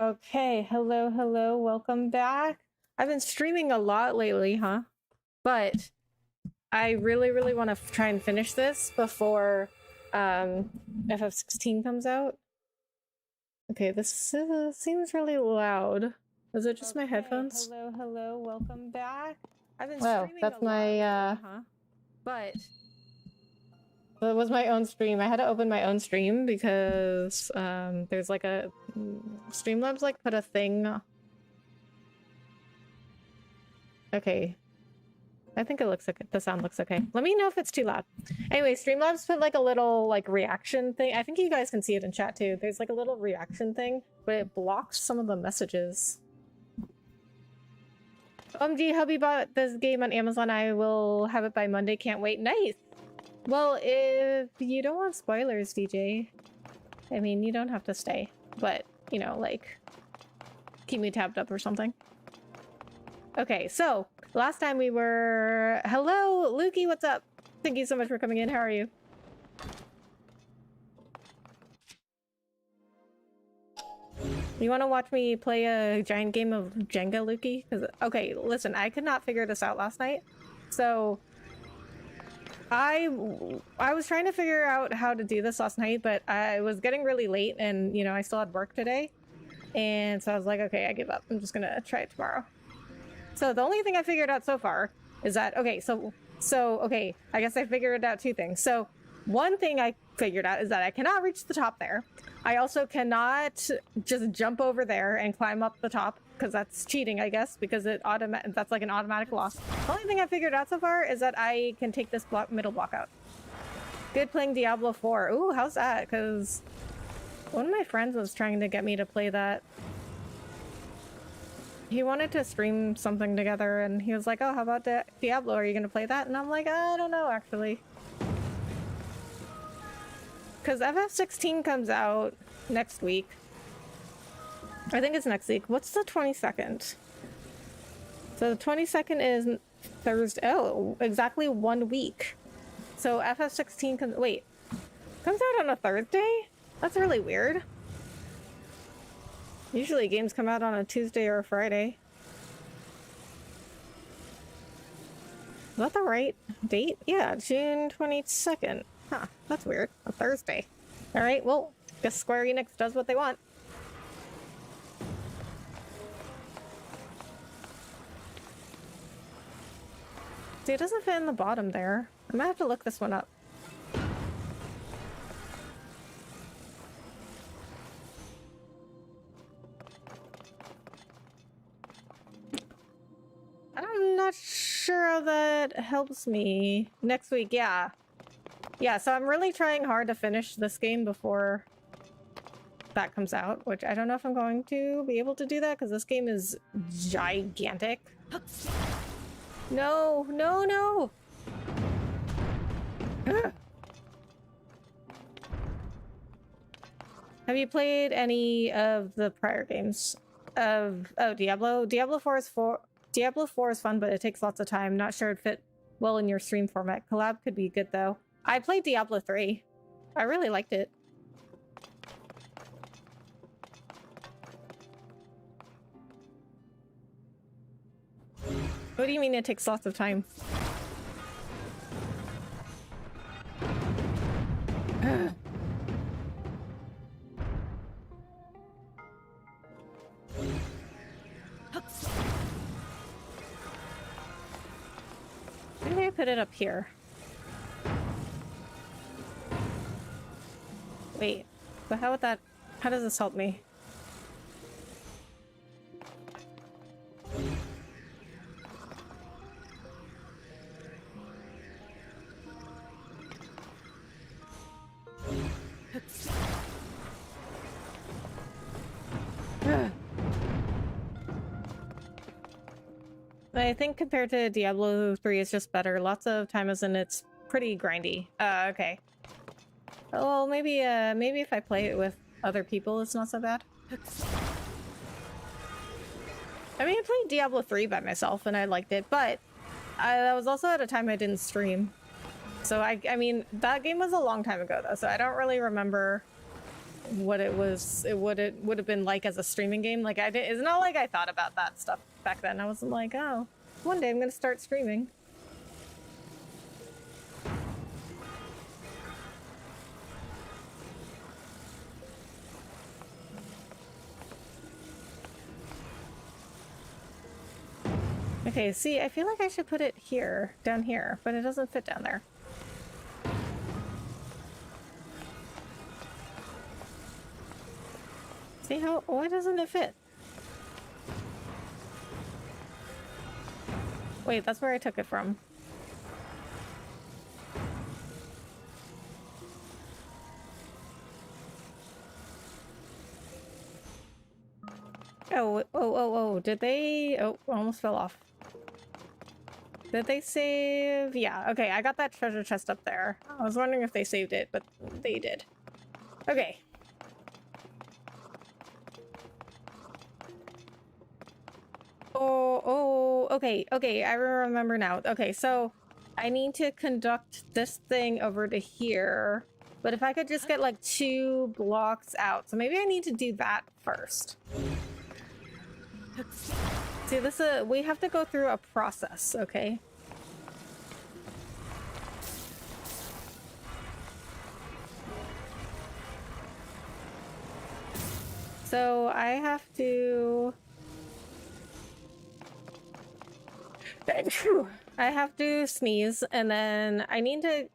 Okay, hello, welcome back. I've been streaming a lot lately, huh? But I really want to try and finish this before FF16 comes out. Okay, this seems really loud. Is it just my headphones? Hello, welcome back. I've been streaming that's a my lot lately, huh? But it was my own stream. I had to open my own stream because there's like a Streamlabs like put a thing. Okay. I think it looks okay. The sound looks okay. Let me know if it's too loud. Anyway, Streamlabs put like a little like reaction thing. I think you guys can see it in chat too. There's like a little reaction thing, but it blocks some of the messages. OMG, hubby bought this game on Amazon. I will have it by Monday. Can't wait. Nice. Well, if you don't want spoilers, DJ, I mean, you don't have to stay, but you know, like keep me tabbed up or something. Okay, so last time we were... Hello, Lukey, what's up? Thank you so much for coming in. How are you? You want to watch me play a giant game of Jenga, Lukey? Okay, listen, I could not figure this out last night. So I was trying to figure out how to do this last night, but I was getting really late and, you know, I still had work today. And so I was like, okay, I give up. I'm just gonna try it tomorrow. So the only thing I figured out so far is that, okay, okay, I guess I figured out two things. So one thing I figured out is that I cannot reach the top there. I also cannot just jump over there and climb up the top, because that's cheating, I guess, because that's like an automatic loss. The only thing I figured out so far is that I can take this middle block out. Good playing Diablo 4. Ooh, how's that? Because one of my friends was trying to get me to play that. He wanted to stream something together, and he was like, oh, how about Diablo? Are you going to play that? And I'm like, I don't know, actually. Because FF16 comes out next week. I think it's next week. What's the 22nd? So the 22nd is Thursday. Oh, exactly 1 week. So FF16 comes out on a Thursday? That's really weird. Usually games come out on a Tuesday or a Friday. Is that the right date? Yeah, June 22nd. Huh, that's weird. A Thursday. Alright, well, guess Square Enix does what they want. See, it doesn't fit in the bottom there. I might have to look this one up. I'm not sure how that helps me. Next week, yeah. Yeah, so I'm really trying hard to finish this game before that comes out, which I don't know if I'm going to be able to do that, because this game is gigantic. No, no, no! Have you played any of the prior games of Diablo? Diablo 4 is fun, but it takes lots of time. Not sure it'd fit well in your stream format. Collab could be good though. I played Diablo 3. I really liked it. What do you mean it takes lots of time? Maybe I put it up here. Wait, but how does this help me? I think compared to Diablo 3, it's just better. Lots of time as in it's pretty grindy. Okay. Well, maybe if I play it with other people, it's not so bad. I mean, I played Diablo 3 by myself and I liked it, but that was also at a time I didn't stream. So I mean, that game was a long time ago though, so I don't really remember what it would have been like as a streaming game. Like it's not like I thought about that stuff back then. I wasn't like, oh, one day I'm gonna start streaming. Okay, see, I feel like I should put it here, down here, but it doesn't fit down there. See how, why doesn't it fit? Wait, that's where I took it from. Oh, did they, oh, almost fell off. Did they save? Yeah, okay, I got that treasure chest up there. I was wondering if they saved it, but they did. Okay. Okay, I remember now. Okay, so I need to conduct this thing over to here, but if I could just get like 2 blocks out, so maybe I need to do that first. See, we have to go through a process, okay? So I have to... I have to sneeze, and then I need to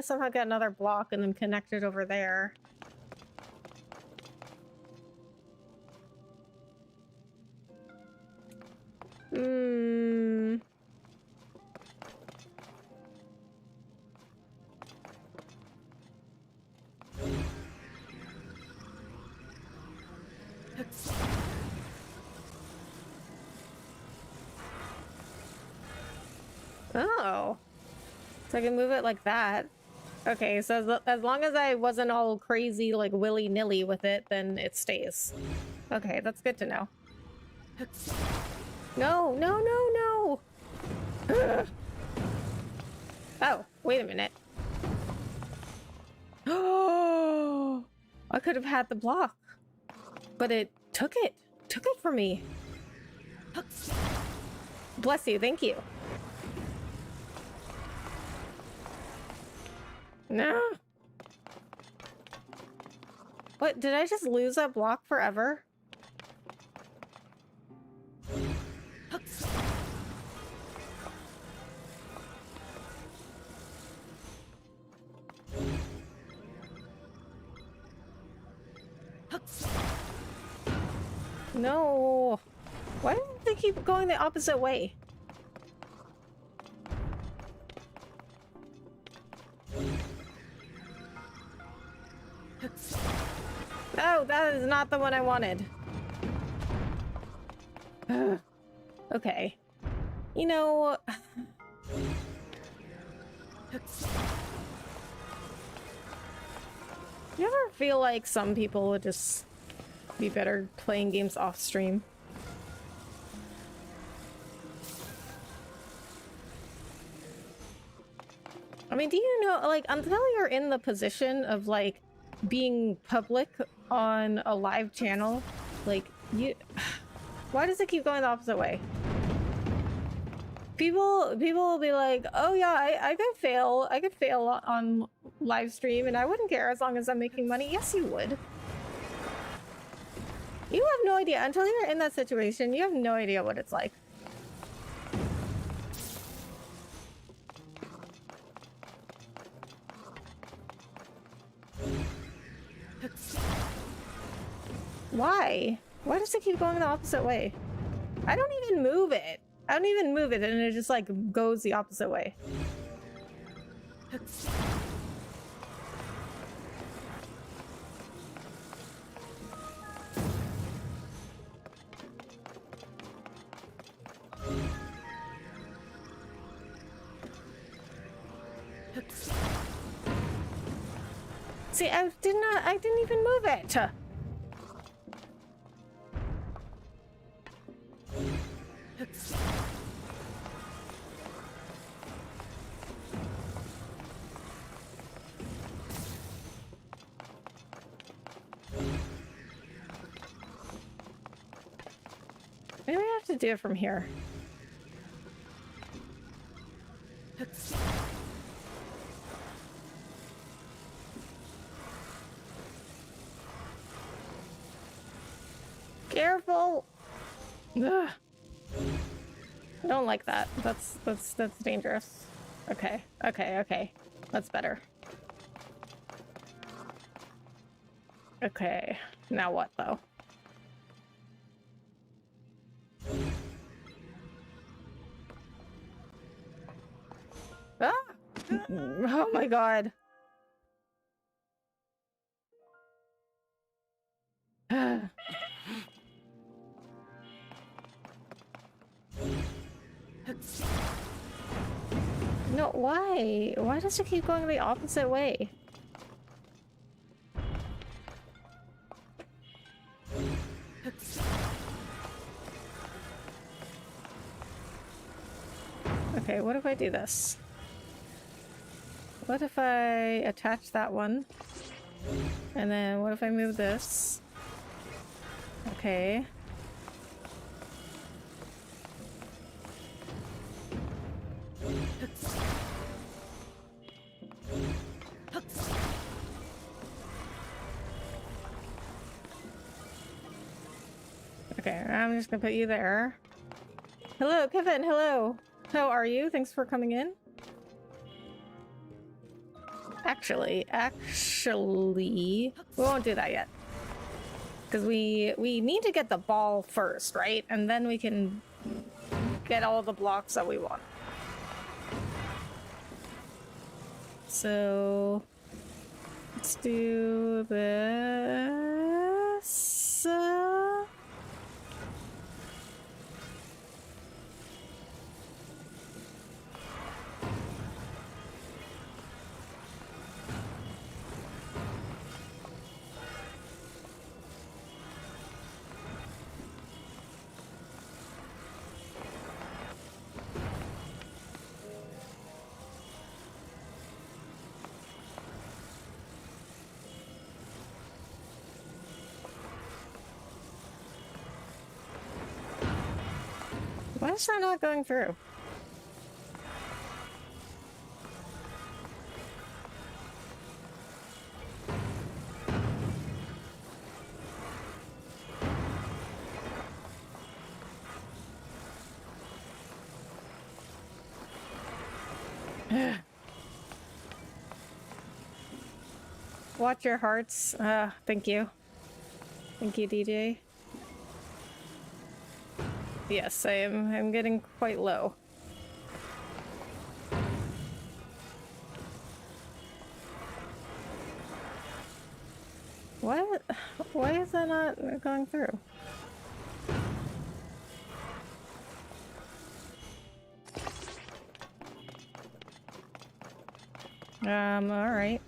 somehow get another block and then connect it over there. Oh. So I can move it like that. Okay, so as long as I wasn't all crazy, like willy-nilly with it, then it stays. Okay, that's good to know. No, no, no, no! Oh, wait a minute. Oh, I could have had the block, but it took it from me. Bless you, thank you. No. What, did I just lose that block forever? No. Why do they keep going the opposite way? Oh, that is not the one I wanted. Okay. You know... You ever feel like some people would just be better playing games off stream? I mean, do you know, like, until you're in the position of, like, being public on a live channel, like, why does it keep going the opposite way? People will be like, oh yeah, I could fail on live stream and I wouldn't care as long as I'm making money. Yes, you would. You have no idea. Until you're in that situation, you have no idea what it's like. Why? Why does it keep going the opposite way? I don't even move it. I don't even move it and it just like goes the opposite way. See, I didn't even move it. have to do it from here. Careful! Ugh. I don't like that. That's dangerous. Okay, okay, okay. That's better. Okay, now what though? Ah! Oh my god. No, why? Why does it keep going the opposite way? Okay, what if I do this? What if I attach that one? And then what if I move this? Okay. Okay, I'm just gonna put you there. Hello, Kevin, hello! How are you? Thanks for coming in. Actually, we won't do that yet. Because we need to get the ball first, right? And then we can get all the blocks that we want. So let's do this. Why is that not going through? Watch your hearts. Thank you. Thank you, DJ. Yes, I'm getting quite low. What? Why is that not going through? Alright.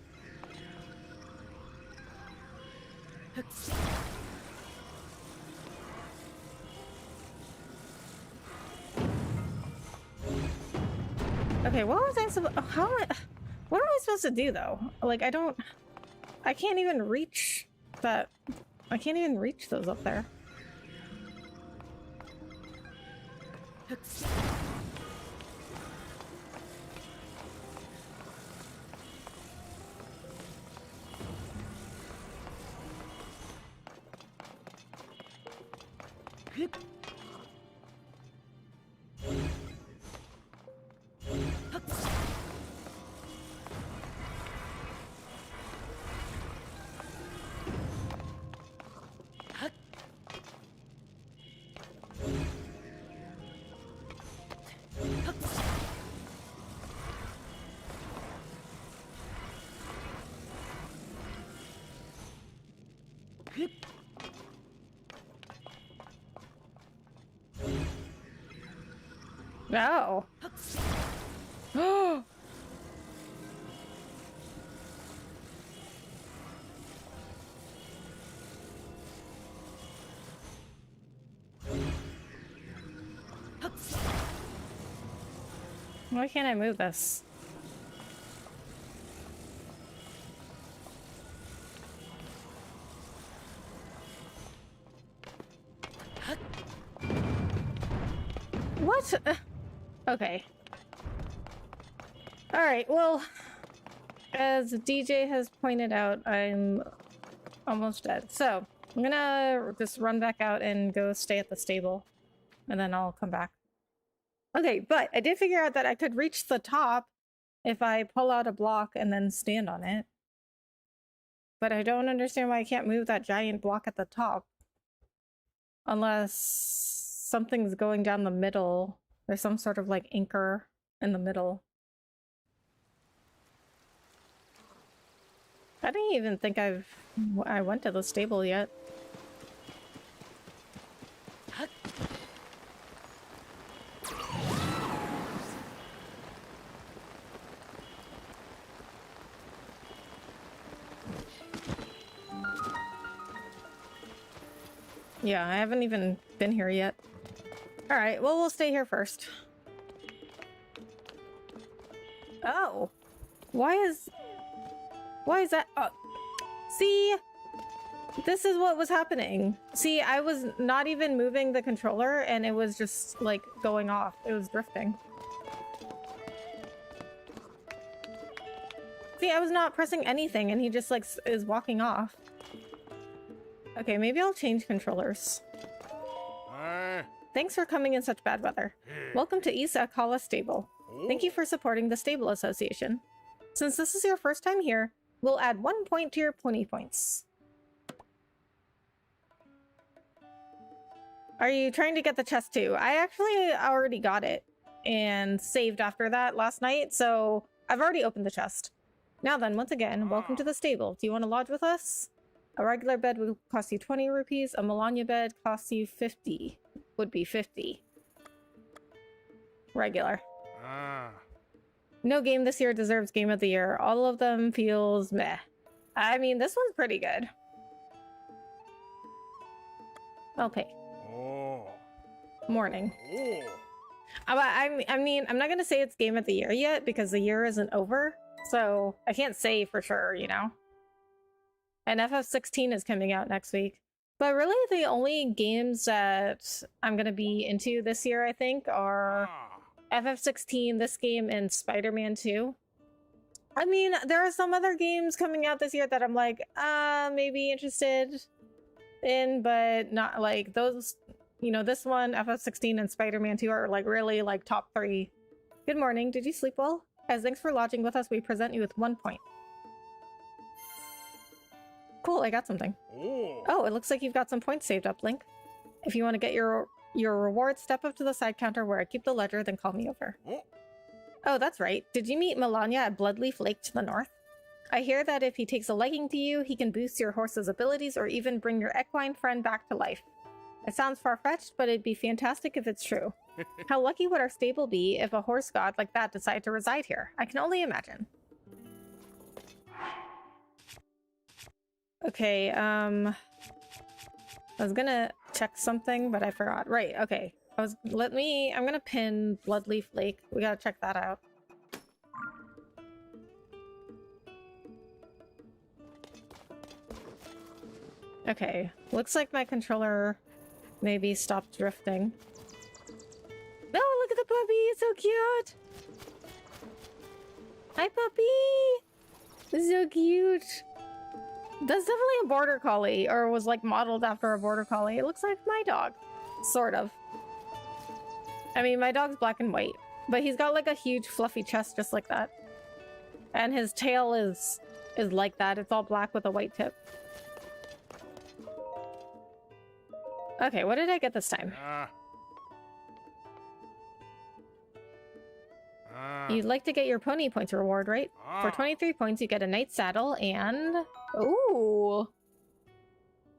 Okay, what was I supposed? What am I supposed to do though? Like, I can't even reach that. I can't even reach those up there. No. Oh. Why can't I move this? What? Okay. Alright, well, as DJ has pointed out, I'm almost dead. So, I'm gonna just run back out and go stay at the stable, and then I'll come back. Okay, but I did figure out that I could reach the top if I pull out a block and then stand on it. But I don't understand why I can't move that giant block at the top. Unless something's going down the middle. There's some sort of like anchor in the middle. I didn't even think I went to the stable yet. Yeah, I haven't even been here yet. Alright, well, we'll stay here first. Oh! Why is that? Oh, see? This is what was happening. See, I was not even moving the controller and it was just, like, going off. It was drifting. See, I was not pressing anything and he just, like, is walking off. Okay, maybe I'll change controllers. Thanks for coming in such bad weather. Welcome to East Akala Stable. Thank you for supporting the Stable Association. Since this is your first time here, we'll add 1 point to your pony points. Are you trying to get the chest too? I actually already got it and saved after that last night, so I've already opened the chest. Now then, once again, welcome to the stable. Do you want to lodge with us? A regular bed would cost you 20 rupees. A Melania bed costs you 50. Would be 50. Regular. No game this year deserves Game of the Year. All of them feels meh. I mean, this one's pretty good. Okay. Morning. I mean, I'm not gonna say it's Game of the Year yet because the year isn't over. So I can't say for sure, you know? And FF16 is coming out next week. But really, the only games that I'm gonna be into this year, I think, are FF16, this game, and Spider-Man 2. I mean, there are some other games coming out this year that I'm like, maybe interested in, but not like those, you know, this one, FF16 and Spider-Man 2 are like really like top 3. Good morning, did you sleep well? As thanks for lodging with us, we present you with 1 point. Cool, I got something. Oh, it looks like you've got some points saved up, Link. If you want to get your reward, step up to the side counter where I keep the ledger, then call me over. Oh, that's right. Did you meet Melania at Bloodleaf Lake to the north? I hear that if he takes a liking to you, he can boost your horse's abilities or even bring your equine friend back to life. It sounds far-fetched, but it'd be fantastic if it's true. How lucky would our stable be if a horse god like that decided to reside here? I can only imagine. Okay, I was gonna check something, but I forgot. Right, okay. I'm gonna pin Bloodleaf Lake. We gotta check that out. Okay, looks like my controller maybe stopped drifting. Oh, look at the puppy! It's so cute! Hi, puppy! It's so cute! That's definitely a border collie, or was like modeled after a border collie. It looks like my dog. Sort of. I mean, my dog's black and white, but he's got like a huge fluffy chest just like that. And his tail is like that. It's all black with a white tip. Okay, what did I get this time? You'd like to get your pony points reward, right? For 23 points, you get a knight's saddle and... Ooh!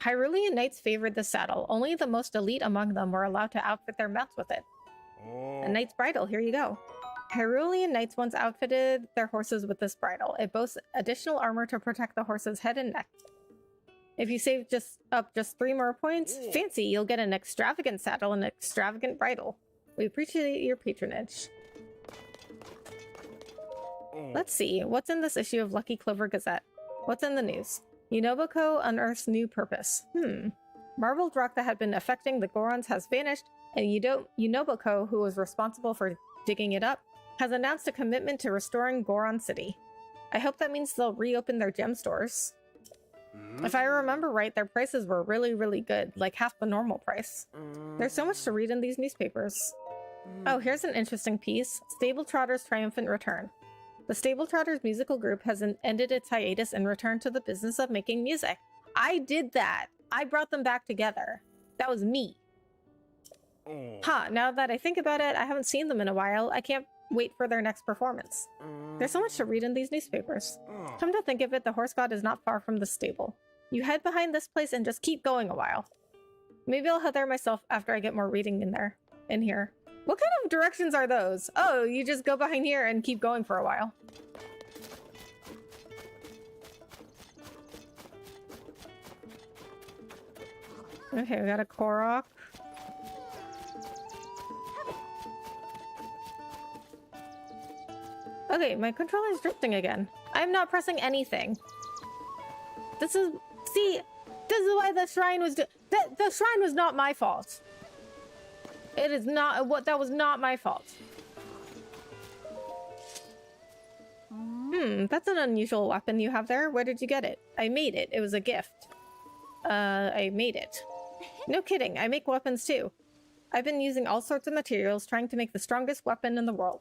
Hyrulean knights favored the saddle. Only the most elite among them were allowed to outfit their mounts with it. A knight's bridle, here you go. Hyrulean knights once outfitted their horses with this bridle. It boasts additional armor to protect the horse's head and neck. If you save just 3 more points, fancy, you'll get an extravagant saddle and an extravagant bridle. We appreciate your patronage. Let's see, what's in this issue of Lucky Clover Gazette? What's in the news? Unoboko unearths new purpose. Marbled rock that had been affecting the Gorons has vanished, and Yunobako, who was responsible for digging it up, has announced a commitment to restoring Goron City. I hope that means they'll reopen their gem stores. If I remember right, their prices were really, really good, like half the normal price. There's so much to read in these newspapers. Oh, here's an interesting piece. Stable Trotter's triumphant return. The Stable Trotters musical group has ended its hiatus and returned to the business of making music. I did that. I brought them back together. That was me. Huh, now that I think about it, I haven't seen them in a while. I can't wait for their next performance. There's so much to read in these newspapers. Come to think of it, the horse god is not far from the stable. You head behind this place and just keep going a while. Maybe I'll head there myself after I get more reading in here. What kind of directions are those? Oh, you just go behind here and keep going for a while. Okay, we got a Korok. Okay, my controller is drifting again. I'm not pressing anything. This is why the shrine was the shrine was not my fault. It is not that was not my fault. That's an unusual weapon you have there. Where did you get it? I made it. It was a gift. I made it. No kidding, I make weapons too. I've been using all sorts of materials trying to make the strongest weapon in the world.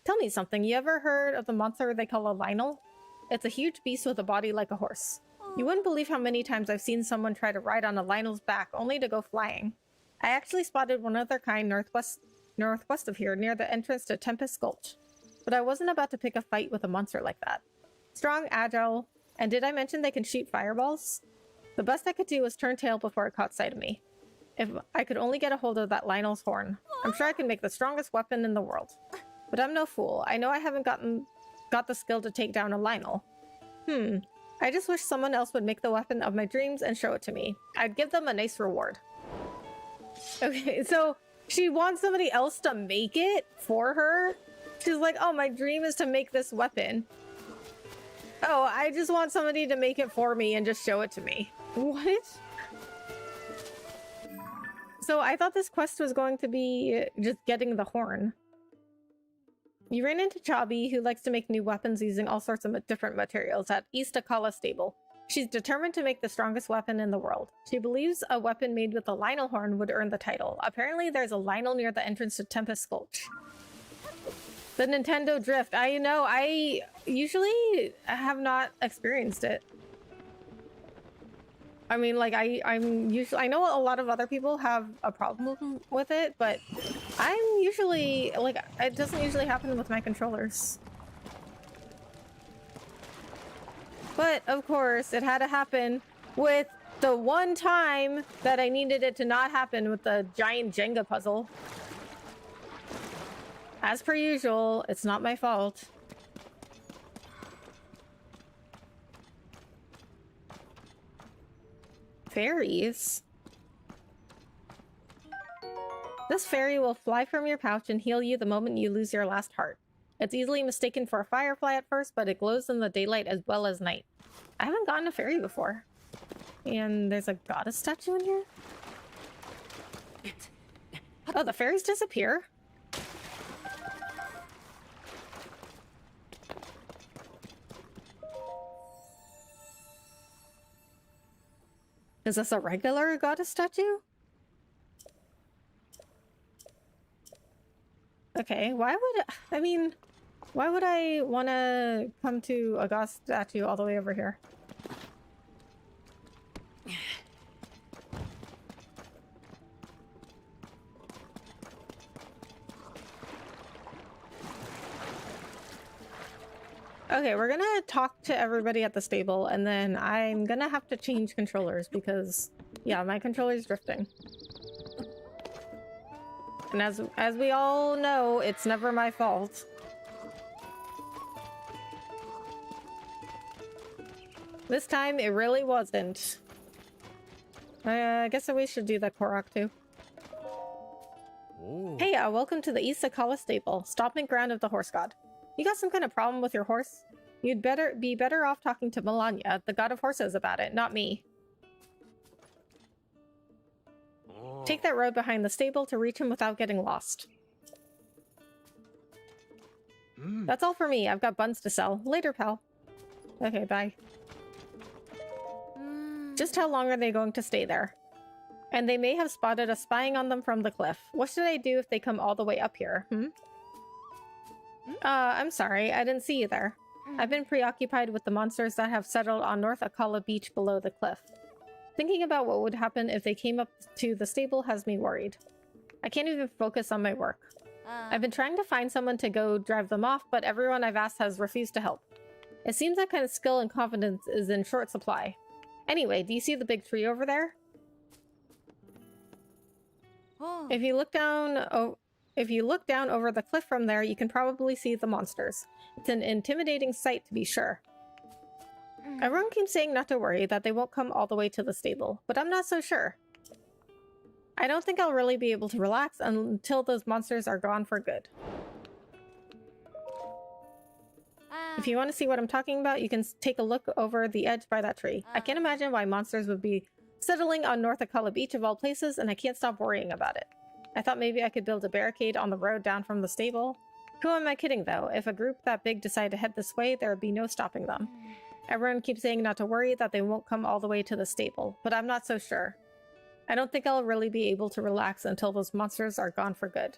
Tell me something, you ever heard of the monster they call a Lionel? It's a huge beast with a body like a horse. You wouldn't believe how many times I've seen someone try to ride on a Lionel's back only to go flying. I actually spotted one of their kind northwest of here near the entrance to Tempest Gulch. But I wasn't about to pick a fight with a monster like that. Strong, agile, and did I mention they can shoot fireballs? The best I could do was turn tail before it caught sight of me. If I could only get a hold of that Lionel's horn, I'm sure I could make the strongest weapon in the world. But I'm no fool. I know I haven't got the skill to take down a Lionel. I just wish someone else would make the weapon of my dreams and show it to me. I'd give them a nice reward. Okay, so she wants somebody else to make it for her? She's like, oh, my dream is to make this weapon. Oh, I just want somebody to make it for me and just show it to me. What? So I thought this quest was going to be just getting the horn. You ran into Chabi, who likes to make new weapons using all sorts of different materials at East Akala Stable. She's determined to make the strongest weapon in the world. She believes a weapon made with a Lionel horn would earn the title. Apparently there's a Lionel near the entrance to Tempest Gulch. The Nintendo Drift. I know, I usually have not experienced it. I mean, like, I know a lot of other people have a problem with it, but I'm usually, like, it doesn't usually happen with my controllers. But, of course, it had to happen with the one time that I needed it to not happen with the giant Jenga puzzle. As per usual, it's not my fault. Fairies? This fairy will fly from your pouch and heal you the moment you lose your last heart. It's easily mistaken for a firefly at first, but it glows in the daylight as well as night. I haven't gotten a fairy before. And there's a goddess statue in here? Oh, the fairies disappear? Is this a regular goddess statue? Okay, why would I want to come to a goddess statue all the way over here? Okay, we're gonna talk to everybody at the stable, and then I'm gonna have to change controllers because, yeah, my controller's drifting. And as we all know, it's never my fault. This time, it really wasn't. I guess we should do the Korok too. Ooh. Hey, welcome to the East Akala Stable, stomping ground of the horse god. You got some kind of problem with your horse? You'd be better off talking to Melania, the god of horses, about it, not me. Take that road behind the stable to reach him without getting lost. That's all for me. I've got buns to sell. Later, pal. Okay, bye. Just how long are they going to stay there? And they may have spotted us spying on them from the cliff. What should I do if they come all the way up here? I'm sorry. I didn't see you there. I've been preoccupied with the monsters that have settled on North Akala Beach below the cliff. Thinking about what would happen if they came up to the stable has me worried. I can't even focus on my work. I've been trying to find someone to go drive them off, but everyone I've asked has refused to help. It seems that kind of skill and confidence is in short supply. Anyway, do you see the big tree over there? If you look down over the cliff from there, you can probably see the monsters. It's an intimidating sight, to be sure. Everyone keeps saying not to worry, that they won't come all the way to the stable, but I'm not so sure. I don't think I'll really be able to relax until those monsters are gone for good. If you want to see what I'm talking about, you can take a look over the edge by that tree. I can't imagine why monsters would be settling on North Akala Beach of all places, and I can't stop worrying about it. I thought maybe I could build a barricade on the road down from the stable. Who am I kidding, though? If a group that big decided to head this way, there would be no stopping them. Everyone keeps saying not to worry, that they won't come all the way to the stable, but I'm not so sure. I don't think I'll really be able to relax until those monsters are gone for good.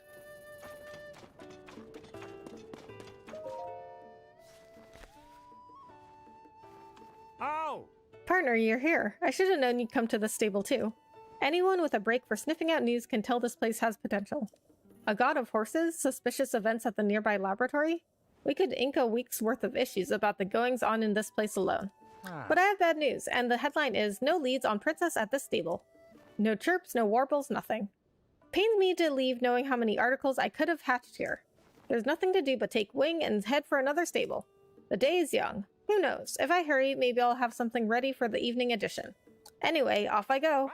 Oh! Partner, you're here. I should have known you'd come to the stable too. Anyone with a break for sniffing out news can tell this place has potential. A god of horses? Suspicious events at the nearby laboratory? We could ink a week's worth of issues about the goings-on in this place alone. But I have bad news, and the headline is, no leads on Princess at this stable. No chirps, no warbles, nothing. Pains me to leave knowing how many articles I could have hatched here. There's nothing to do but take wing and head for another stable. The day is young. Who knows? If I hurry, maybe I'll have something ready for the evening edition. Anyway, off I go.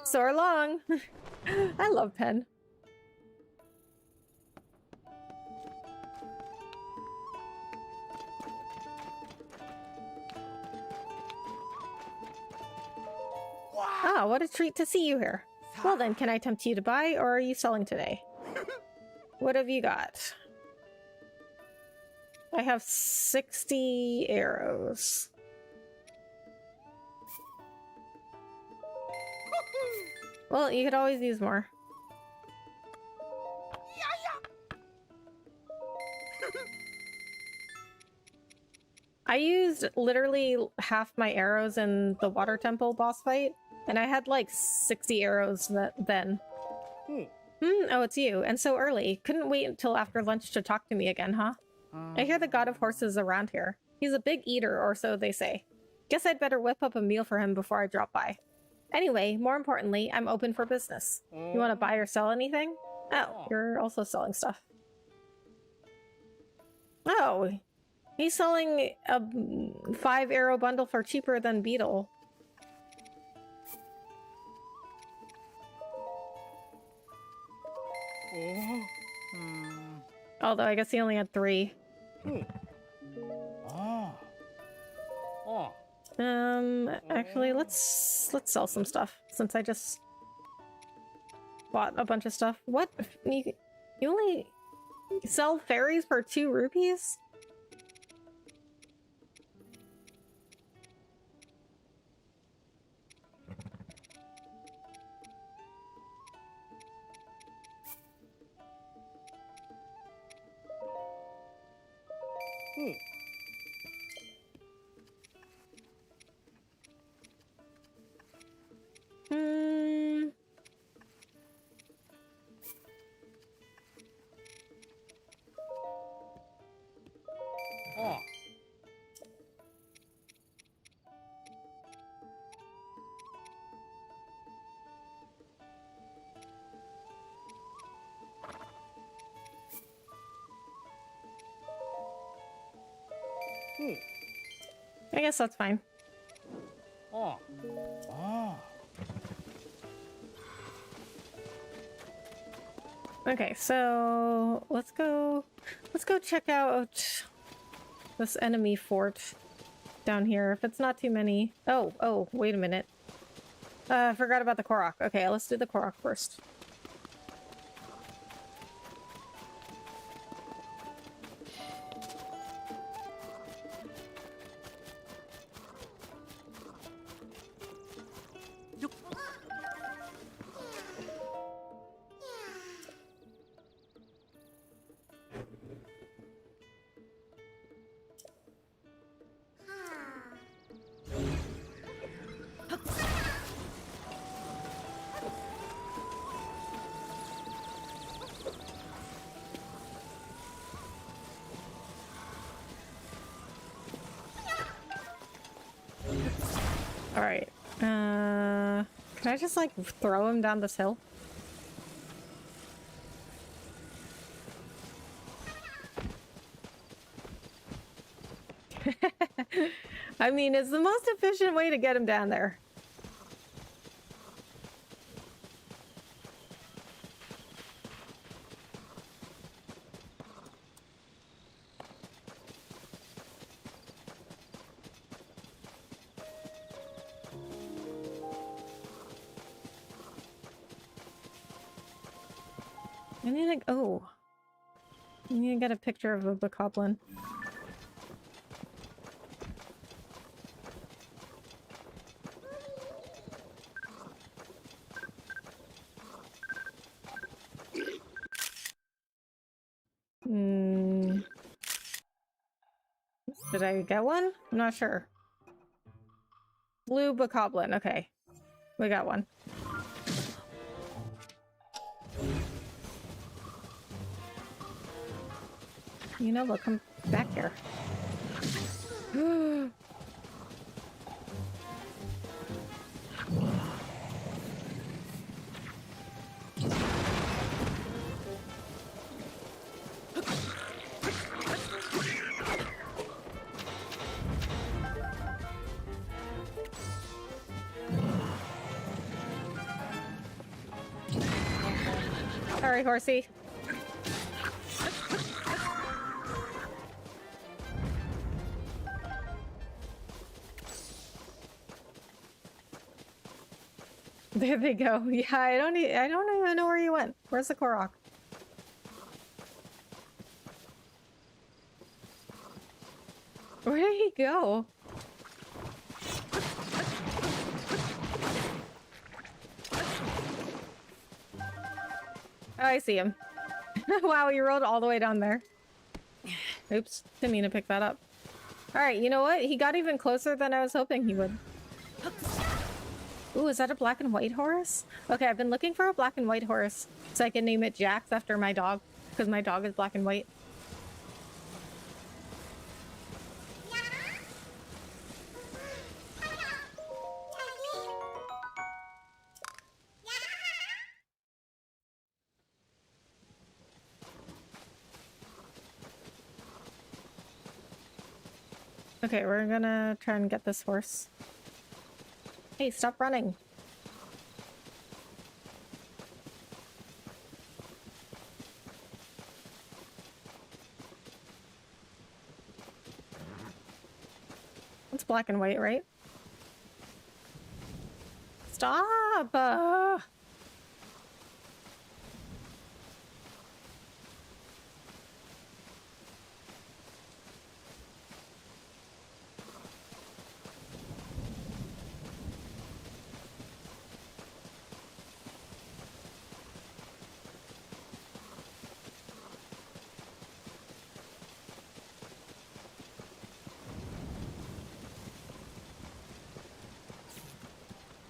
Soar long. I love Pen. Ah, what a treat to see you here. Well then, can I tempt you to buy, or are you selling today? What have you got? I have 60 arrows. Well, you could always use more. I used literally half my arrows in the water temple boss fight, and I had like 60 arrows then. Oh, it's you, and so early. Couldn't wait until after lunch to talk to me again, huh? I hear the god of horses around here. He's a big eater, or so they say. Guess I'd better whip up a meal for him before I drop by. Anyway, more importantly, I'm open for business. You want to buy or sell anything? Oh, you're also selling stuff. Oh, he's selling a 5-arrow bundle for cheaper than Beetle. Although I guess he only had 3. Actually, let's sell some stuff since I just bought a bunch of stuff. What? You only sell fairies for 2 rupees? I guess that's fine. Okay, so let's go check out this enemy fort down here. If it's not too many. Oh, wait a minute. Forgot about the Korok. Okay, let's do the Korok first. Alright. Can I just, like, throw him down this hill? I mean, it's the most efficient way to get him down there. I need to... Oh. I need to get a picture of a bokoblin. Did I get one? I'm not sure. Blue bokoblin. Okay. We got one. You know what? Come back here. Sorry, horsey. There they go. Yeah, I don't even know where you went. Where's the Korok? Where did he go? Oh, I see him. Wow, you rolled all the way down there. Oops, didn't mean to pick that up. Alright, you know what? He got even closer than I was hoping he would. Ooh, is that a black and white horse? Okay, I've been looking for a black and white horse so I can name it Jax after my dog, because my dog is black and white. Okay, we're gonna try and get this horse. Hey, stop running. It's black and white, right? Stop!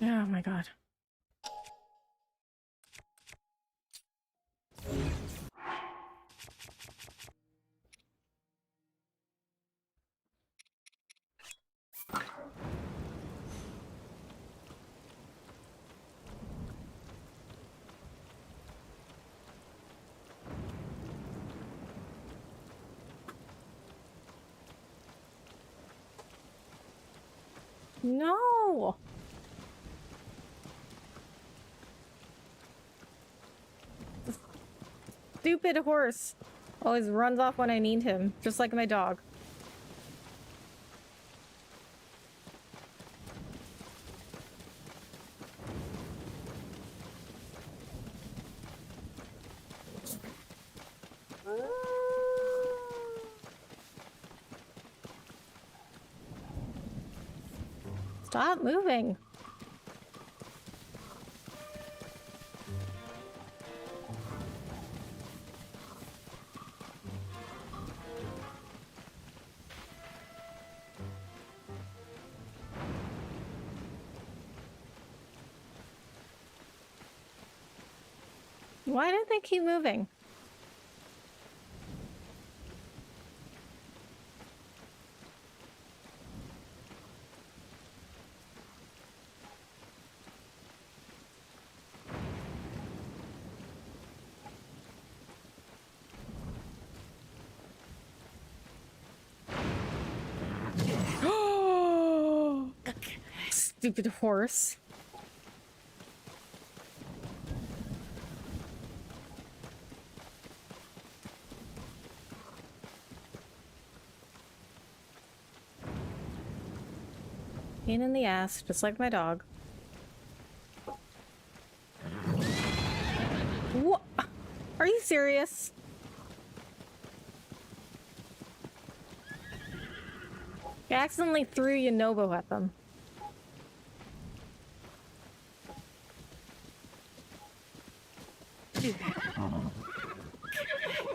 Oh my god. No! Stupid horse always runs off when I need him, just like my dog. Stop moving. Why did they keep moving? Stupid horse. Pain in the ass, just like my dog. What? Are you serious? I accidentally threw Yonobo at them.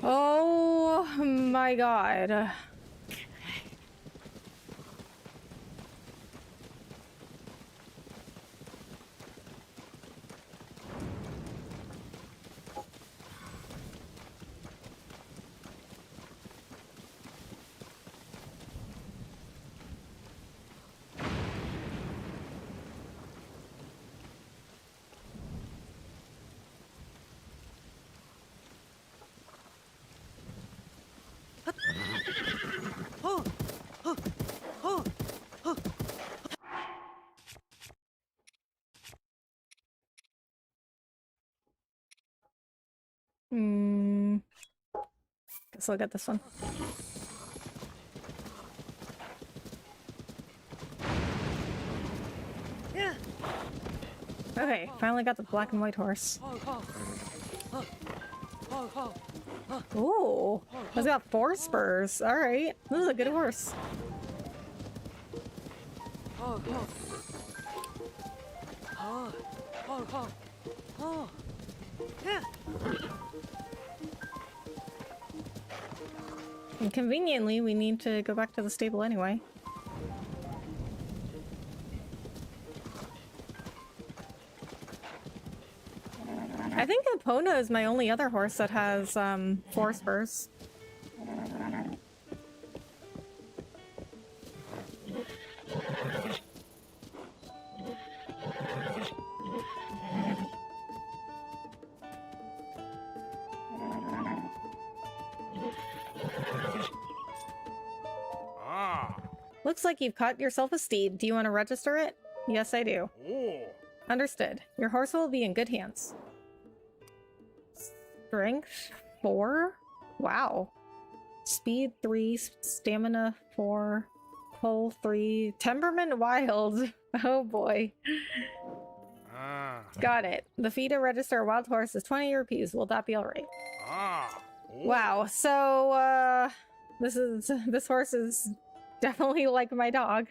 Oh my god. Guess I'll get this one. Okay, finally got the black and white horse. Ooh, it's got 4 spurs. All right, this is a good horse. And conveniently, we need to go back to the stable anyway. I think Epona is my only other horse that has 4 spurs. Looks like you've caught yourself a steed. Do you want to register it? Yes, I do. Oh. Understood. Your horse will be in good hands. Strength 4? Wow. Speed 3, stamina 4, pull 3, temperament wild. Oh boy. Got it. The fee to register a wild horse is 20 rupees. Will that be alright? Oh. Wow, so this horse is definitely like my dog.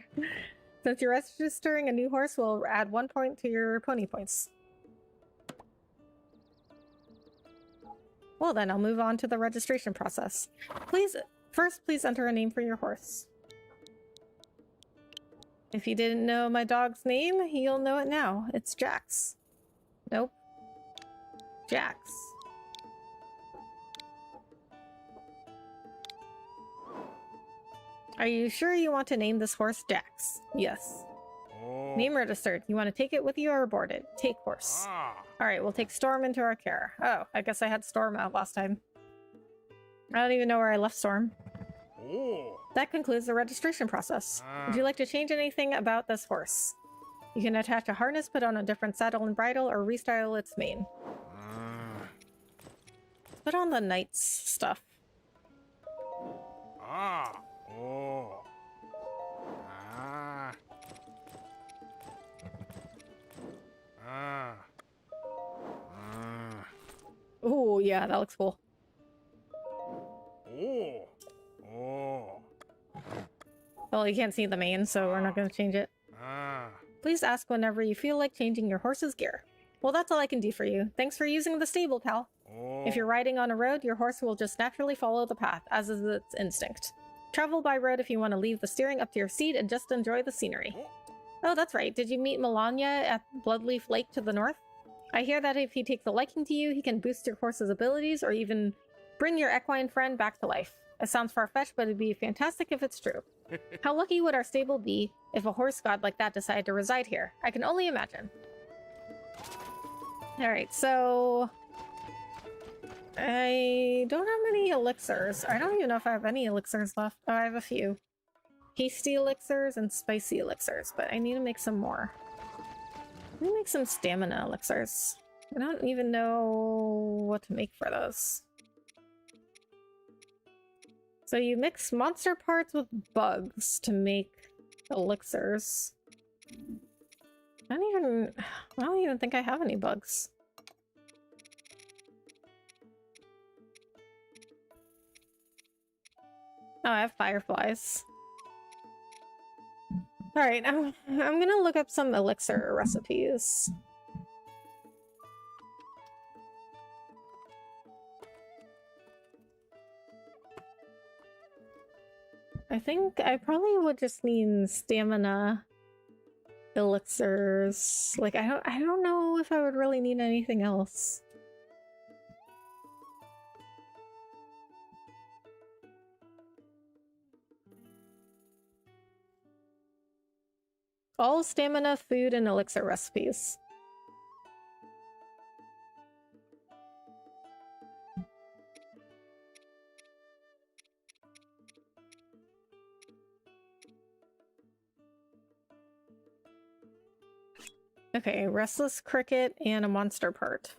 Since you're registering a new horse, we'll add 1 point to your pony points. Well then, I'll move on to the registration process. Please enter a name for your horse. If you didn't know my dog's name, you'll know it now. It's Jax. Nope. Jax. Are you sure you want to name this horse Jax? Yes. Oh. Name registered. You want to take it with you or board it? Take horse. Alright, we'll take Storm into our care. Oh, I guess I had Storm out last time. I don't even know where I left Storm. Oh. That concludes the registration process. Would you like to change anything about this horse? You can attach a harness, put on a different saddle and bridle, or restyle its mane. Put on the knight's stuff. Oh. Ooh, yeah, that looks cool. Oh. Well, you can't see the mane, so we're not going to change it. Please ask whenever you feel like changing your horse's gear. Well, that's all I can do for you. Thanks for using the stable, pal. If you're riding on a road, your horse will just naturally follow the path, as is its instinct. Travel by road if you want to leave the steering up to your seat and just enjoy the scenery. Oh, that's right. Did you meet Melania at Bloodleaf Lake to the north? I hear that if he takes a liking to you, he can boost your horse's abilities or even bring your equine friend back to life. It sounds far-fetched, but it'd be fantastic if it's true. How lucky would our stable be if a horse god like that decided to reside here? I can only imagine. Alright, so... I don't have many elixirs. I don't even know if I have any elixirs left. Oh, I have a few. Hasty elixirs and spicy elixirs, but I need to make some more. Let me make some stamina elixirs. I don't even know what to make for those. So you mix monster parts with bugs to make elixirs. I don't even think I have any bugs. Oh, I have fireflies. Alright, I'm gonna look up some elixir recipes. I think I probably would just need stamina elixirs. Like I don't know if I would really need anything else. All stamina, food, and elixir recipes. Okay, restless cricket and a monster part.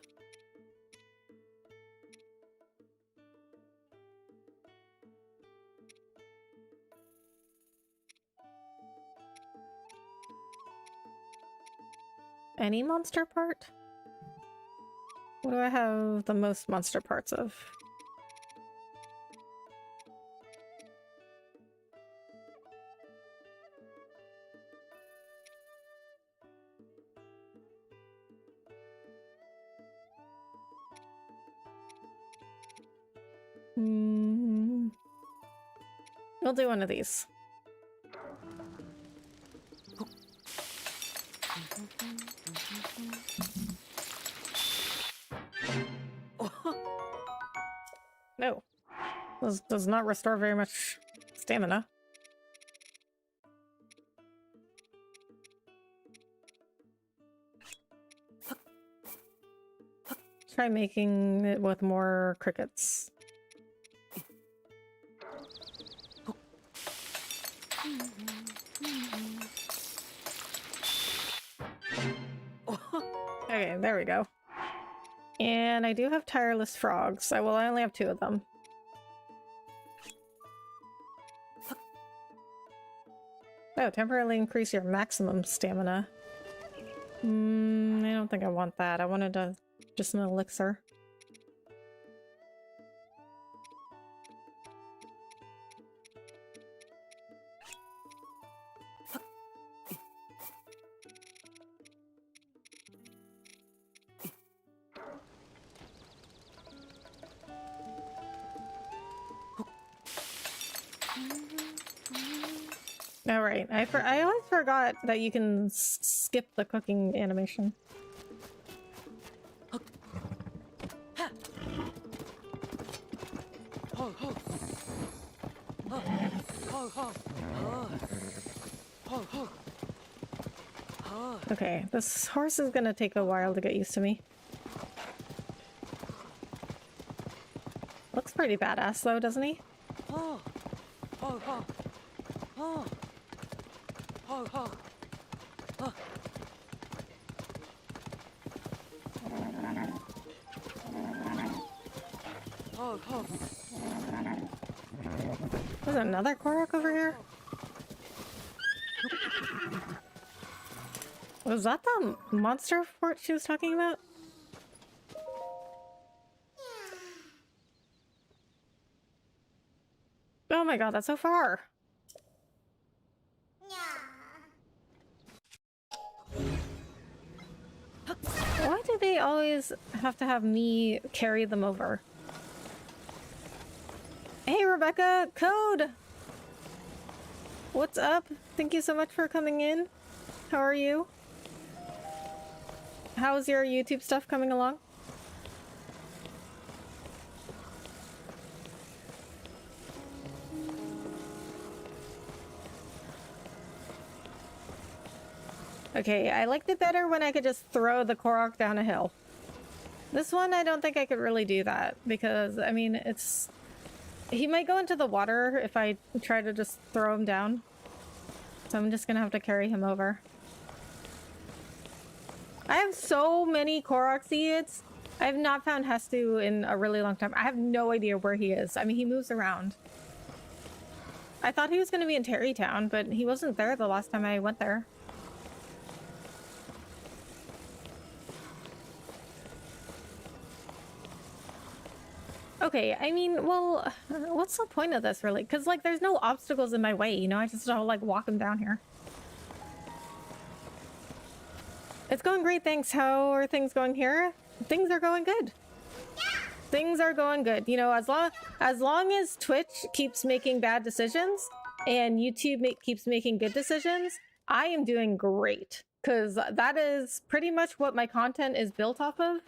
Any monster part? What do I have the most monster parts of? We'll do one of these. No. This does not restore very much stamina. Try making it with more crickets. Okay, there we go. And I do have tireless frogs. I only have 2 of them. Oh, temporarily increase your maximum stamina. I don't think I want that. I wanted just an elixir. All right, I always forgot that you can skip the cooking animation. Okay, this horse is gonna take a while to get used to me. Looks pretty badass though, doesn't he? There's another Korok over here? Was that the monster fort she was talking about? Oh my god, that's so far! do they always have to have me carry them over? Hey, Rebecca! Code! What's up? Thank you so much for coming in. How are you? How's your YouTube stuff coming along? Okay, I liked it better when I could just throw the Korok down a hill. This one, I don't think I could really do that because, I mean, it's... He might go into the water if I try to just throw him down. So I'm just gonna have to carry him over. I have so many Korok seeds. I have not found Hestu in a really long time. I have no idea where he is. I mean, he moves around. I thought he was gonna be in Terrytown, but he wasn't there the last time I went there. Okay, I mean, well, what's the point of this, really? Because, like, there's no obstacles in my way, you know? I just don't, like, walk him down here. It's going great, thanks. How are things going here? Things are going good. Things are going good. You know, as long as Twitch keeps making bad decisions and YouTube keeps making good decisions, I am doing great. Because that is pretty much what my content is built off of,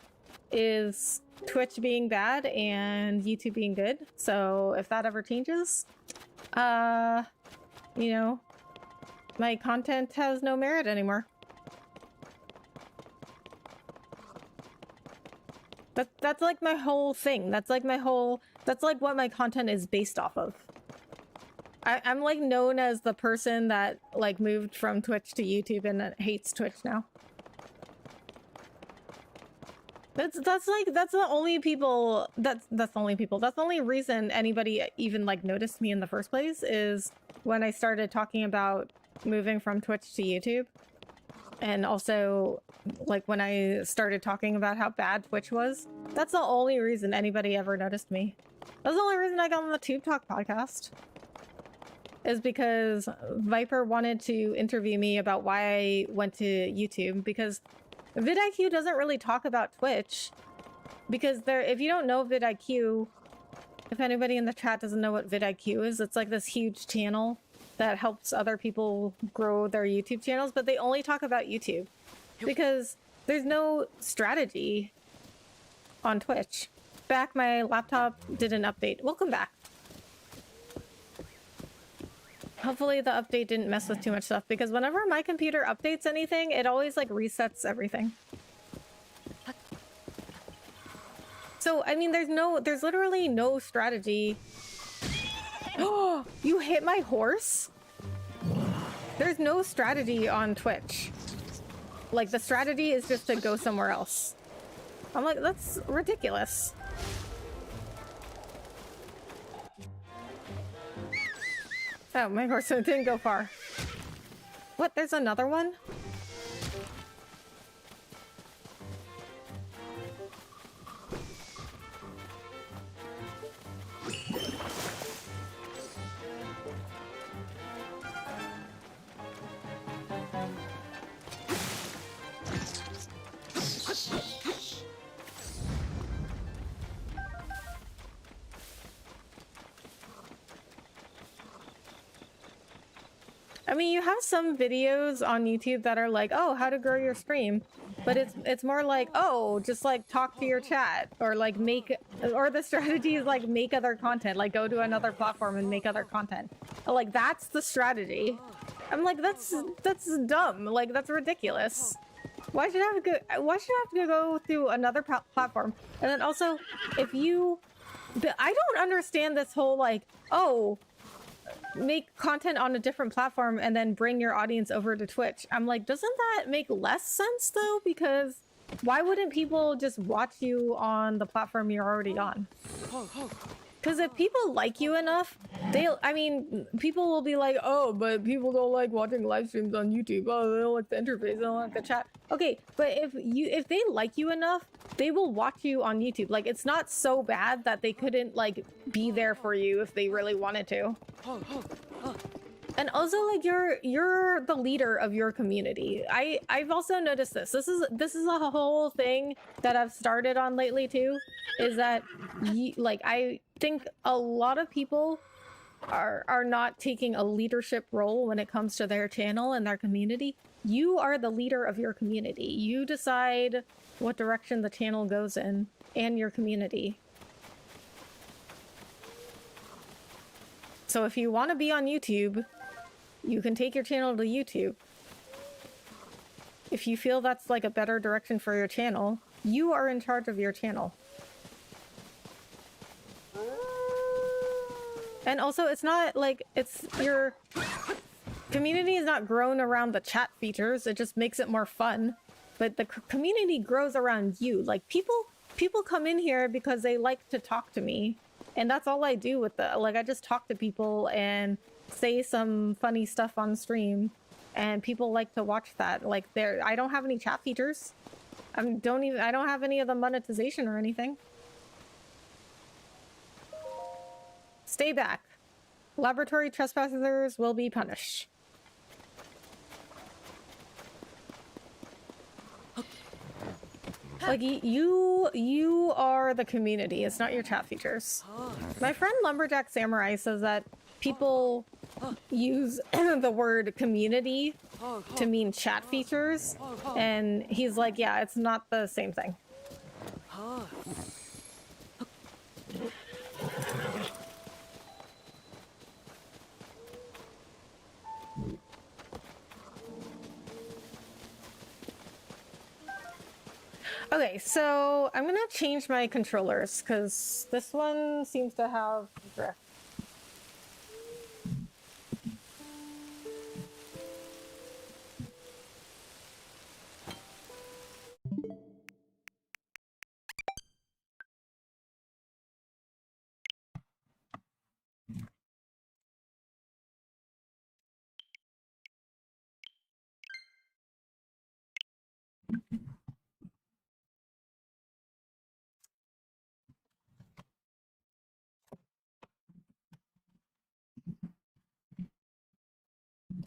is Twitch being bad and YouTube being good. So if that ever changes, you know, my content has no merit anymore. That's like my whole thing. That's like what my content is based off of. I'm like known as the person that like moved from Twitch to YouTube and hates Twitch now. That's the only people that's the only reason anybody even like noticed me in the first place is when I started talking about moving from Twitch to YouTube. And also like when I started talking about how bad Twitch was. That's the only reason anybody ever noticed me. That's the only reason I got on the TOTK podcast. Is because Viper wanted to interview me about why I went to YouTube, because vidIQ doesn't really talk about Twitch, because if you don't know vidIQ, if anybody in the chat doesn't know what vidIQ is, it's like this huge channel that helps other people grow their YouTube channels, but they only talk about YouTube because there's no strategy on Twitch. Back, my laptop did an update. Welcome back. Hopefully the update didn't mess with too much stuff, because whenever my computer updates anything, it always like resets everything. So, I mean, there's literally no strategy. Oh, you hit my horse? There's no strategy on Twitch. Like, the strategy is just to go somewhere else. I'm like, that's ridiculous. Oh, my horse didn't go far. What? There's another one? I mean, you have some videos on YouTube that are like, oh, how to grow your stream, but it's more like, oh, just like talk to your chat, or like or the strategy is like make other content, like go to another platform and make other content. Like, that's the strategy. I'm like, that's dumb. Like, that's ridiculous. Why should I have to go through another platform? And then also, I don't understand this whole like, oh, make content on a different platform and then bring your audience over to Twitch. I'm like, doesn't that make less sense though? Because why wouldn't people just watch you on the platform you're already on? Because if people like you enough, people will be like, oh, but people don't like watching live streams on YouTube. Oh, they don't like the interface, they don't like the chat. Okay, but if they like you enough, they will watch you on YouTube. Like, it's not so bad that they couldn't like be there for you if they really wanted to. And also, like, you're the leader of your community. I've also noticed this. This is a whole thing that I've started on lately too, is that like, I think a lot of people are not taking a leadership role when it comes to their channel and their community. You are the leader of your community. You decide what direction the channel goes in and your community. So if you want to be on YouTube, you can take your channel to YouTube. If you feel that's like a better direction for your channel, you are in charge of your channel. And also, it's not like it's your community is not grown around the chat features. It just makes it more fun. But the community grows around you. Like, people come in here because they like to talk to me. And that's all I do with the, like, I just talk to people and say some funny stuff on stream, and people like to watch that. Like, I don't have any chat features. I don't have any of the monetization or anything. Stay back. Laboratory trespassers will be punished. Like, you are the community. It's not your chat features. My friend Lumberjack Samurai says that people use the word community to mean chat features, and he's like, yeah, it's not the same thing. Okay, so I'm gonna change my controllers because this one seems to have drift.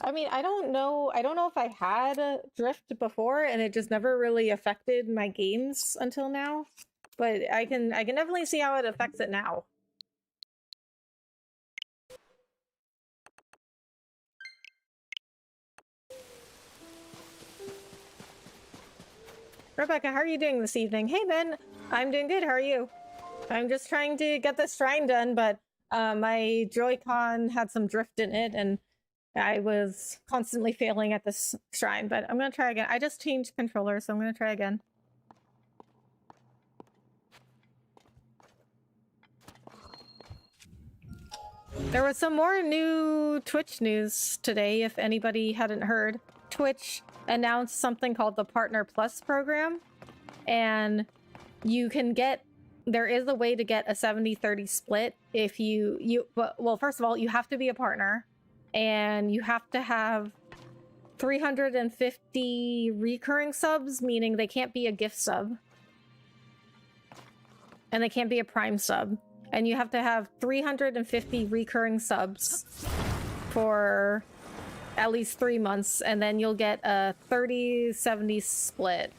I mean, I don't know if I had a drift before and it just never really affected my games until now, but I can definitely see how it affects it now. Rebecca, how are you doing this evening? Hey, Ben, I'm doing good. How are you? I'm just trying to get this shrine done, but my Joy-Con had some drift in it, and I was constantly failing at this shrine, but I'm gonna try again. I just changed controllers, so I'm gonna try again. There was some more new Twitch news today, if anybody hadn't heard. Twitch announced something called the Partner Plus program, and you can get, there is a way to get a 70-30 split if well, first of all, you have to be a partner, and you have to have 350 recurring subs, meaning they can't be a gift sub, and they can't be a prime sub, and you have to have 350 recurring subs for at least 3 months, and then you'll get a 30-70 split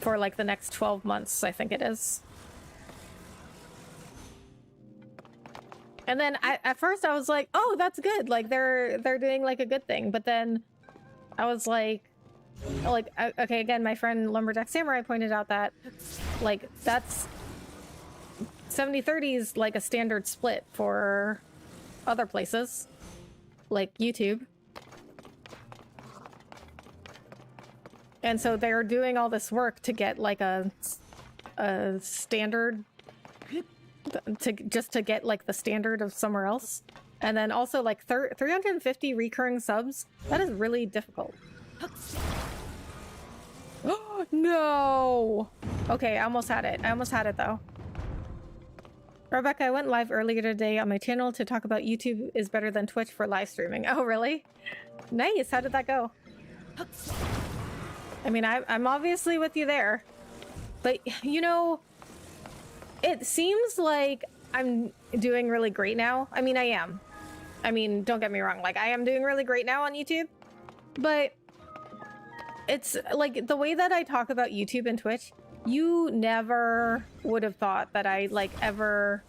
for like the next 12 months, I think it is. And then at first I was like, oh, that's good. Like, they're doing like a good thing. But then I was like, okay, again, my friend Lumberjack Samurai pointed out that like that's 70-30 is like a standard split for other places, like YouTube. And so they're doing all this work to get like a standard, to get like the standard of somewhere else. And then also like 350 recurring subs, that is really difficult. Oh no! Okay, I almost had it. I almost had it though. Rebecca, I went live earlier today on my channel to talk about YouTube is better than Twitch for live streaming. Oh, really? Nice. How did that go? I mean, I'm obviously with you there. But, you know, it seems like I'm doing really great now. I mean, I am. I mean, don't get me wrong, like I am doing really great now on YouTube, but it's like the way that I talk about YouTube and Twitch, you never would have thought that I like ever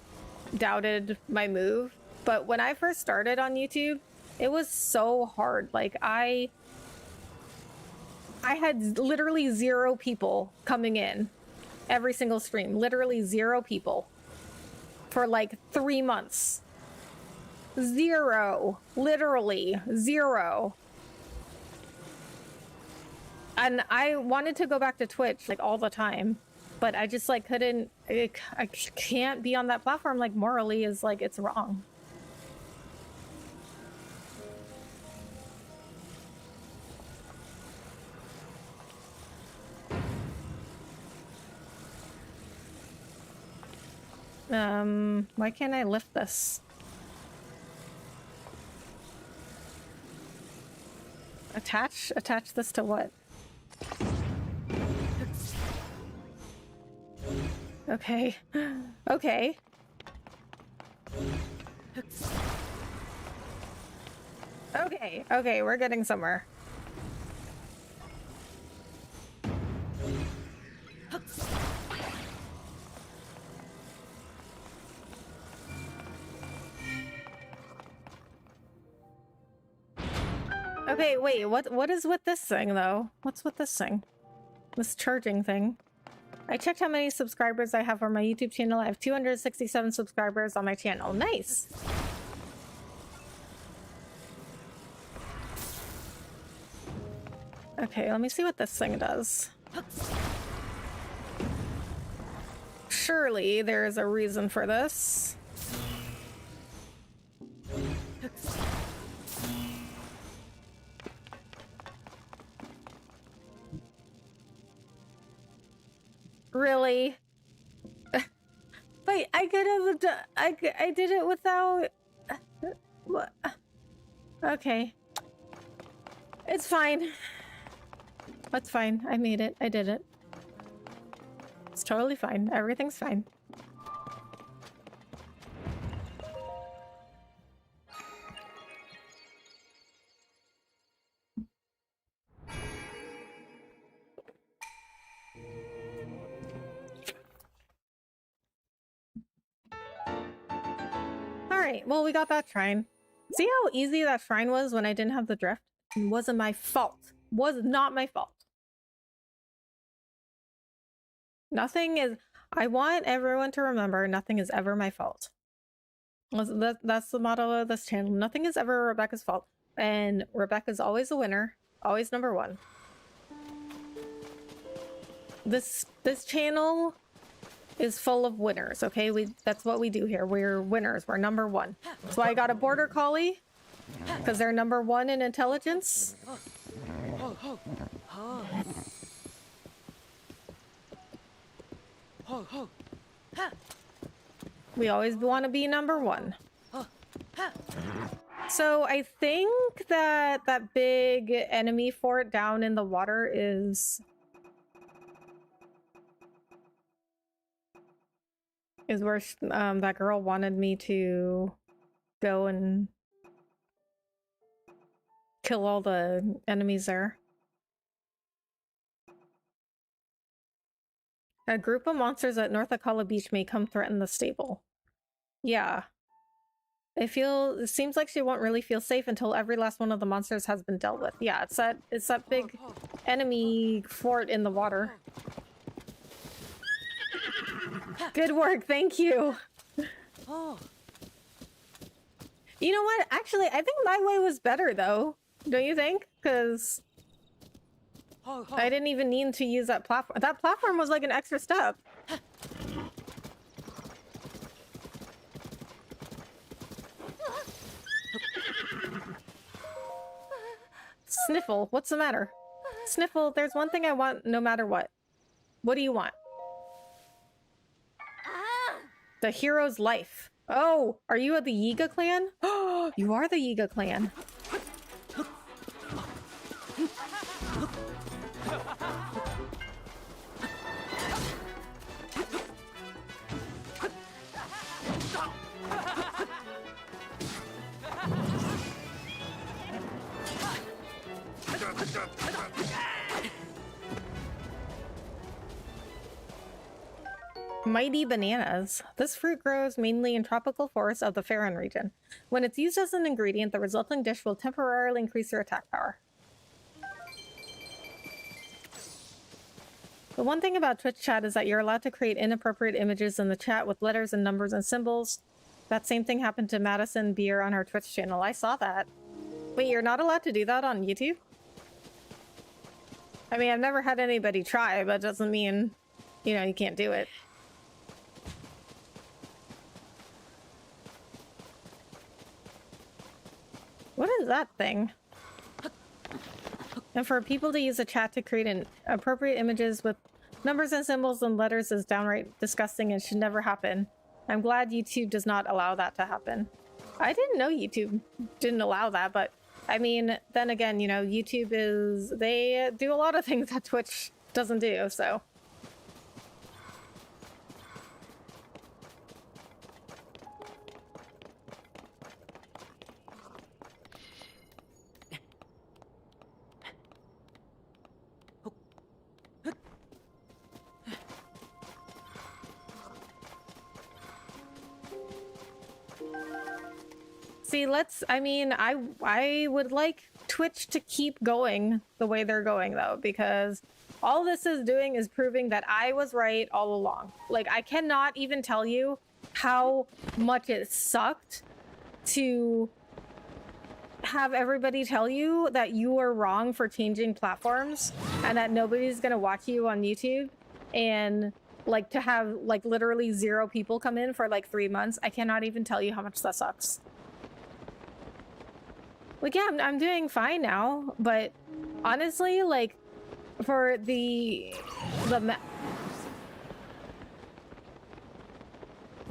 doubted my move. But when I first started on YouTube, it was so hard. Like I had literally 0 people coming in every single stream, literally 0 people for like 3 months. 0, literally 0. And I wanted to go back to Twitch like all the time, but I just like couldn't. I can't be on that platform. Like morally is like it's wrong. Why can't I lift this? Attach this to what? Okay. Okay. Okay, okay, we're getting somewhere. Okay, wait, what is with this thing though? What's with this thing? This charging thing. I checked how many subscribers I have for my YouTube channel. I have 267 subscribers on my channel. Nice. Okay, let me see what this thing does. Surely there is a reason for this. Really? Wait, I could have done. I did it without. What? Okay. It's fine. That's fine. I made it. I did it. It's totally fine. Everything's fine. Alright, well, we got that shrine. See how easy that shrine was when I didn't have the drift? It wasn't my fault. Was not my fault. Nothing is... I want everyone to remember, nothing is ever my fault. That's the motto of this channel. Nothing is ever Rebecca's fault. And Rebecca's always a winner. Always number one. This channel is full of winners, okay? That's what we do here. We're winners. We're number one. So I got a border collie because they're number one in intelligence. We always want to be number one. So I think that that big enemy fort down in the water is where that girl wanted me to go and kill all the enemies there. A group of monsters at North Akala Beach may come threaten the stable. Yeah. It seems like she won't really feel safe until every last one of the monsters has been dealt with. Yeah, it's that big enemy fort in the water. Good work, thank you. You know what? Actually, I think my way was better though. Don't you think? Because I didn't even need to use that platform. That platform was like an extra step. Sniffle, what's the matter? Sniffle, there's one thing I want no matter what. What do you want? The hero's life. Oh, are you of the Yiga clan? Oh, you are the Yiga clan. Mighty bananas. This fruit grows mainly in tropical forests of the Farron region. When it's used as an ingredient, the resulting dish will temporarily increase your attack power. The one thing about Twitch chat is that you're allowed to create inappropriate images in the chat with letters and numbers and symbols. That same thing happened to Madison Beer on her Twitch channel. I saw that. Wait, you're not allowed to do that on YouTube? I mean, I've never had anybody try, but it doesn't mean, you know, you can't do it. What is that thing? And for people to use a chat to create appropriate images with numbers and symbols and letters is downright disgusting and should never happen. I'm glad YouTube does not allow that to happen. I didn't know YouTube didn't allow that, but I mean, then again, you know, YouTube they do a lot of things that Twitch doesn't do, so. See, I would like Twitch to keep going the way they're going, though, because all this is doing is proving that I was right all along. Like, I cannot even tell you how much it sucked to have everybody tell you that you are wrong for changing platforms and that nobody's gonna watch you on YouTube, and like to have like literally 0 people come in for like 3 months. I cannot even tell you how much that sucks. Like, yeah, I'm doing fine now, but honestly, like, for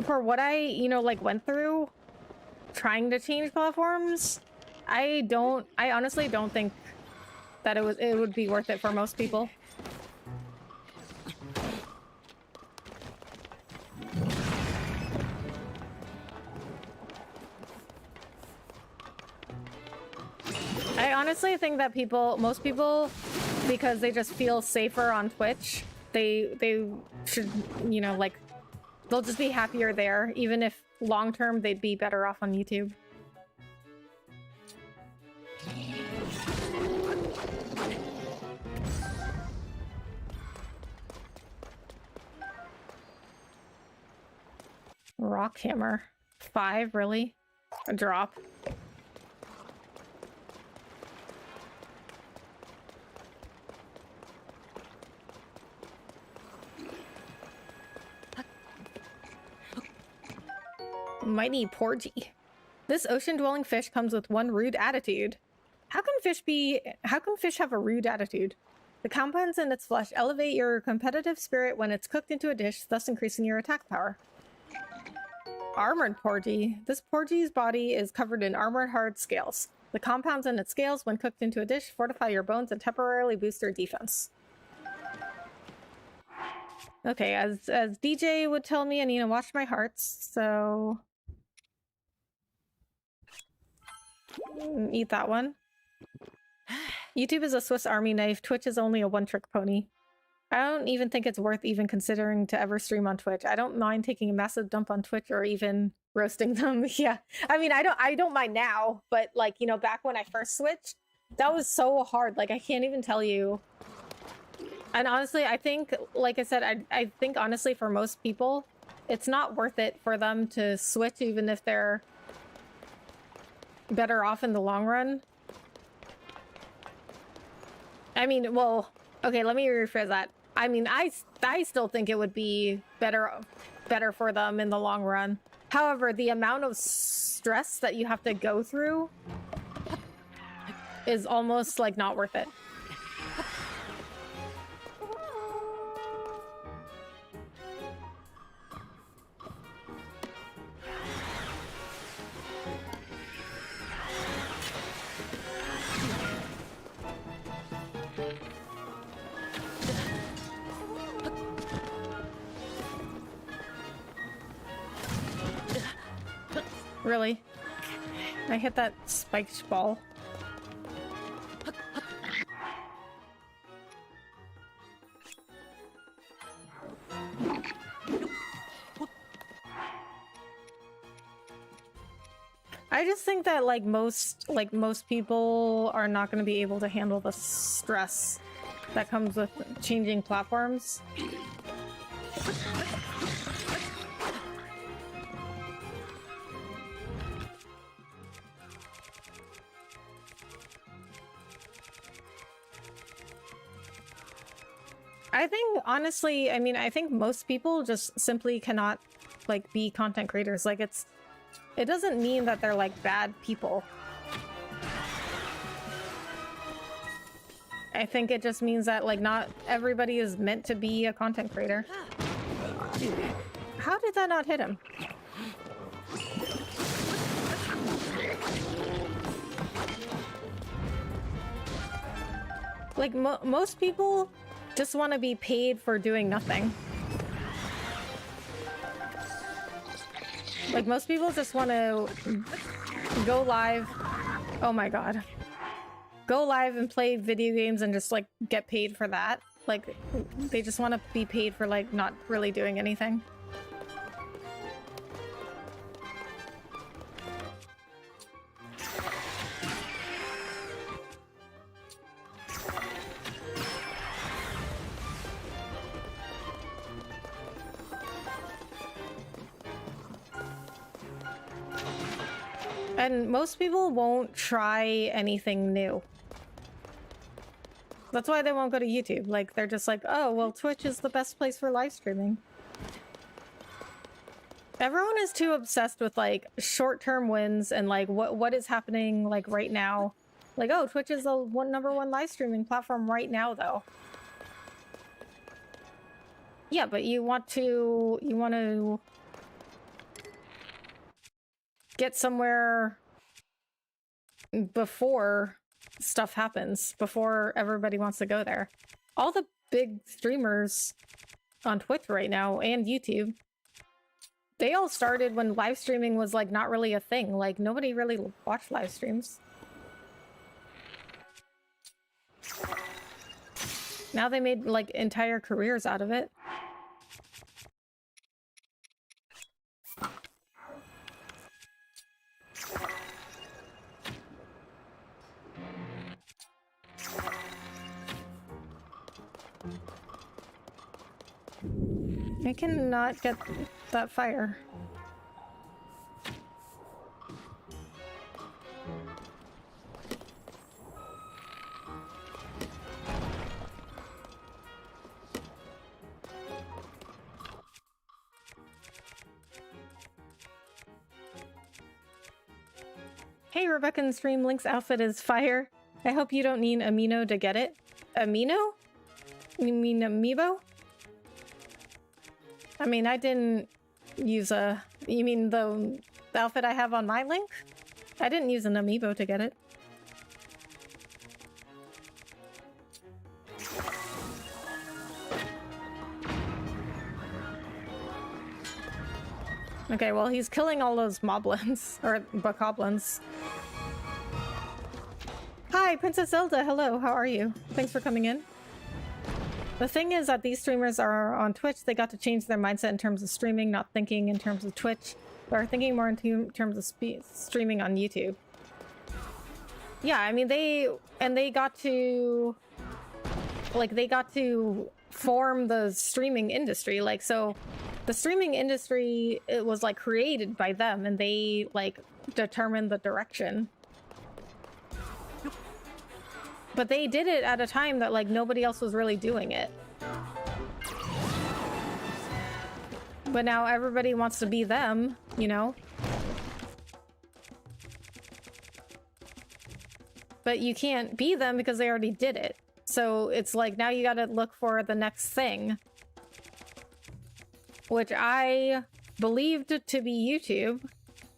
for what I, you know, like, went through trying to change platforms, I honestly don't think that it would be worth it for most people. I honestly think that most people, because they just feel safer on Twitch, they should, you know, like, they'll just be happier there, even if long-term they'd be better off on YouTube. Rock hammer. 5, really? A drop. Mighty Porgy. This ocean-dwelling fish comes with one rude attitude. How can fish have a rude attitude? The compounds in its flesh elevate your competitive spirit when it's cooked into a dish, thus increasing your attack power. Armored Porgy. This Porgy's body is covered in armored hard scales. The compounds in its scales, when cooked into a dish, fortify your bones and temporarily boost your defense. Okay, as DJ would tell me, I need to watch my hearts, so... Eat that one. YouTube is a Swiss Army knife. Twitch is only a one-trick pony. I don't even think it's worth even considering to ever stream on Twitch. I don't mind taking a massive dump on Twitch or even roasting them. Yeah, I mean, I don't mind now, but like, you know, back when I first switched, that was so hard. Like, I can't even tell you. And honestly, I think, like I said, I think honestly for most people, it's not worth it for them to switch, even if they're better off in the long run. I mean, well, okay, let me rephrase that. I mean, I still think it would be better for them in the long run. However, the amount of stress that you have to go through is almost like not worth it. Really? I hit that spiked ball. I just think that like most people are not going to be able to handle the stress that comes with changing platforms. I think, honestly, I mean, I think most people just simply cannot, like, be content creators. Like, it doesn't mean that they're, like, bad people. I think it just means that, like, not everybody is meant to be a content creator. How did that not hit him? Like, most people just want to be paid for doing nothing. Like, most people just want to go live. Oh my god. Go live and play video games and just, like, get paid for that. Like, they just want to be paid for, like, not really doing anything. And most people won't try anything new. That's why they won't go to YouTube. Like, they're just like, oh, well, Twitch is the best place for live streaming. Everyone is too obsessed with, like, short-term wins and, like, what is happening, like, right now. Like, oh, Twitch is the #1 live streaming platform right now, though. Yeah, but you want to get somewhere before stuff happens, before everybody wants to go there. All the big streamers on Twitch right now and YouTube, they all started when live streaming was, like, not really a thing. Like, nobody really watched live streams. Now they made, like, entire careers out of it. I cannot get that fire. Hey, Rebecca in stream, Link's outfit is fire. I hope you don't need amino to get it. Amino? You mean amiibo? I mean, I didn't use a... You mean the outfit I have on my Link? I didn't use an amiibo to get it. Okay, well, he's killing all those moblins, or bokoblins. Hi, Princess Zelda, hello, how are you? Thanks for coming in. The thing is that these streamers are on Twitch, they got to change their mindset in terms of streaming, not thinking in terms of Twitch, but are thinking more in terms of streaming on YouTube. Yeah, I mean, they got to... Like, they got to form the streaming industry, like, so... The streaming industry, it was, like, created by them, and they, like, determined the direction. But they did it at a time that, like, nobody else was really doing it. But now everybody wants to be them, you know? But you can't be them because they already did it. So it's like, now you gotta look for the next thing. Which I believed to be YouTube,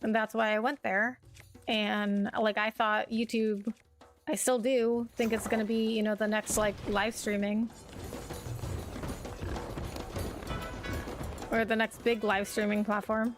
and that's why I went there. And, like, I thought YouTube, I still do think it's gonna be, you know, the next, like, live streaming. Or the next big live streaming platform.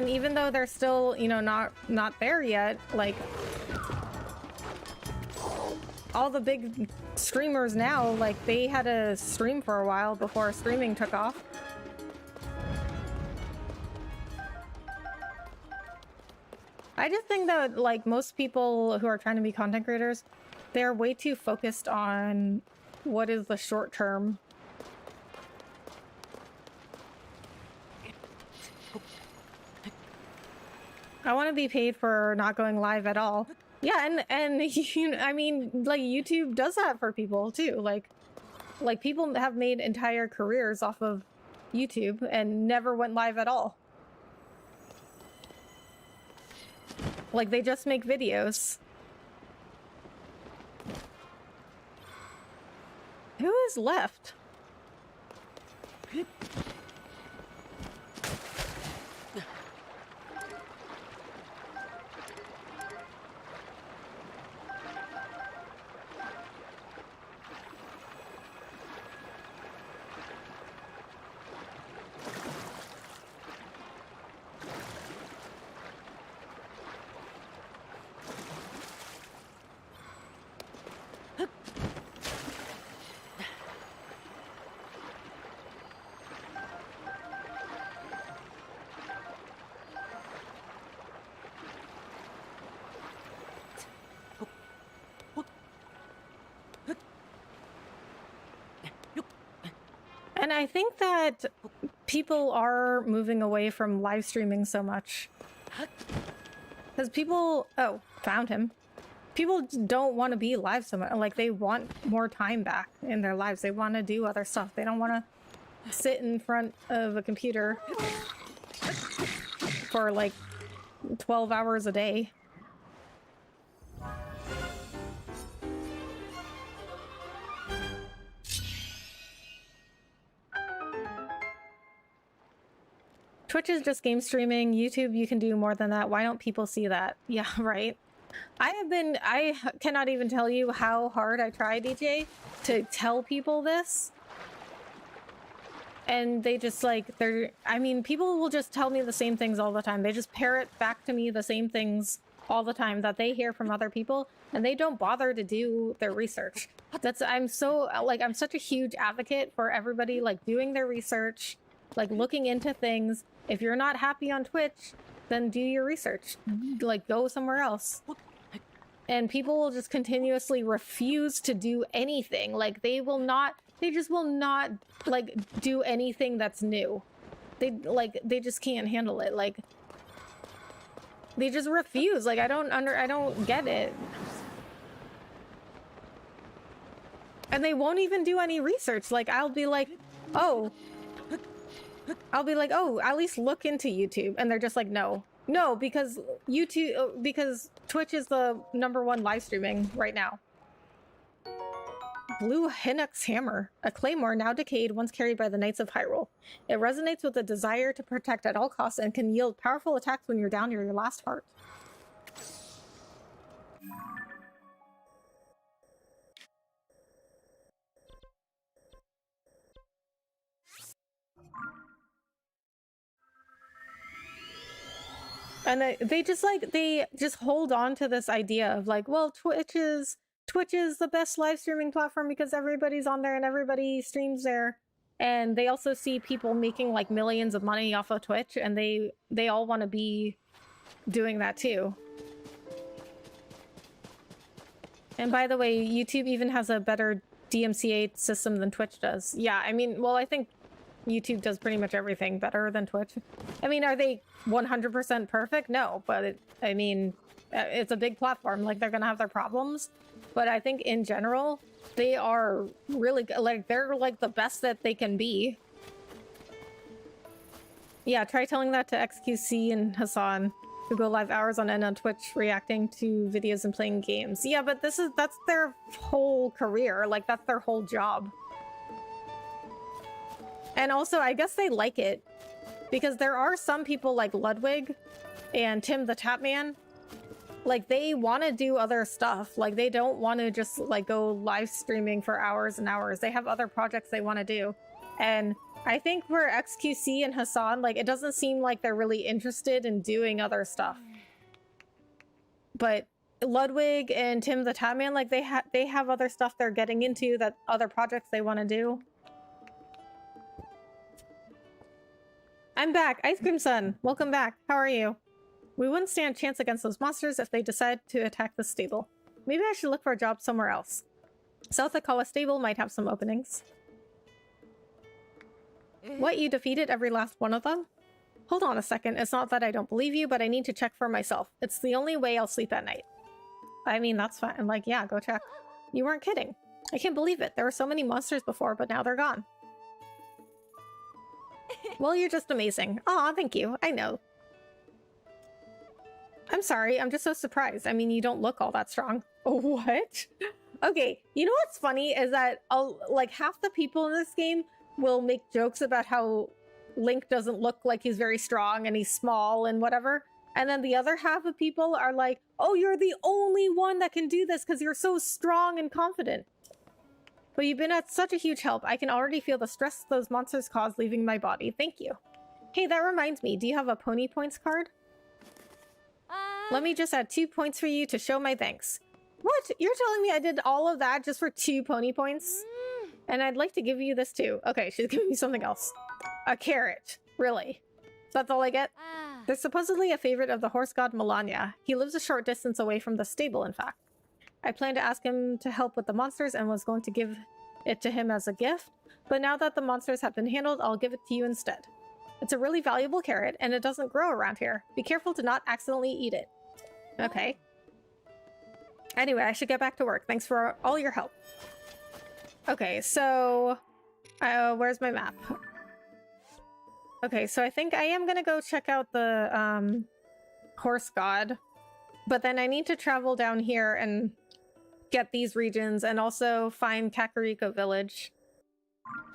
And even though they're still, you know, not there yet, like all the big streamers now, like they had a stream for a while before streaming took off. I just think that like most people who are trying to be content creators, they're way too focused on what is the short term. I want to be paid for not going live at all. Yeah, and you, I mean, like YouTube does that for people too. Like people have made entire careers off of YouTube and never went live at all. Like they just make videos. Who is left? And I think that people are moving away from live streaming so much. Because people... Oh, found him. People don't want to be live so much. Like, they want more time back in their lives. They want to do other stuff. They don't want to sit in front of a computer for, like, 12 hours a day. Twitch is just game streaming. YouTube, you can do more than that. Why don't people see that? Yeah, right. I cannot even tell you how hard I try, DJ, to tell people this. And they just like, I mean, people will just tell me the same things all the time. They just parrot back to me the same things all the time that they hear from other people, and they don't bother to do their research. I'm such a huge advocate for everybody, like, doing their research, like, looking into things. If you're not happy on Twitch, then do your research. Like, go somewhere else. And people will just continuously refuse to do anything. Like, they just will not, like, do anything that's new. They just can't handle it. Like, they just refuse. Like, I don't get it. And they won't even do any research. Like, I'll be like, oh, at least look into YouTube. And they're just like, no, because because Twitch is the #1 live streaming right now. Blue Hinnock's hammer, a claymore now decayed, once carried by the Knights of Hyrule. It resonates with the desire to protect at all costs and can yield powerful attacks when you're down to your last heart. And they just hold on to this idea of like, well, Twitch is the best live streaming platform because everybody's on there and everybody streams there. And they also see people making like millions of money off of Twitch, and they all want to be doing that too. And by the way, YouTube even has a better DMCA system than Twitch does. Yeah, I mean, well, I think YouTube does pretty much everything better than Twitch. I mean, are they 100% perfect? No, but I mean, it's a big platform. Like, they're gonna have their problems, but I think in general, they are really good. Like, they're like the best that they can be. Yeah, try telling that to XQC and Hassan, who go live hours on end on Twitch reacting to videos and playing games. Yeah, but that's their whole career. Like, that's their whole job. And also, I guess they like it, because there are some people like Ludwig and Tim the Tapman, like, they want to do other stuff. Like, they don't want to just, like, go live streaming for hours and hours. They have other projects they want to do. And I think for XQC and Hassan, like, it doesn't seem like they're really interested in doing other stuff. But Ludwig and Tim the Tatman, like, they have other stuff they're getting into, that other projects they want to do. I'm back, Ice Cream Sun. Welcome back. How are you? We wouldn't stand a chance against those monsters if they decide to attack the stable. Maybe I should look for a job somewhere else. South Akawa Stable might have some openings. What, you defeated every last one of them? Hold on a second, it's not that I don't believe you, but I need to check for myself. It's the only way I'll sleep at night. I mean, that's fine. I'm like, yeah, go check. You weren't kidding. I can't believe it. There were so many monsters before, but now they're gone. Well, you're just amazing. Aw, thank you. I know. I'm sorry, I'm just so surprised. I mean, you don't look all that strong. What? Okay, you know what's funny is that like half the people in this game will make jokes about how Link doesn't look like he's very strong and he's small and whatever. And then the other half of people are like, oh, you're the only one that can do this because you're so strong and confident. But you've been at such a huge help. I can already feel the stress those monsters cause leaving my body. Thank you. Hey, that reminds me. Do you have a Pony Points card? Let me just add 2 points for you to show my thanks. What? You're telling me I did all of that just for 2 Pony Points? And I'd like to give you this too. Okay, she's giving me something else. A carrot. Really? That's all I get? They're supposedly a favorite of the horse god Melania. He lives a short distance away from the stable, in fact. I planned to ask him to help with the monsters and was going to give it to him as a gift, but now that the monsters have been handled, I'll give it to you instead. It's a really valuable carrot, and it doesn't grow around here. Be careful to not accidentally eat it. Okay. Anyway, I should get back to work. Thanks for all your help. Okay, so... where's my map? Okay, so I think I am gonna go check out the, horse god. But then I need to travel down here and get these regions and also find Kakariko Village.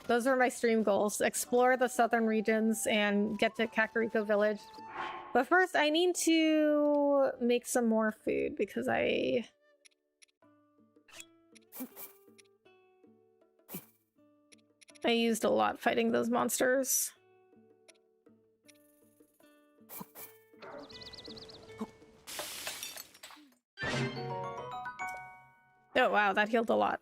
Those were my stream goals. Explore the southern regions and get to Kakariko Village. But first, I need to make some more food because I used a lot fighting those monsters. Oh wow, that healed a lot.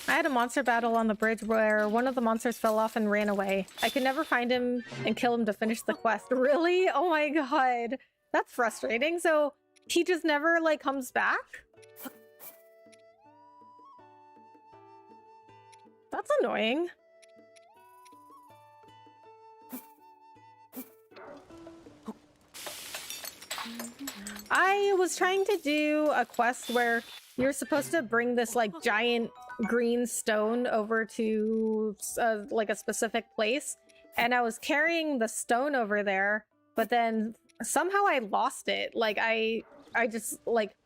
I had a monster battle on the bridge where one of the monsters fell off and ran away. I could never find him and kill him to finish the quest. Really? Oh my god. That's frustrating. So he just never, like, comes back? That's annoying. I was trying to do a quest where you're supposed to bring this, like, giant green stone over to, like, a specific place. And I was carrying the stone over there, but then somehow I lost it. Like, I just, like,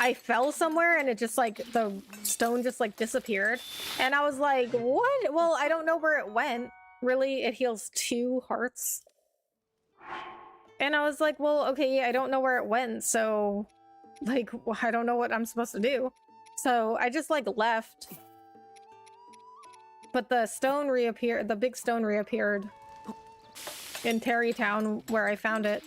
I fell somewhere and it just, like, the stone just, like, disappeared. And I was like, what? Well, I don't know where it went. Really? It heals 2 hearts? And I was like, well, okay, I don't know where it went, so, like, I don't know what I'm supposed to do. So I just, like, left. But the stone reappeared, the big stone reappeared in Terrytown, where I found it.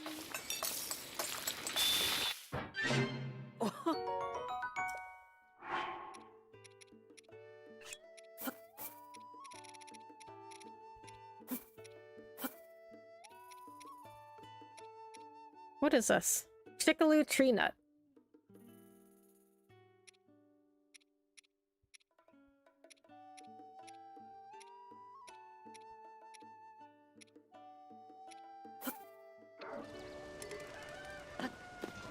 What is this? Chickaloo tree nut.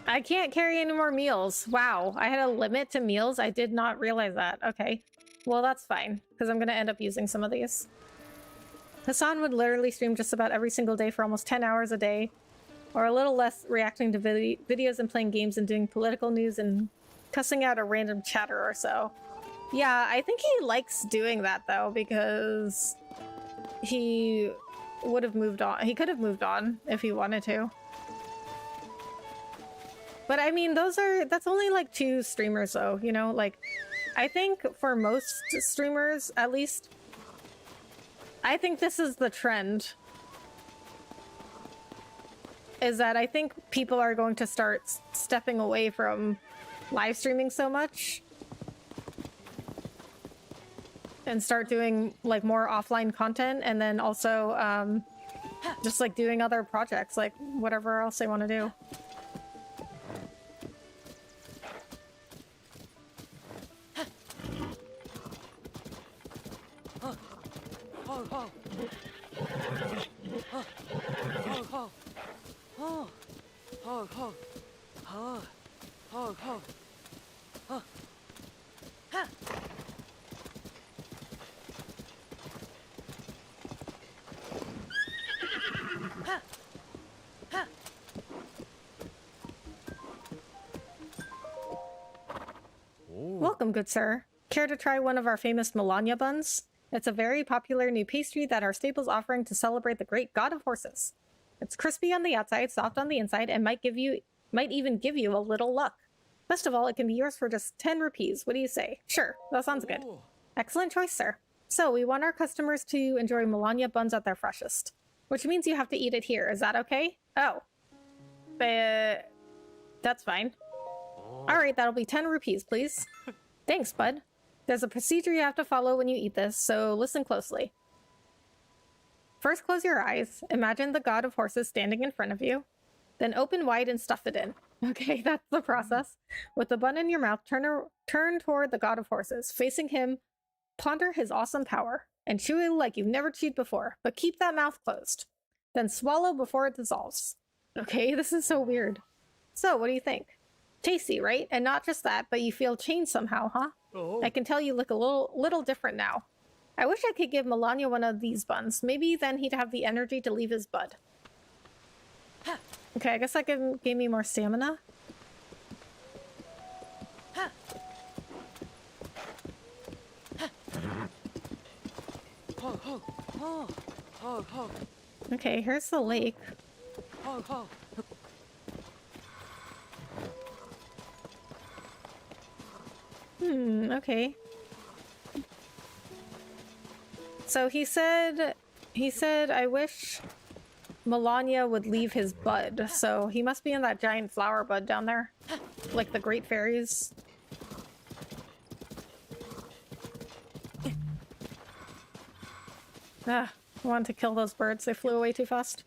I can't carry any more meals. Wow, I had a limit to meals? I did not realize that. Okay. Well, that's fine, because I'm going to end up using some of these. Hassan would literally stream just about every single day for almost 10 hours a day. Or a little less, reacting to videos and playing games and doing political news and cussing out a random chatter or so. Yeah, I think he likes doing that, though, because he would have moved on. He could have moved on if he wanted to. But I mean, that's only like 2 streamers though, you know? Like, I think for most streamers, at least, I think this is the trend. Is that I think people are going to start stepping away from live streaming so much and start doing like more offline content, and then also just like doing other projects, like whatever else they want to do. Welcome, good sir. Care to try one of our famous Melania buns? It's a very popular new pastry that our stable's offering to celebrate the great god of horses. It's crispy on the outside, soft on the inside, and might even give you a little luck. Best of all, it can be yours for just 10 rupees. What do you say? Sure, that sounds good. Excellent choice, sir. So, we want our customers to enjoy Melania buns at their freshest, which means you have to eat it here. Is that okay? Oh. That's fine. Alright, that'll be 10 rupees, please. Thanks, bud. There's a procedure you have to follow when you eat this, so listen closely. First, close your eyes. Imagine the god of horses standing in front of you. Then open wide and stuff it in. Okay, that's the process. With the bun in your mouth, turn toward the god of horses. Facing him, ponder his awesome power, and chew it like you've never chewed before, but keep that mouth closed. Then swallow before it dissolves. Okay, this is so weird. So, what do you think? Tasty, right? And not just that, but you feel changed somehow, huh? Oh. I can tell you look a little different now. I wish I could give Melania one of these buns. Maybe then he'd have the energy to leave his bud. Okay, I guess that gave me more stamina. Okay, here's the lake. Okay. So he said, I wish Melania would leave his bud. So he must be in that giant flower bud down there. Like the great fairies. I wanted to kill those birds. They flew away too fast.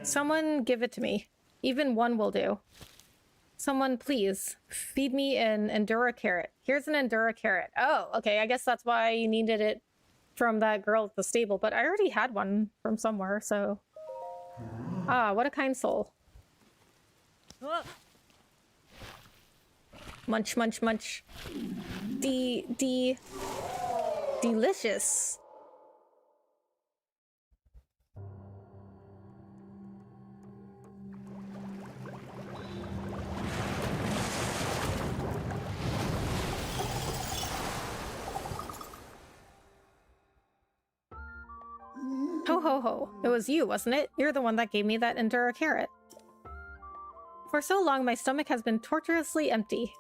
Someone give it to me. Even one will do. Someone, please, feed me an Endura carrot. Here's an Endura carrot. Oh, okay, I guess that's why you needed it from that girl at the stable, but I already had one from somewhere, so... Ah, what a kind soul. Munch, munch, munch. Delicious. Ho ho ho. It was you, wasn't it? You're the one that gave me that Endura carrot. For so long, my stomach has been torturously empty.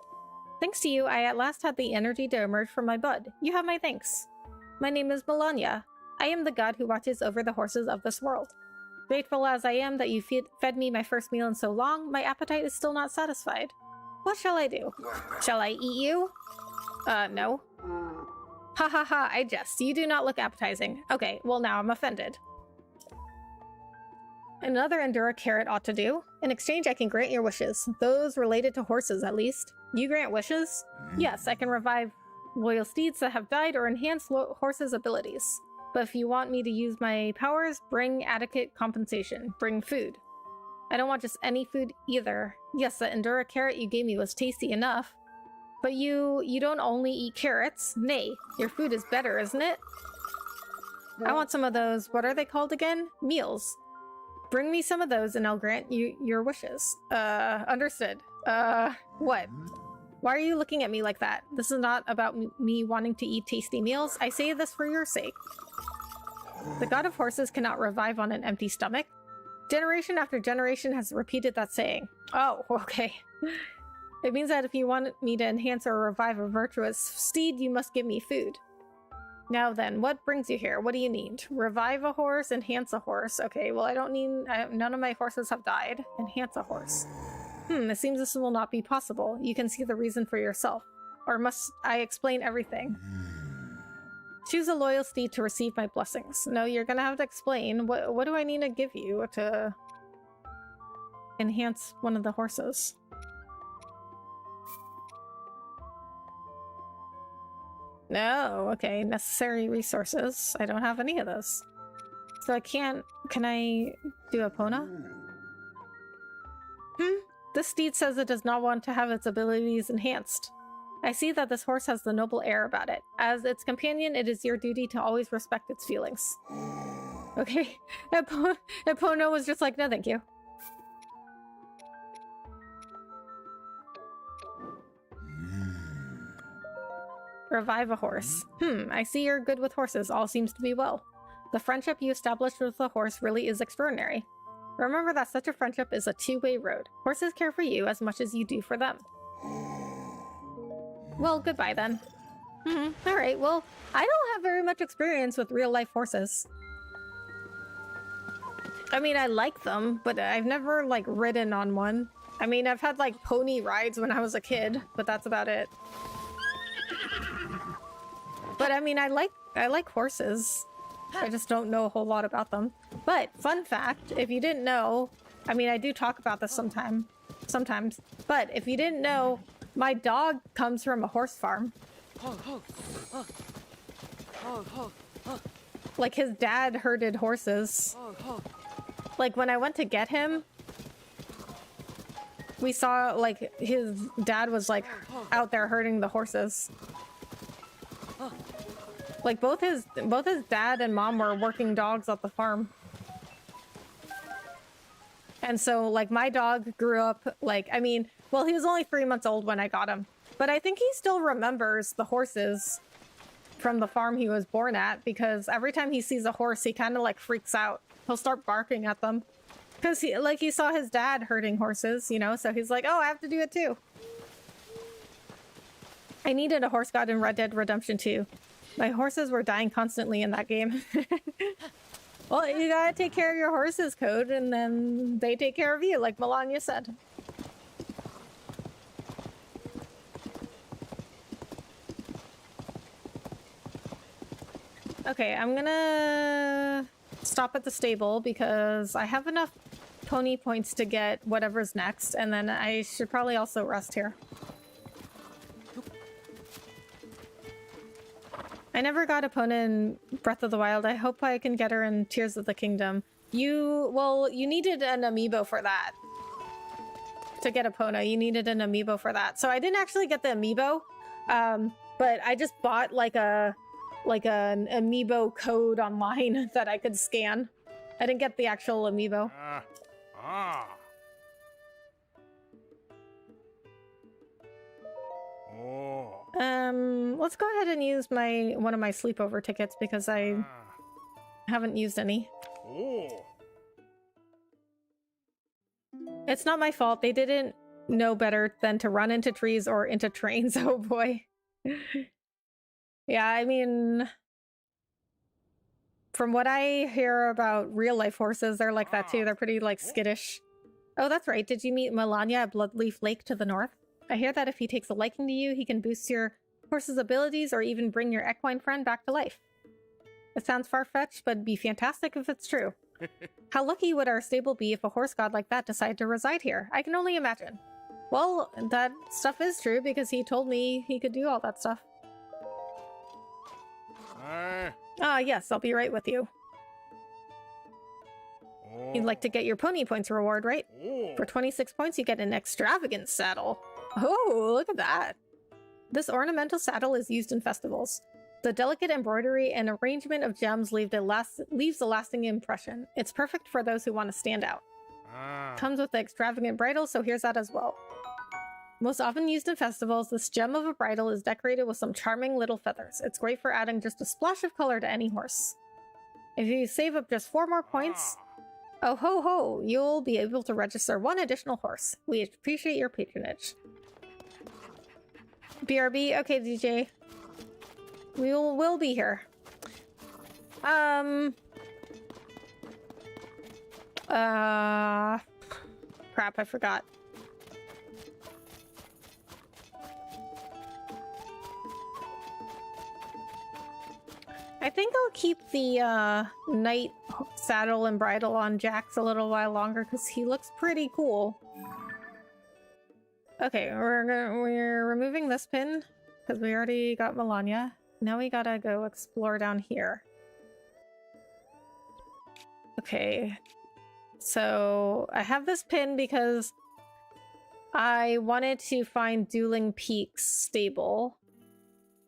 Thanks to you, I at last had the energy to emerge from my bud. You have my thanks. My name is Melania. I am the god who watches over the horses of this world. Grateful as I am that you fed me my first meal in so long, my appetite is still not satisfied. What shall I do? Shall I eat you? No. Ha ha ha, I jest. You do not look appetizing. Okay, well now I'm offended. another Endura carrot ought to do. In exchange, I can grant your wishes. Those related to horses, at least. You grant wishes? Yes, I can revive loyal steeds that have died or enhance horses' abilities. But if you want me to use my powers, bring adequate compensation. Bring food. I don't want just any food either. Yes, the Endura carrot you gave me was tasty enough. But you don't only eat carrots. Nay, your food is better, isn't it? I want some of those, what are they called again? Meals. Bring me some of those and I'll grant you your wishes. Understood. What? Why are you looking at me like that? This is not about me wanting to eat tasty meals. I say this for your sake. The god of horses cannot revive on an empty stomach. Generation after generation has repeated that saying. Oh, okay. It means that if you want me to enhance or revive a virtuous steed, you must give me food. Now then, what brings you here? What do you need? Revive a horse, enhance a horse. Okay, well I don't need... none of my horses have died. Enhance a horse. It seems this will not be possible. You can see the reason for yourself. Or must I explain everything? Choose a loyal steed to receive my blessings. No, you're gonna have to explain. What do I need to give you to enhance one of the horses? No, okay. Necessary resources. I don't have any of those. So I can't... Can I do a Pona? This steed says it does not want to have its abilities enhanced. I see that this horse has the noble air about it. As its companion, it is your duty to always respect its feelings. Okay. Epona was just like, no thank you. Revive a horse. I see you're good with horses. All seems to be well. The friendship you established with the horse really is extraordinary. Remember that such a friendship is a two-way road. Horses care for you as much as you do for them. Well, goodbye then. Alright, well, I don't have very much experience with real-life horses. I mean, I like them, but I've never, like, ridden on one. I mean, I've had, like, pony rides when I was a kid, but that's about it. But I mean, I like horses. I just don't know a whole lot about them. But, fun fact, if you didn't know, I mean, I do talk about this sometimes, but if you didn't know, my dog comes from a horse farm. Like, his dad herded horses. Like, when I went to get him, we saw, like, his dad was, like, out there herding the horses. Like, both his dad and mom were working dogs at the farm. And so, like, my dog grew up, like, I mean, well, he was only 3 months old when I got him. But I think he still remembers the horses from the farm he was born at, because every time he sees a horse, he kind of, like, freaks out. He'll start barking at them. Because, he saw his dad herding horses, you know? So he's like, oh, I have to do it too. I needed a horse god in Red Dead Redemption 2. My horses were dying constantly in that game. Well, you gotta take care of your horses, Code, and then they take care of you, like Melania said. Okay, I'm gonna stop at the stable because I have enough pony points to get whatever's next, and then I should probably also rest here. I never got Epona in Breath of the Wild. I hope I can get her in Tears of the Kingdom. Well, you needed an amiibo for that. To get Epona, you needed an amiibo for that. So I didn't actually get the amiibo, but I just bought like an amiibo code online that I could scan. I didn't get the actual amiibo. Let's go ahead and use one of my sleepover tickets because I haven't used any. It's not my fault. They didn't know better than to run into trees or into trains. Oh boy. Yeah, I mean, from what I hear about real life horses, they're like that too. They're pretty like skittish. Oh, that's right. Did you meet Melania at Bloodleaf Lake to the north? I hear that if he takes a liking to you, he can boost your horse's abilities or even bring your equine friend back to life. It sounds far-fetched, but it'd be fantastic if it's true. How lucky would our stable be if a horse god like that decided to reside here? I can only imagine. Well, that stuff is true because he told me he could do all that stuff. Yes, I'll be right with you. You'd like to get your pony points reward, right? For 26 points, you get an extravagant saddle. Oh, look at that. This ornamental saddle is used in festivals. The delicate embroidery and arrangement of gems leaves a lasting impression. It's perfect for those who want to stand out. Comes with the extravagant bridle, so here's that as well. Most often used in festivals, this gem of a bridle is decorated with some charming little feathers. It's great for adding just a splash of color to any horse. If you save up just 4 more points, oh ho ho, you'll be able to register 1 additional horse. We appreciate your patronage. BRB, okay DJ. We'll be here. Crap, I forgot. I think I'll keep the knight saddle and bridle on Jax a little while longer because he looks pretty cool. Okay, we're removing this pin because we already got Melania. Now we gotta go explore down here. Okay, so I have this pin because I wanted to find Dueling Peaks stable.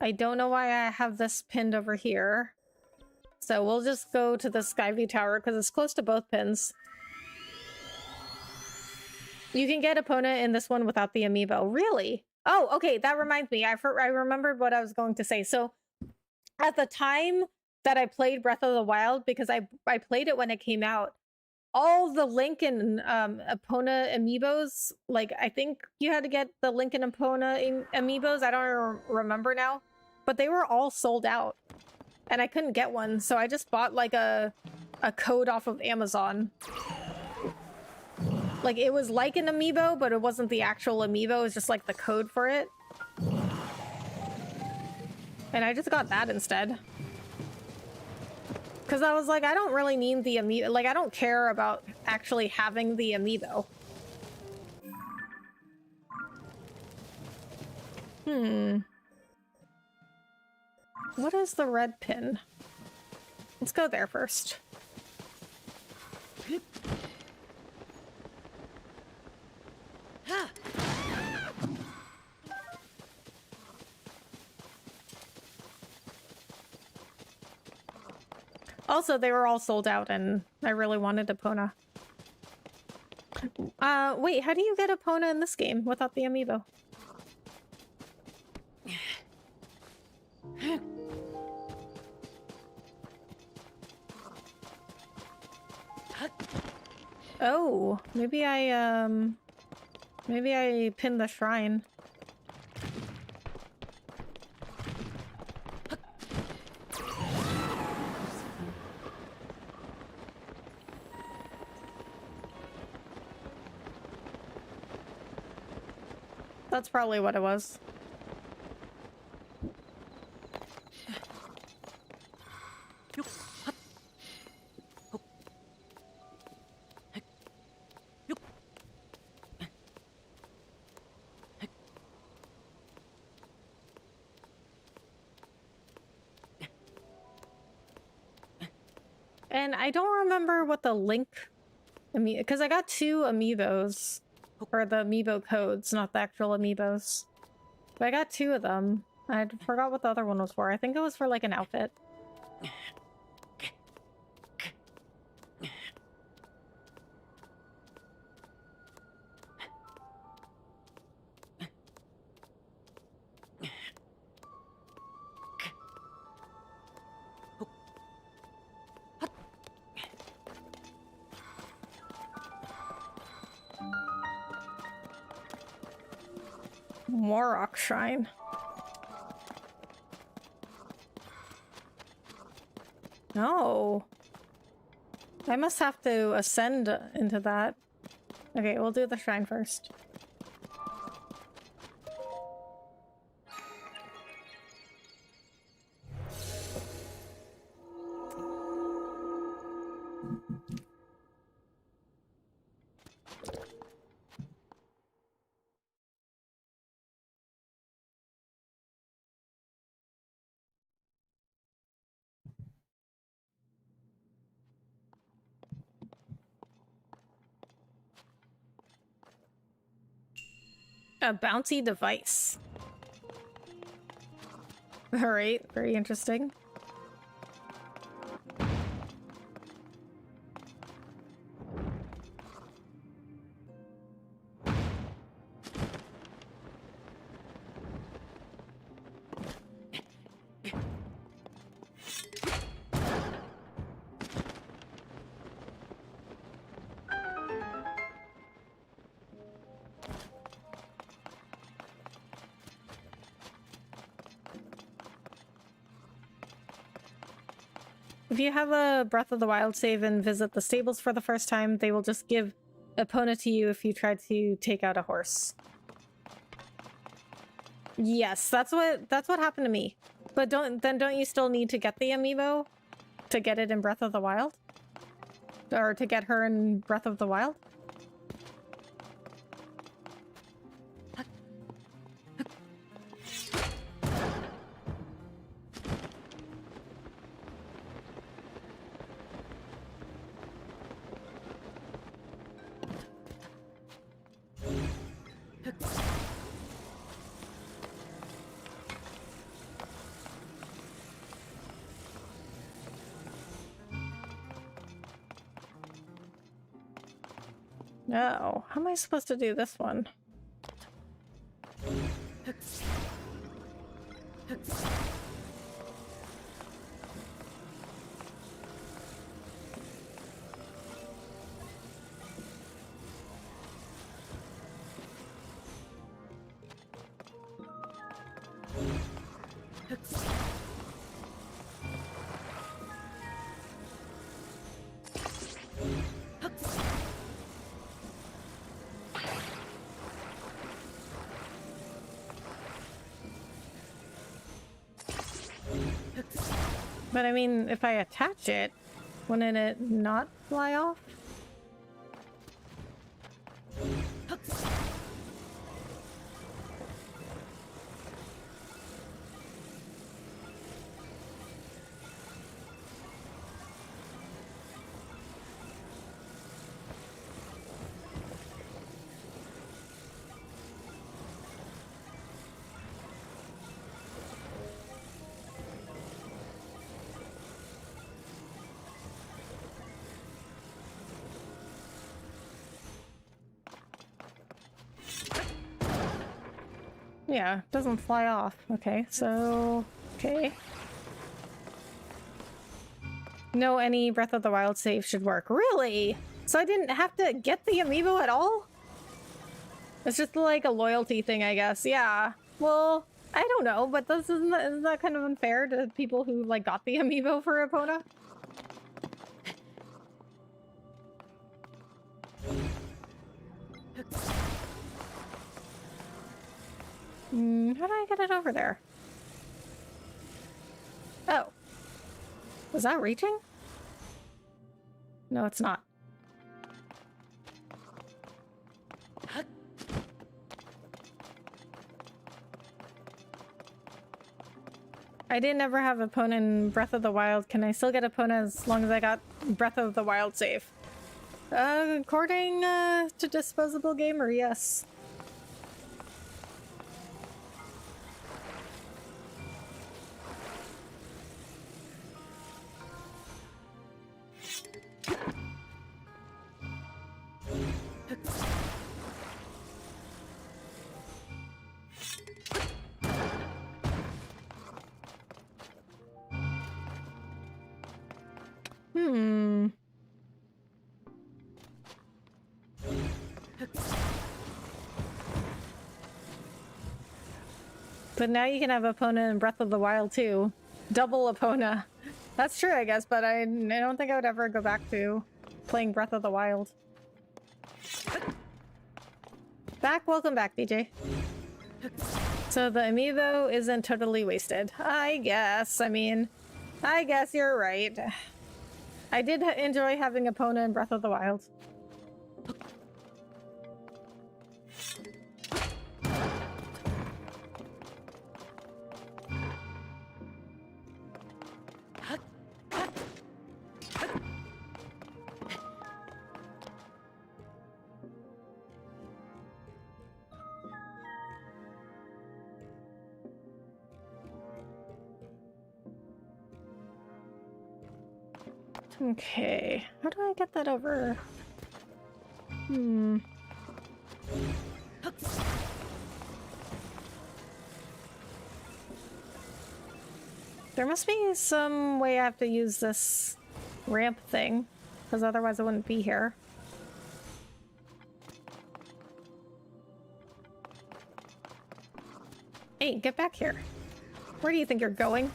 I don't know why I have this pinned over here. So we'll just go to the Skyview Tower because it's close to both pins. You can get Epona in this one without the amiibo. Really? Oh, okay. That reminds me. I remembered what I was going to say. So at the time that I played Breath of the Wild, because I played it when it came out, all the Link and Epona amiibos, like I think you had to get the Link and Epona amiibos. I don't remember now, but they were all sold out and I couldn't get one. So I just bought like a code off of Amazon. Like it was like an amiibo, but it wasn't the actual amiibo. It was just like the code for it. And I just got that instead. Because I was like, I don't really need the amiibo. Like, I don't care about actually having the amiibo. What is the red pin? Let's go there first. Also, they were all sold out and I really wanted Epona. Wait, how do you get Epona in this game without the amiibo? Oh, maybe I pinned the shrine. That's probably what it was. And I don't remember what the Link because I got 2 amiibos. Or the amiibo codes, not the actual amiibos. But I got 2 of them. I forgot what the other one was for. I think it was for like an outfit. Morok Shrine. No. I must have to ascend into that. Okay, we'll do the shrine first. A bouncy device. Alright, very interesting. If you have a Breath of the Wild save and visit the stables for the first time, they will just give Epona to you if you try to take out a horse. Yes, that's what happened to me. But don't you still need to get the amiibo to get it in Breath of the Wild? Or to get her in Breath of the Wild? No. How am I supposed to do this one? But I mean, if I attach it, wouldn't it not fly off? Yeah, it doesn't fly off. Okay, so... okay. No, any Breath of the Wild save should work. Really? So I didn't have to get the amiibo at all? It's just like a loyalty thing, I guess. Yeah. Well, I don't know, but isn't that kind of unfair to people who, like, got the amiibo for Epona? How do I get it over there? Oh. Was that reaching? No, it's not. I didn't ever have Epona in Breath of the Wild. Can I still get Epona as long as I got Breath of the Wild save? According to Disposable Gamer, yes. But now you can have Epona in Breath of the Wild too. Double Epona. That's true, I guess, but I don't think I would ever go back to playing Breath of the Wild. Welcome back, BJ. So the amiibo isn't totally wasted. I guess. I mean, I guess you're right. I did enjoy having Epona in Breath of the Wild. Okay, how do I get that over? There must be some way I have to use this ramp thing, because otherwise I wouldn't be here. Hey, get back here. Where do you think you're going?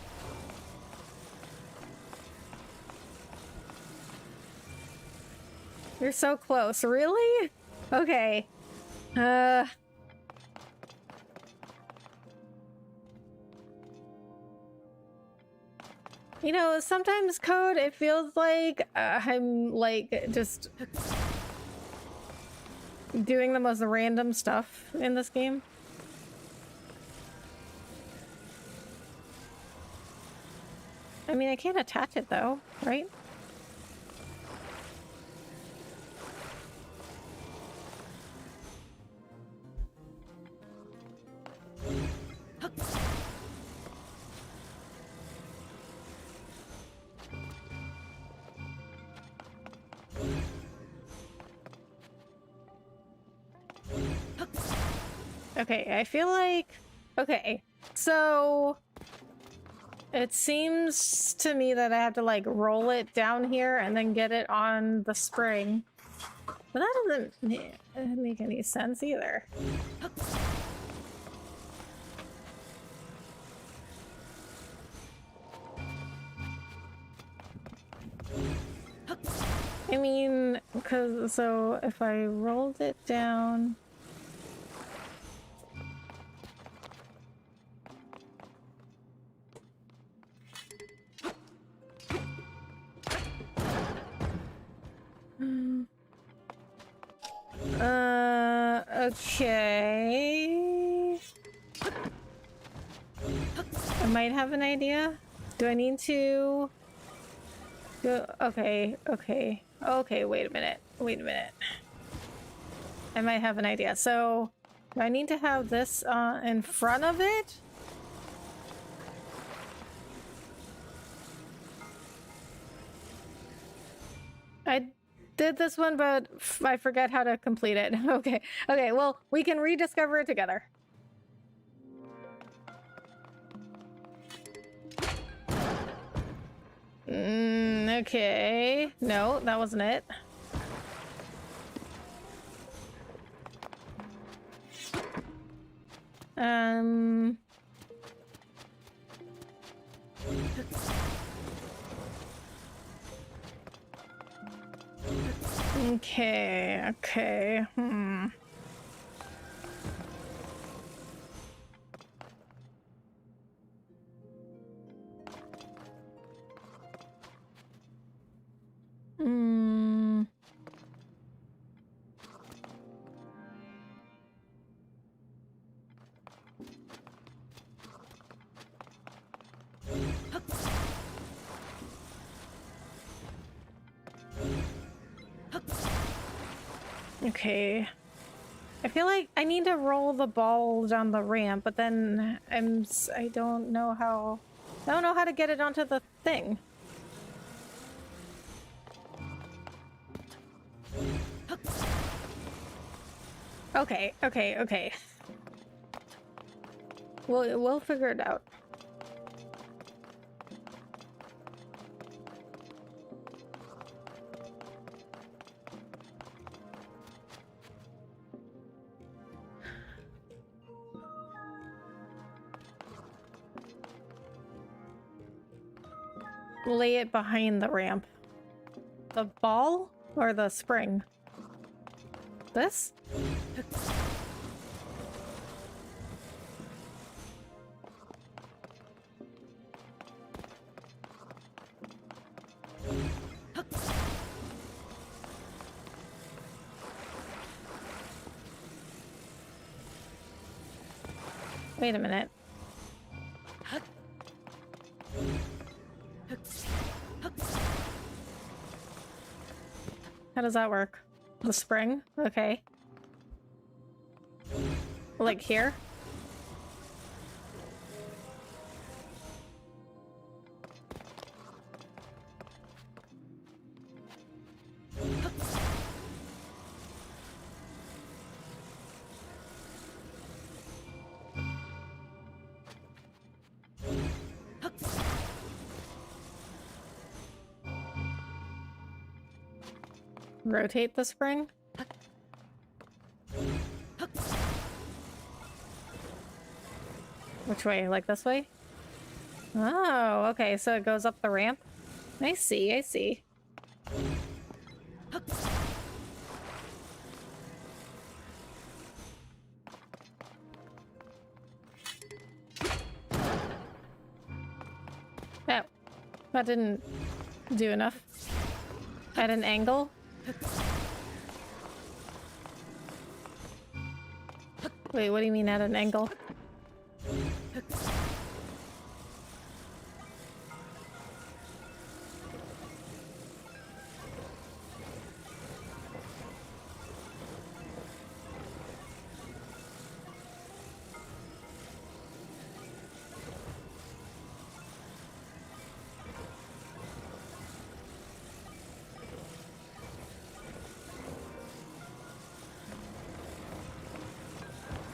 You're so close. Really? Okay. You know, sometimes code, it feels like I'm like just doing the most random stuff in this game. I mean, I can't attach it though, right? Okay, I feel like... Okay, so... It seems to me that I have to, like, roll it down here and then get it on the spring. But that doesn't make any sense either. I mean, because... So, if I rolled it down... Okay. I might have an idea. Do I need to... Okay, okay. Okay, wait a minute. Wait a minute. I might have an idea. So, do I need to have this in front of it? I did this one, but I forget how to complete it. Okay. Okay, well, we can rediscover it together. Okay. No, that wasn't it. Okay, okay. Okay. I feel like I need to roll the ball down the ramp, but then I don't know how to get it onto the thing. Okay, okay, okay. We'll figure it out. Lay it behind the ramp. The ball or the spring? This? Wait a minute. How does that work? The spring? Okay. Like here? rotate the spring? Which way? Like this way? Oh, okay, so it goes up the ramp. I see, I see. Oh, that didn't do enough. At an angle? Wait, what do you mean at an angle?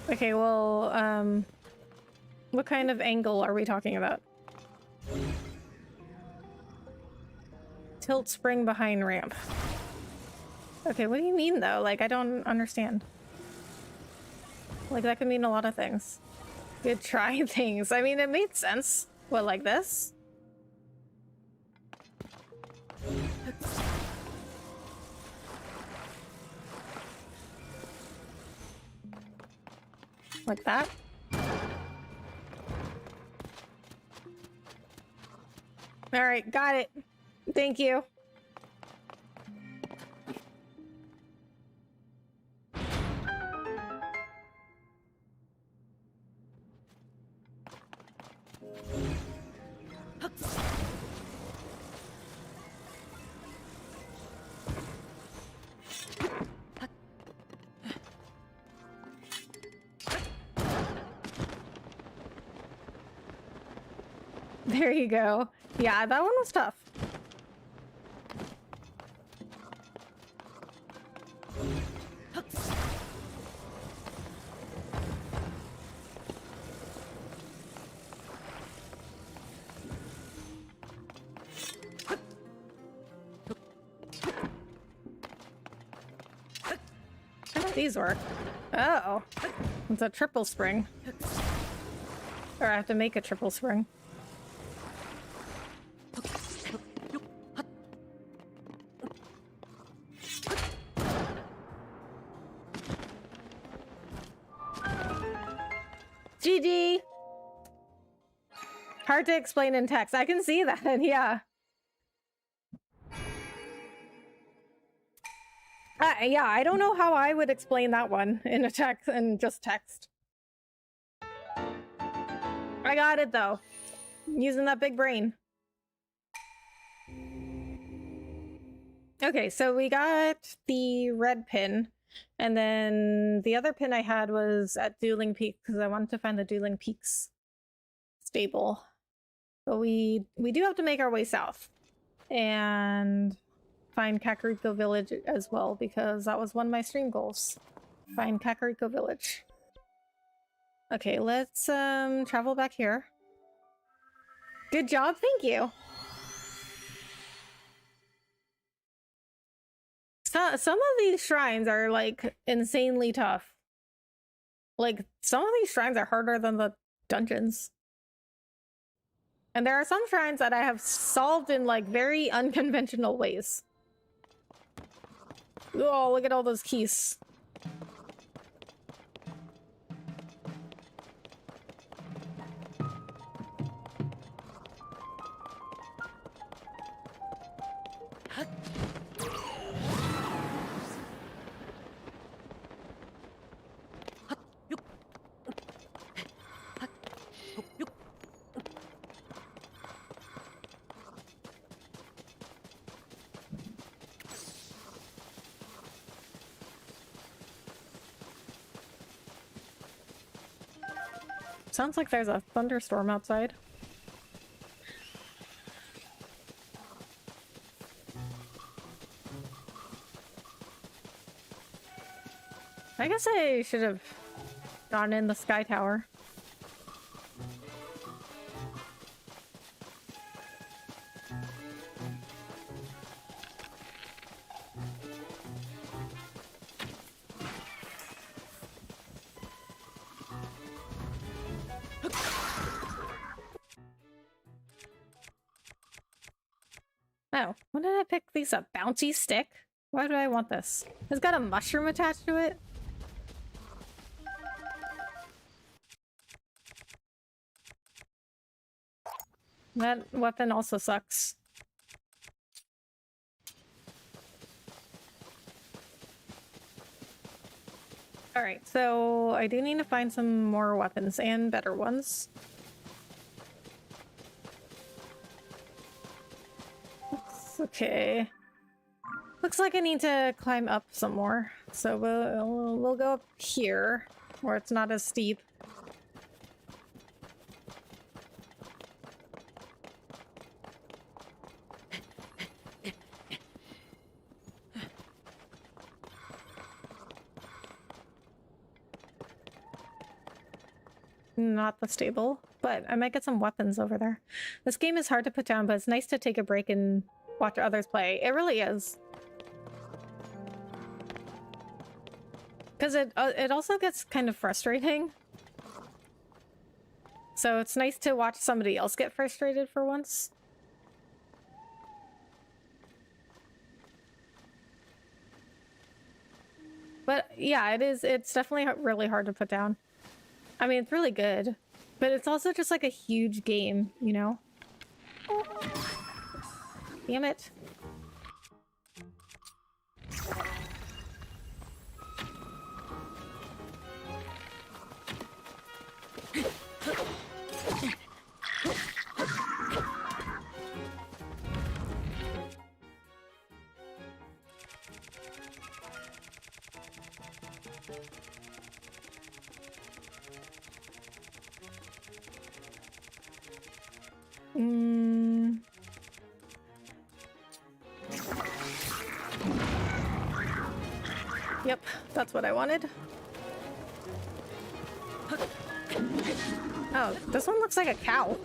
Okay, well, what kind of angle are we talking about? Tilt spring behind ramp. Okay, what do you mean though? Like, I don't understand. Like, that could mean a lot of things. Good try things. I mean, it made sense. What, like this? Like that? Alright, got it. Thank you. There you go. Yeah, that one was tough. How do these work? Oh, it's a triple spring. Or I have to make a triple spring. GG! Hard to explain in text. I can see that, yeah. Yeah, I don't know how I would explain that one in a text and just text. I got it though. Using that big brain. Okay, so we got the red pin, and then the other pin I had was at Dueling Peaks because I wanted to find the Dueling Peaks stable. But we do have to make our way south and find Kakariko Village as well, because that was one of my stream goals. Find Kakariko Village. Okay, let's travel back here. Good job, thank you. Some of these shrines are like insanely tough. Like some of these shrines are harder than the dungeons. And there are some shrines that I have solved in like very unconventional ways. Oh, look at all those keys. Sounds like there's a thunderstorm outside. I guess I should have gone in the sky tower. Oh, when did I pick these up? Bouncy stick? Why do I want this? It's got a mushroom attached to it? That weapon also sucks. Alright, so I do need to find some more weapons and better ones. Okay. Looks like I need to climb up some more. So we'll go up here, where it's not as steep. Not the stable, but I might get some weapons over there. This game is hard to put down, but it's nice to take a break and watch others play. It really is. Because it also gets kind of frustrating. So it's nice to watch somebody else get frustrated for once. But yeah, it's definitely really hard to put down. I mean, it's really good, but it's also just like a huge game, you know? Damn it. Yep, that's what I wanted. Oh, this one looks like a cow.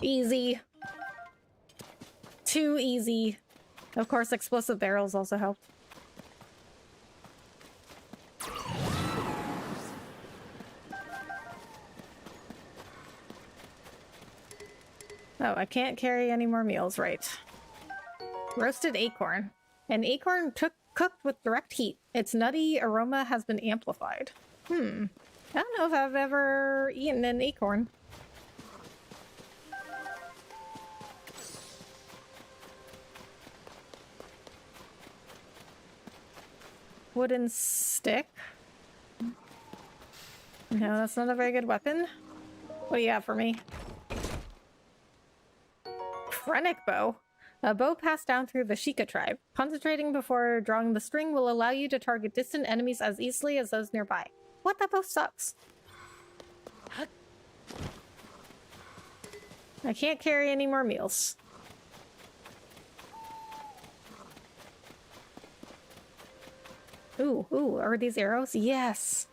Easy. Too easy. Of course, explosive barrels also helped. Oh, I can't carry any more meals, right. Roasted acorn. An acorn cooked with direct heat. Its nutty aroma has been amplified. I don't know if I've ever eaten an acorn. Wooden stick. No, that's not a very good weapon. What do you have for me? Krennic bow. A bow passed down through the Sheikah tribe. Concentrating before drawing the string will allow you to target distant enemies as easily as those nearby. What? That bow sucks. I can't carry any more meals. Ooh, are these arrows? Yes!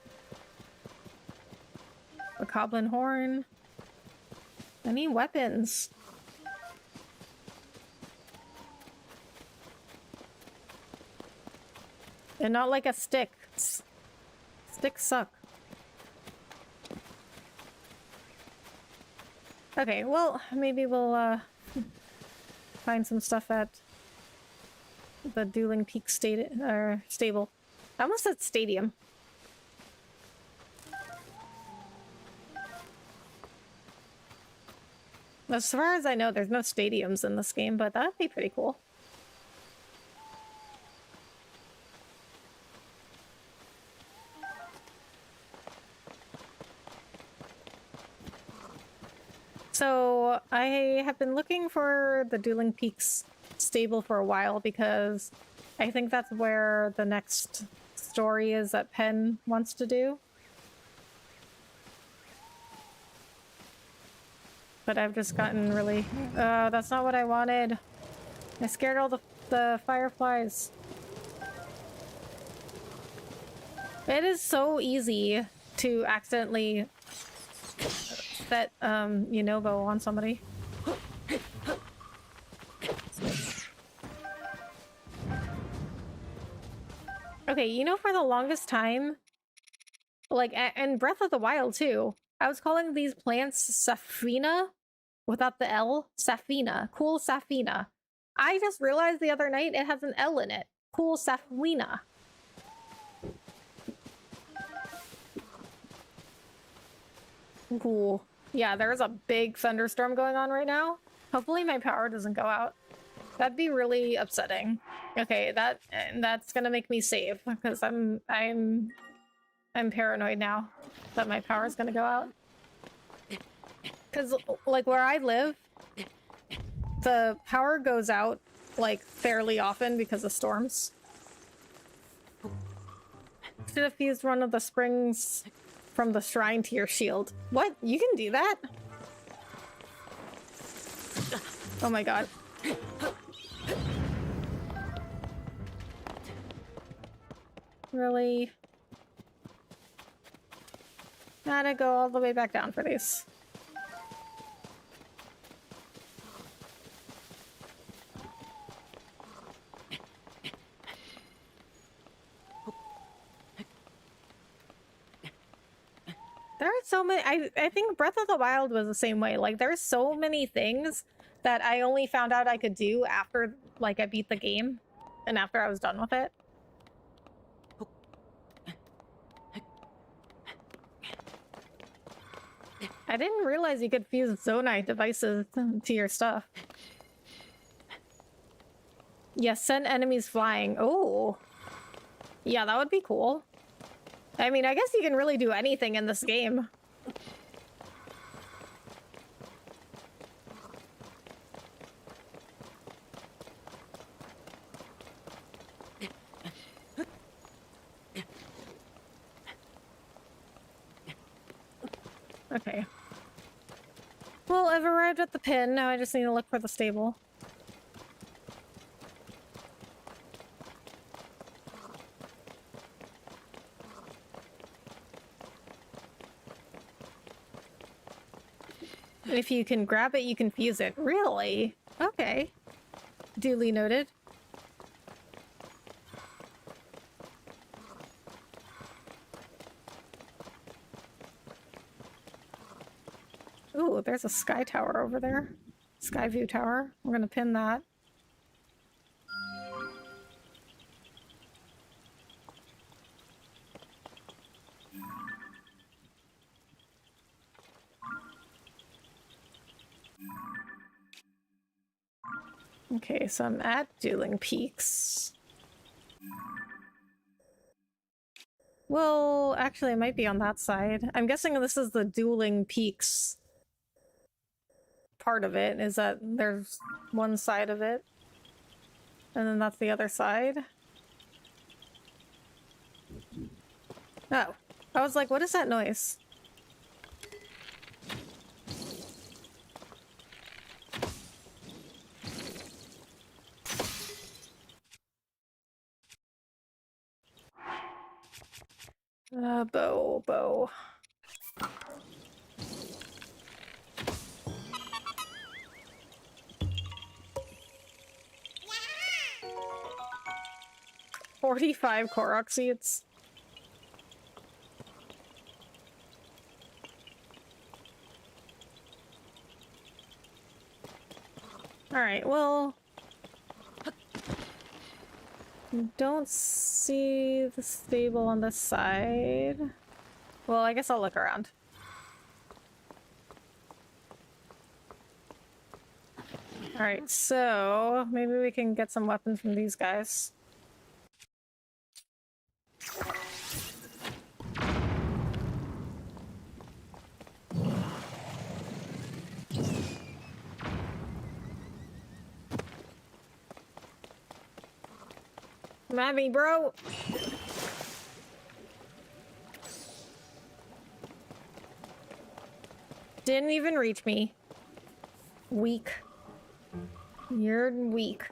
A goblin horn. I need weapons. And not like a stick. Sticks suck. Okay, well, maybe we'll find some stuff at the Dueling Peak stable. I almost said stadium. As far as I know, there's no stadiums in this game, but that'd be pretty cool. So I have been looking for the Dueling Peaks stable for a while because I think that's where the next story is that Penn wants to do. But I've just gotten really... that's not what I wanted. I scared all the fireflies. It is so easy to accidentally set Yunobo on somebody. Okay, you know, for the longest time, like, and Breath of the Wild too, I was calling these plants Safina without the L. Safina. Cool Safina. I just realized the other night it has an L in it. Cool Safina. Cool. Yeah, there's a big thunderstorm going on right now. Hopefully my power doesn't go out. That'd be really upsetting. Okay, that's gonna make me save because I'm paranoid now that my power is gonna go out. Because like where I live, the power goes out like fairly often because of storms. Should have fused one of the springs from the shrine to your shield. What? You can do that? Oh my god. Really? Gotta go all the way back down for these. There are so many. I think Breath of the Wild was the same way. Like, there's so many things that I only found out I could do after, like, I beat the game and after I was done with it. I didn't realize you could fuse Zonite devices to your stuff. Yes, send enemies flying. Oh. Yeah, that would be cool. I mean, I guess you can really do anything in this game. Okay. Well, I've arrived at the pin. Now I just need to look for the stable. If you can grab it, you can fuse it. Really? Okay. Duly noted. Ooh, there's a sky tower over there. Sky view tower. We're gonna pin that. Okay, so I'm at Dueling Peaks. Well, actually, it might be on that side. I'm guessing this is the Dueling Peaks part of it, is that there's one side of it, and then that's the other side. Oh. I was like, what is that noise? Bow. 45 Korok seeds. Alright, well... don't see the stable on this side. Well, I guess I'll look around. Alright, so maybe we can get some weapons from these guys. Come at me, bro! Didn't even reach me. Weak. You're weak.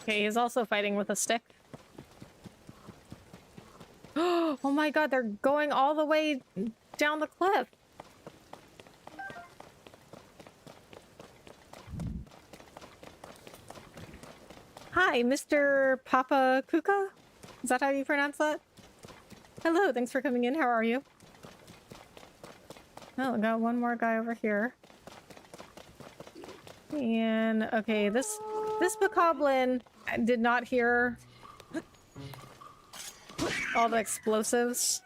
Okay, he's also fighting with a stick. Oh my god, they're going all the way down the cliff. Hi, Mr. Papa Kuka? Is that how you pronounce that? Hello, thanks for coming in. How are you? Oh, I got one more guy over here. And okay, this bokoblin did not hear all the explosives.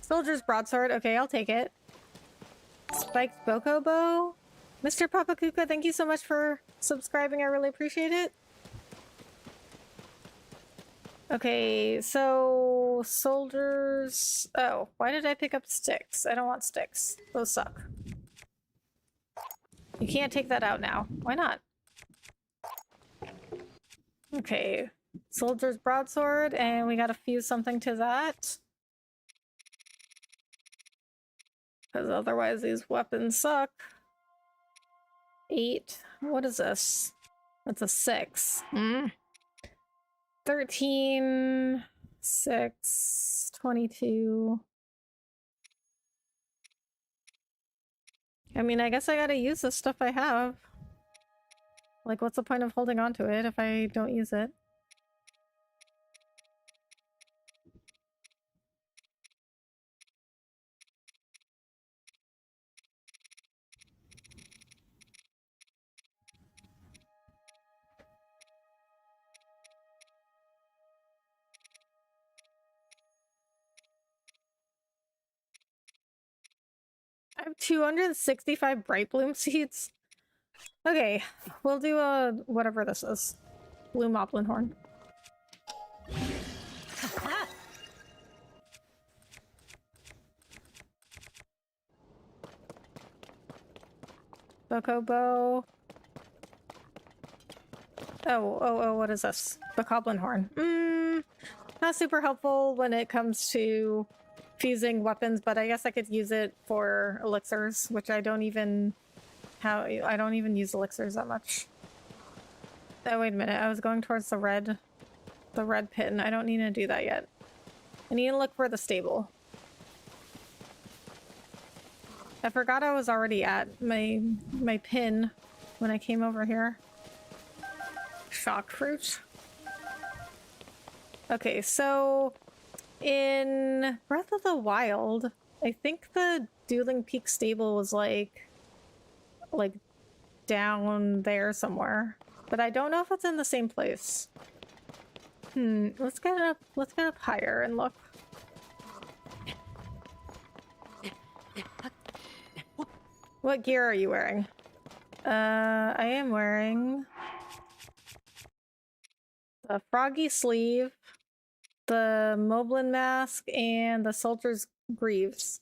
Soldier's broadsword. Okay, I'll take it. Spiked bokobo. Mr. Papakuka, thank you so much for subscribing. I really appreciate it. Okay, so soldiers. Oh, why did I pick up sticks? I don't want sticks. Those suck. You can't take that out now. Why not? Okay, soldier's broadsword, and we gotta fuse something to that. Because otherwise these weapons suck. 8. What is this? That's a 6. 13, 6, 22. I mean, I guess I gotta use the stuff I have. Like, what's the point of holding on to it if I don't use it? I have 265 bright bloom seeds. Okay, we'll do a whatever this is. Blue Moblin Horn. Bokobo. Oh, what is this? Bokoblin Horn. Not super helpful when it comes to fusing weapons, but I guess I could use it for elixirs, which I don't even use elixirs that much. Oh, wait a minute. I was going towards the red pin. I don't need to do that yet. I need to look for the stable. I forgot I was already at my pin when I came over here. Shock fruit. Okay, so in Breath of the Wild, I think the Dueling Peak stable was like down there somewhere, but I don't know if it's in the same place. Let's get up higher and look. What gear are you wearing? I am wearing the froggy sleeve, the Moblin mask, and the soldier's greaves.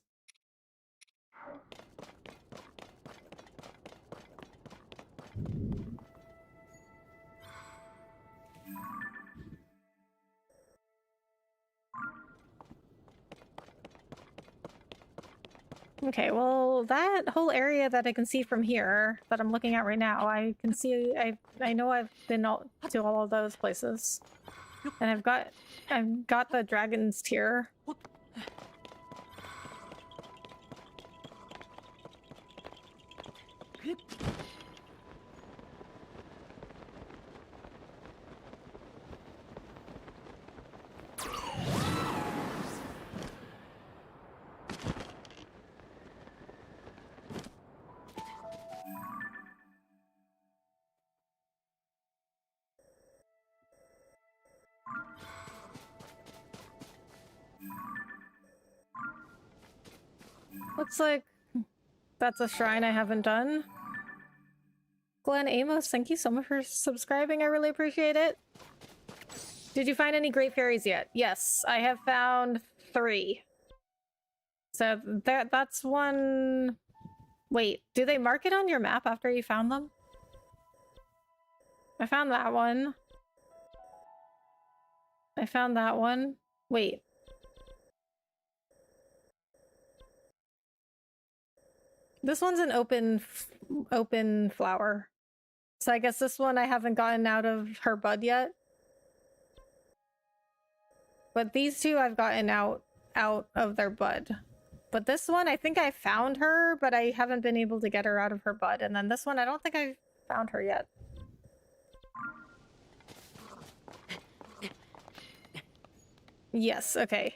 Okay, well, that whole area that I can see from here, that I'm looking at right now, I can see, I know I've been to all of those places. And I've got the dragon's tear. Looks like that's a shrine I haven't done. Glenn Amos, thank you so much for subscribing. I really appreciate it. Did you find any great fairies yet? Yes, I have found 3. So that's one... Wait, do they mark it on your map after you found them? I found that one. I found that one. Wait. This one's an open flower. So I guess this one I haven't gotten out of her bud yet. But these two I've gotten out of their bud. But this one, I think I found her, but I haven't been able to get her out of her bud. And then this one, I don't think I found her yet. Yes, okay.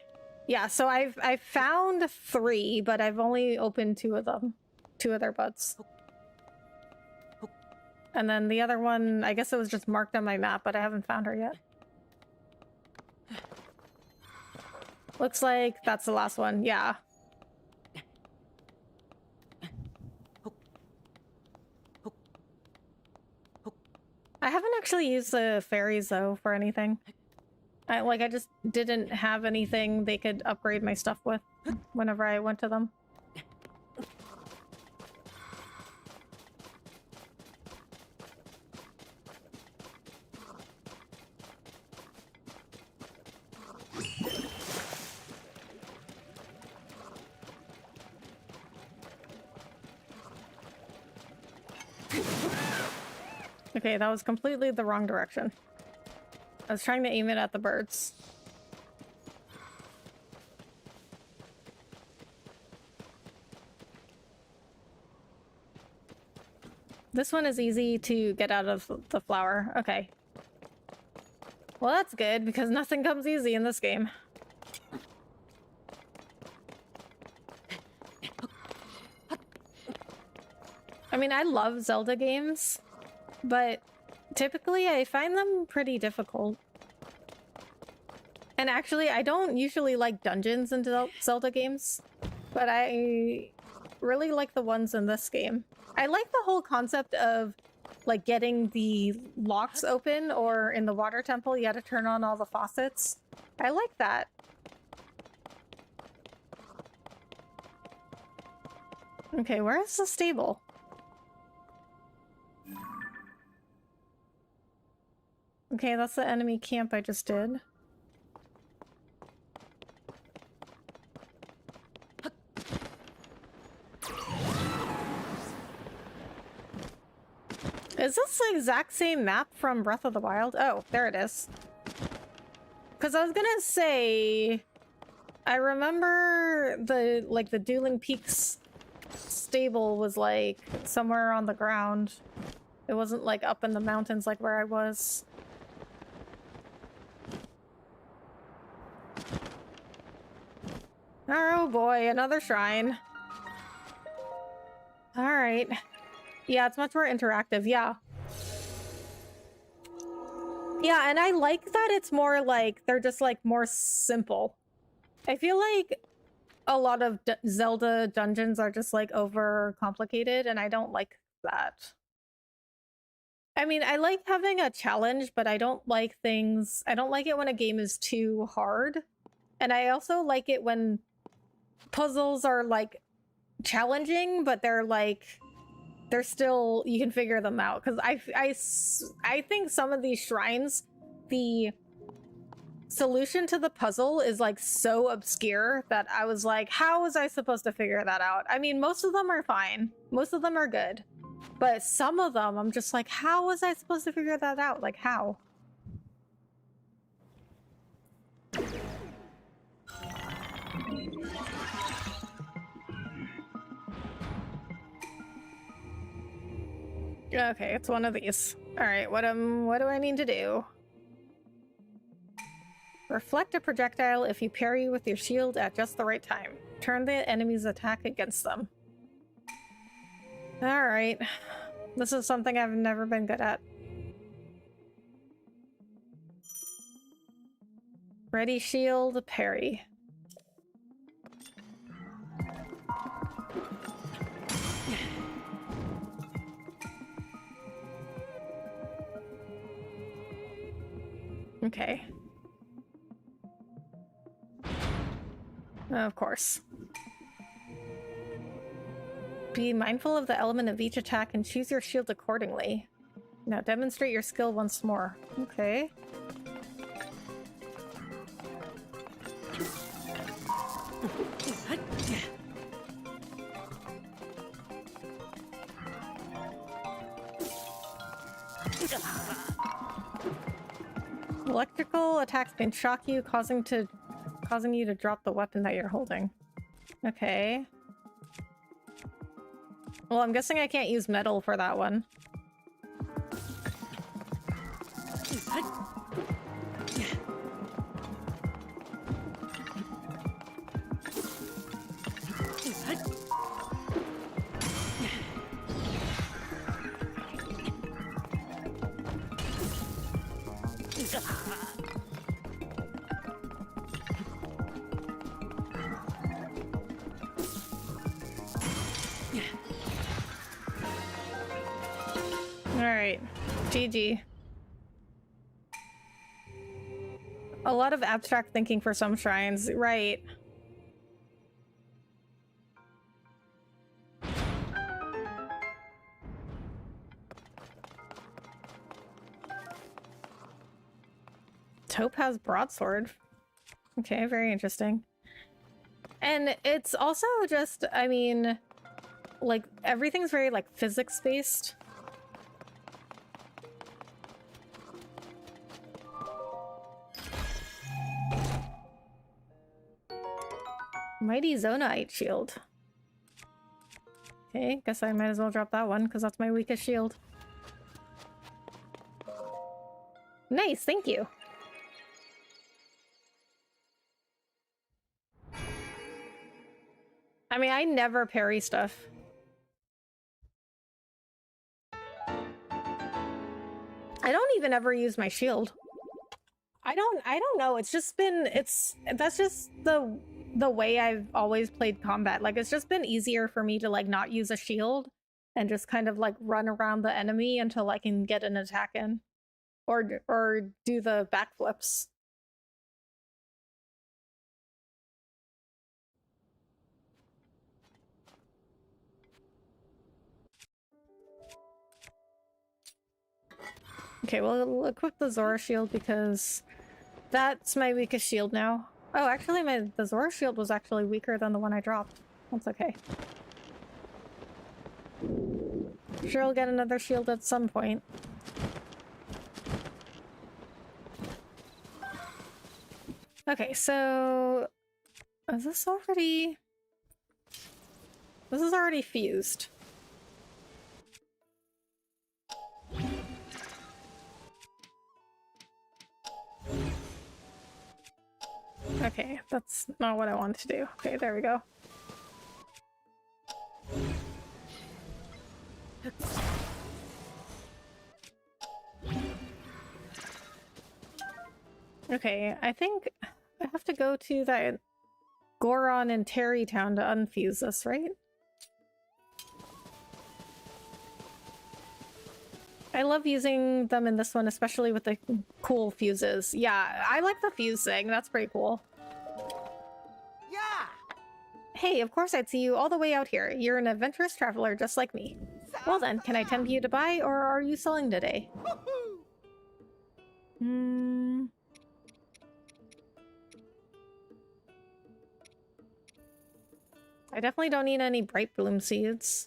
Yeah, so I've found 3, but I've only opened 2 of them. 2 of their buds. And then the other one, I guess it was just marked on my map, but I haven't found her yet. Looks like that's the last one, yeah. I haven't actually used the fairies, though, for anything. I just didn't have anything they could upgrade my stuff with whenever I went to them. Okay, that was completely the wrong direction. I was trying to aim it at the birds. This one is easy to get out of the flower. Okay. Well, that's good, because nothing comes easy in this game. I mean, I love Zelda games, but typically I find them pretty difficult. And actually, I don't usually like dungeons in Zelda games, but I really like the ones in this game. I like the whole concept of like getting the locks open, or in the water temple you had to turn on all the faucets. I like that. Okay, where is the stable? Okay, that's the enemy camp I just did. Is this the exact same map from Breath of the Wild? Oh, there it is. Because I was gonna say, I remember the Dueling Peaks stable was like somewhere on the ground. It wasn't like up in the mountains like where I was. Oh boy, another shrine. Alright. Yeah, it's much more interactive, yeah. Yeah, and I like that it's more like, they're just like more simple. I feel like a lot of Zelda dungeons are just like over complicated, and I don't like that. I mean, I like having a challenge, but I don't like it when a game is too hard. And I also like it when puzzles are like challenging, but they're still, you can figure them out. Because I think some of these shrines, the solution to the puzzle is like so obscure that I was like, how was I supposed to figure that out? I mean, most of them are fine. Most of them are good. But some of them, I'm just like, how was I supposed to figure that out? Like, how? Okay, it's one of these. Alright, what do I need to do? Reflect a projectile if you parry with your shield at just the right time. Turn the enemy's attack against them. Alright. This is something I've never been good at. Ready shield, parry. Okay. Of course. Be mindful of the element of each attack and choose your shield accordingly. Now demonstrate your skill once more. Okay. Electrical attacks can shock you, causing you to drop the weapon that you're holding. Okay. Well, I'm guessing I can't use metal for that one. Alright. GG. A lot of abstract thinking for some shrines, right. Topaz broadsword. Okay, very interesting. And it's also just, I mean, like, everything's very, like, physics-based. Mighty Zonite shield. Okay, guess I might as well drop that one, because that's my weakest shield. Nice, thank you. I mean, I never parry stuff. I don't even ever use my shield. I don't know. It's just been, that's just the way I've always played combat. Like, it's just been easier for me to, like, not use a shield and just kind of, like, run around the enemy until I can get an attack in. Or do the backflips. Okay, well, we'll equip the Zora shield because that's my weakest shield now. Oh, actually, the Zora shield was actually weaker than the one I dropped. That's okay. Sure, I'll get another shield at some point. Okay, so... is this already... This is already fused. Okay, that's not what I wanted to do. Okay, there we go. Okay, I think I have to go to that Goron and Terrytown to unfuse this, right? I love using them in this one, especially with the cool fuses. Yeah, I like the fuse thing. That's pretty cool. Yeah. Hey, of course I'd see you all the way out here. You're an adventurous traveler just like me. Well then, can I tempt you to buy, or are you selling today? I definitely don't need any bright bloom seeds.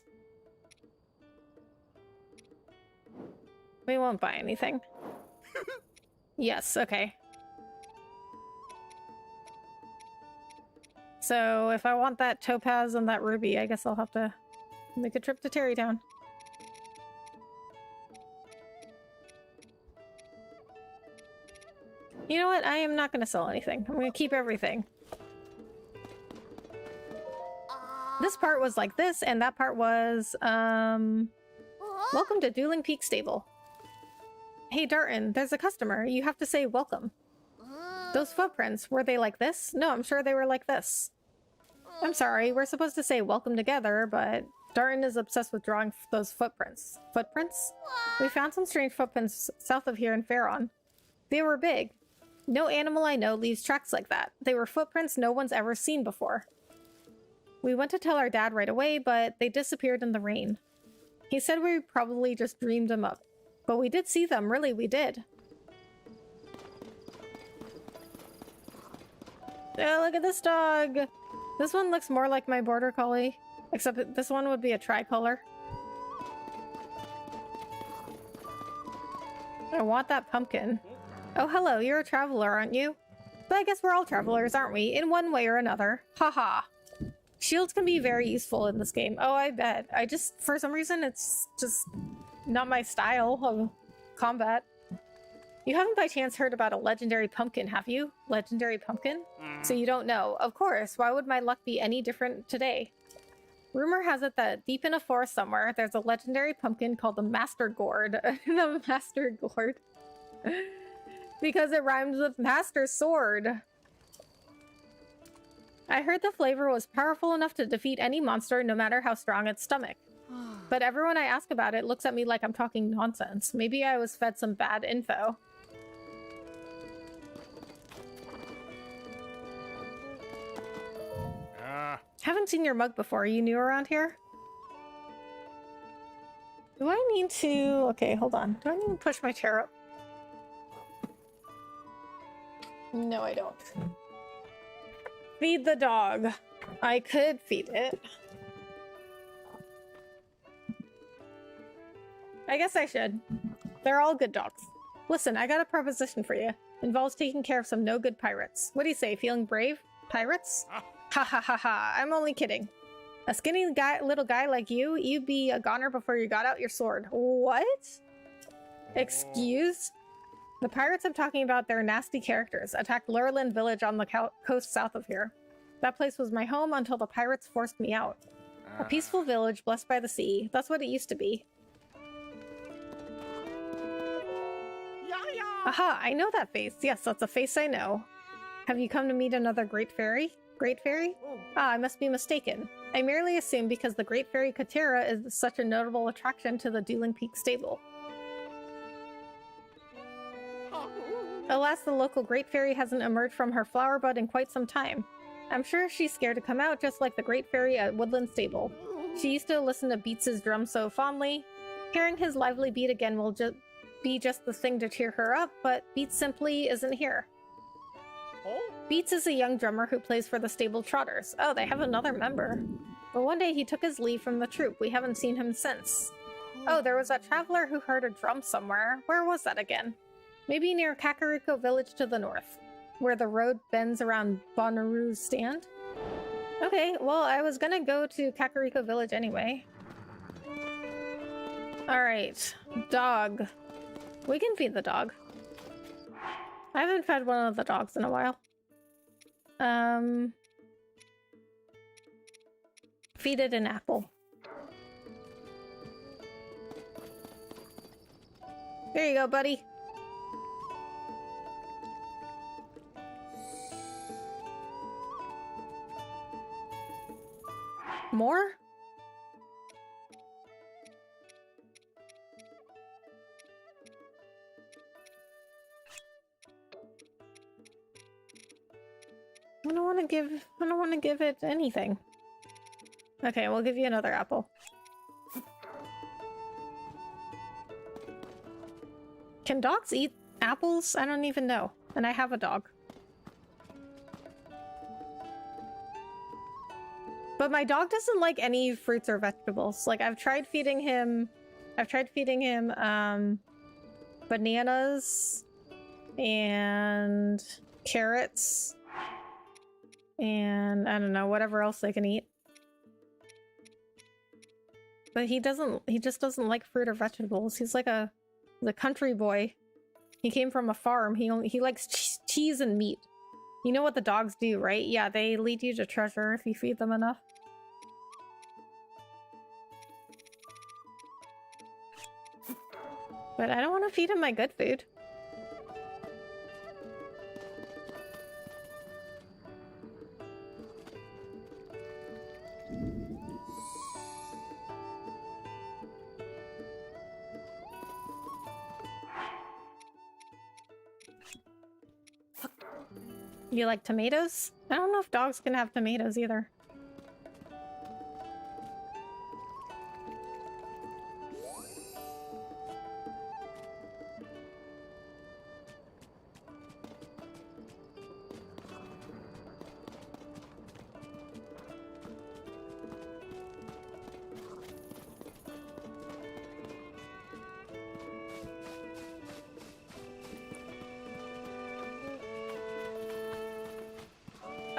We won't buy anything. Yes, okay. So if I want that topaz and that ruby, I guess I'll have to make a trip to Terrytown. You know what? I am not going to sell anything. I'm going to keep everything. This part was like this, and that part was, welcome to Dueling Peak Stable. Hey Darton, there's a customer. You have to say welcome. Those footprints, were they like this? No, I'm sure they were like this. I'm sorry, we're supposed to say welcome together, but Darton is obsessed with drawing those footprints. Footprints? We found some strange footprints south of here in Faron. They were big. No animal I know leaves tracks like that. They were footprints no one's ever seen before. We went to tell our dad right away, but they disappeared in the rain. He said we probably just dreamed them up. But we did see them, really, we did. Oh, look at this dog! This one looks more like my border collie, except this one would be a tricolor. I want that pumpkin. Oh, hello, you're a traveler, aren't you? But I guess we're all travelers, aren't we? In one way or another. Haha. Shields can be very useful in this game. Oh, I bet. For some reason, it's just not my style of combat. You haven't by chance heard about a legendary pumpkin, have you? Legendary pumpkin? So you don't know. Of course, why would my luck be any different today? Rumor has it that deep in a forest somewhere, there's a legendary pumpkin called the Master Gourd. The Master Gourd. Because it rhymes with Master Sword. I heard the flavor was powerful enough to defeat any monster, no matter how strong its stomach. But everyone I ask about it looks at me like I'm talking nonsense. Maybe I was fed some bad info. Haven't seen your mug before. Are you new around here? Do I need to... Okay, hold on. Do I need to push my chair up? No, I don't. Feed the dog. I could feed it. I guess I should. They're all good dogs. Listen, I got a proposition for you. Involves taking care of some no-good pirates. What do you say? Feeling brave? Pirates? Ha ha ha ha. I'm only kidding. A skinny little guy like you, you'd be a goner before you got out your sword. What? Excuse? The pirates I'm talking about, they're nasty characters. Attacked Lurland village on the coast south of here. That place was my home until the pirates forced me out. A peaceful village blessed by the sea. That's what it used to be. Aha, I know that face. Yes, that's a face I know. Have you come to meet another great fairy? Great fairy? Ah, I must be mistaken. I merely assumed because the great fairy Katera is such a notable attraction to the Dueling Peak stable. Alas, the local great fairy hasn't emerged from her flower bud in quite some time. I'm sure she's scared to come out just like the great fairy at Woodland Stable. She used to listen to Beats' drum so fondly. Hearing his lively beat again will be just the thing to cheer her up, but Beats simply isn't here. Beats is a young drummer who plays for the stable Trotters. Oh, they have another member. But one day he took his leave from the troupe. We haven't seen him since. Oh, there was that traveler who heard a drum somewhere. Where was that again? Maybe near Kakariko village to the north, where the road bends around Bonnaroo's stand? Okay, well, I was gonna go to Kakariko village anyway. Alright, dog. We can feed the dog. I haven't fed one of the dogs in a while. Feed it an apple. There you go, buddy. More? I don't want to give it anything. Okay, we'll give you another apple. Can dogs eat apples? I don't even know. And I have a dog. But my dog doesn't like any fruits or vegetables. Like, I've tried feeding him bananas and carrots and I don't know, whatever else they can eat. But he just doesn't like fruit or vegetables. He's like the country boy. He came from a farm. He likes cheese and meat. You know what the dogs do, right? Yeah, they lead you to treasure if you feed them enough. But I don't want to feed him my good food. You like tomatoes? I don't know if dogs can have tomatoes either.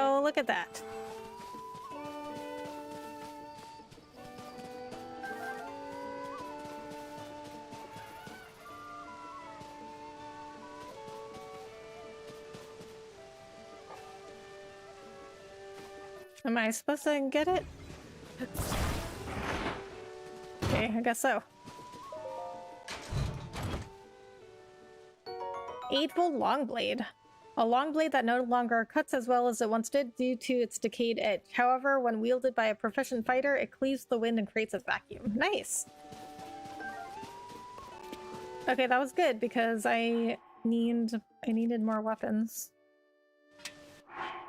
Oh, look at that. Am I supposed to get it? Okay, I guess so. 8-volt long blade. A long blade that no longer cuts as well as it once did due to its decayed edge. However, when wielded by a proficient fighter, it cleaves the wind and creates a vacuum. Nice! Okay, that was good because I needed more weapons.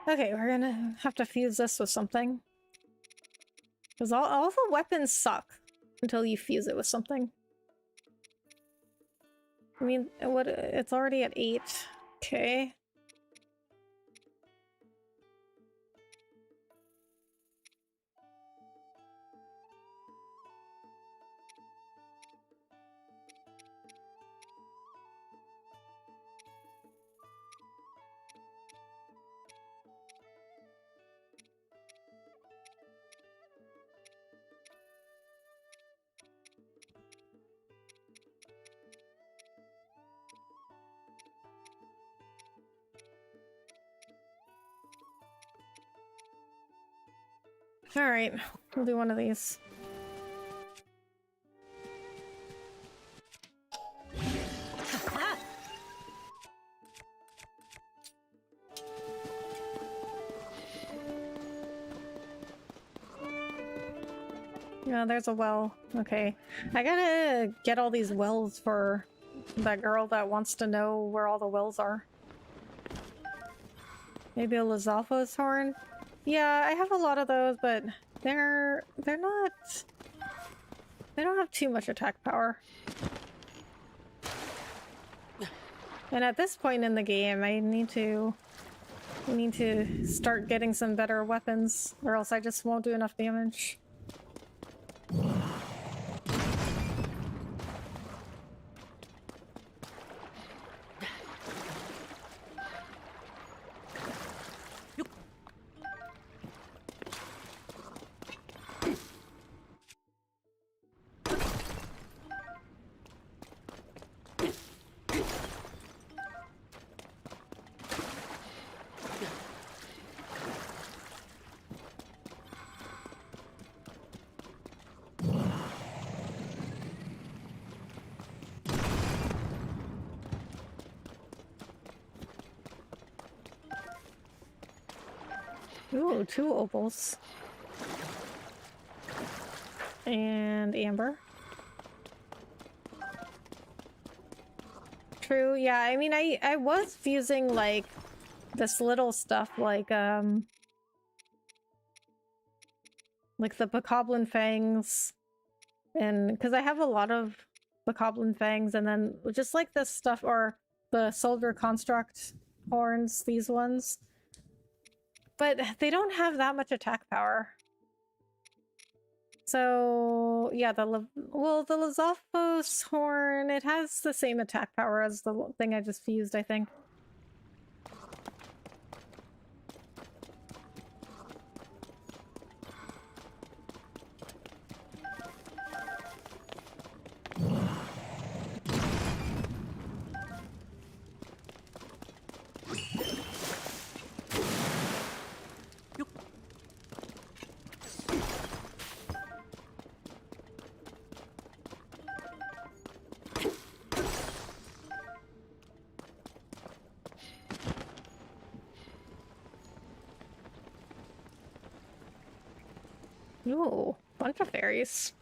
Okay, we're gonna have to fuse this with something. Because all the weapons suck until you fuse it with something. I mean, what? It's already at 8. Okay. Alright, we'll do one of these. Yeah, there's a well. Okay. I gotta get all these wells for that girl that wants to know where all the wells are. Maybe a Lizalfo's horn? Yeah, I have a lot of those, but they're not... They don't have too much attack power. And at this point in the game, I need to start getting some better weapons, or else I just won't do enough damage. Ooh, 2 opals. And amber. True, yeah, I mean, I was fusing, like, this little stuff, like the Bokoblin Fangs. And, because I have a lot of Bokoblin Fangs, and then just like this stuff, or the Soldier Construct horns, these ones. But they don't have that much attack power. So, yeah, the Lizalfos horn, it has the same attack power as the thing I just fused, I think. Ooh, bunch of fairies.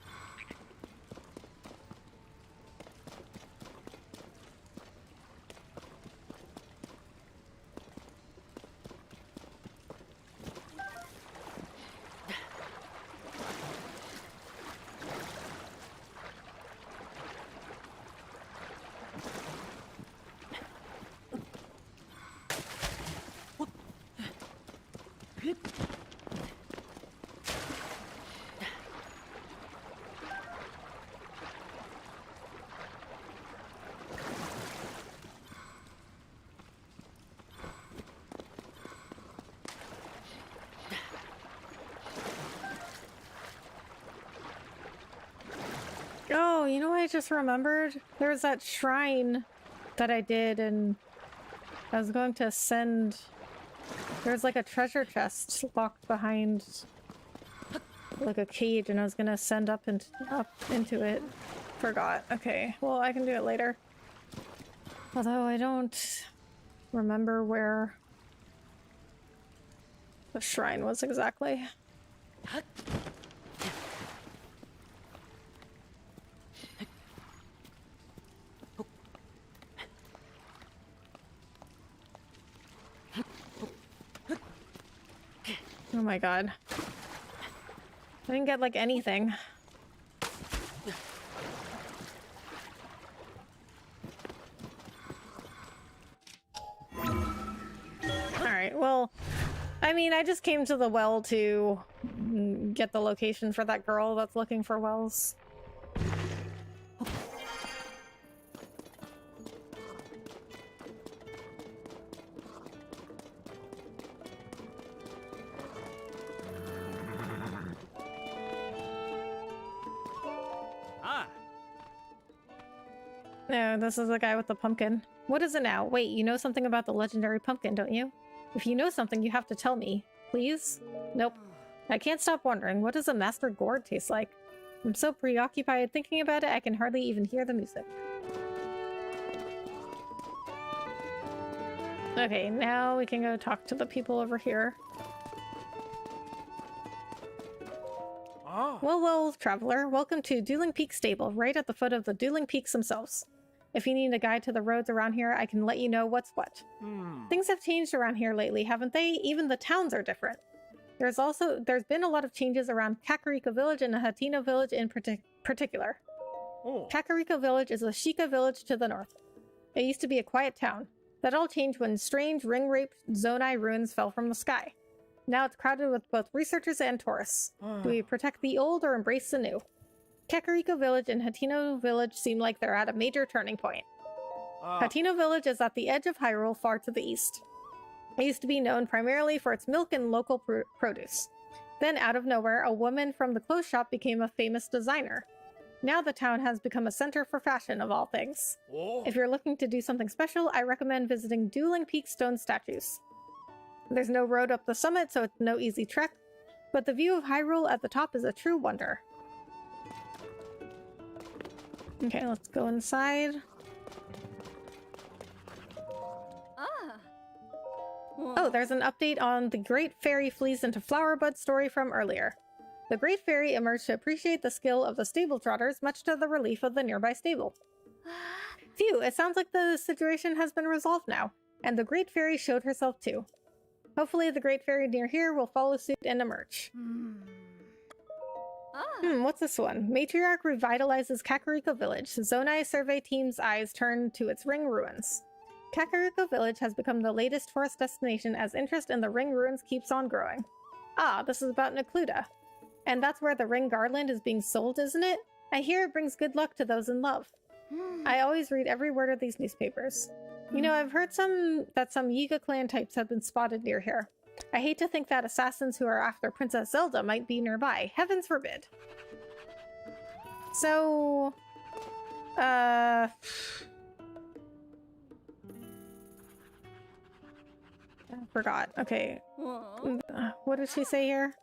Oh, you know what I just remembered? There was that shrine that I did, and I was going to send... There's like a treasure chest locked behind like a cage, and I was gonna send up into it. Forgot. Okay, well I can do it later. Although I don't remember where the shrine was exactly. Oh my god. I didn't get like anything. Alright, well, I mean, I just came to the well to get the location for that girl that's looking for wells. No, this is the guy with the pumpkin. What is it now? Wait, you know something about the legendary pumpkin, don't you? If you know something, you have to tell me. Please? Nope. I can't stop wondering, what does a master gourd taste like? I'm so preoccupied thinking about it, I can hardly even hear the music. Okay, now we can go talk to the people over here. Well, traveler, welcome to Dueling Peak Stable, right at the foot of the Dueling Peaks themselves. If you need a guide to the roads around here, I can let you know what's what. Things have changed around here lately, haven't they? Even the towns are different. There's been a lot of changes around Kakariko Village and Hateno Village in particular. Kakariko Village is a Sheikah village to the north. It used to be a quiet town. That all changed when strange ring-raped Zonai ruins fell from the sky. Now it's crowded with both researchers and tourists. Do we protect the old or embrace the new? Kakariko Village and Hateno Village seem like they're at a major turning point. Hateno Village is at the edge of Hyrule, far to the east. It used to be known primarily for its milk and local produce. Then, out of nowhere, a woman from the clothes shop became a famous designer. Now the town has become a center for fashion, of all things. If you're looking to do something special, I recommend visiting Dueling Peak stone statues. There's no road up the summit, so it's no easy trek, but the view of Hyrule at the top is a true wonder. Okay, let's go inside. Oh, there's an update on the Great Fairy Flees into Flower Bud story from earlier. The Great Fairy emerged to appreciate the skill of the stable trotters, much to the relief of the nearby stable. Phew, it sounds like the situation has been resolved now, and the Great Fairy showed herself too. Hopefully the Great Fairy near here will follow suit and emerge. What's this one? Matriarch revitalizes Kakariko Village. Zonai survey team's eyes turn to its ring ruins. Kakariko Village has become the latest tourist destination as interest in the ring ruins keeps on growing. Ah, this is about Necluda. And that's where the ring garland is being sold, isn't it? I hear it brings good luck to those in love. I always read every word of these newspapers. You know, I've heard that some Yiga clan types have been spotted near here. I hate to think that assassins who are after Princess Zelda might be nearby. Heavens forbid. So... I forgot. Okay. What did she say here?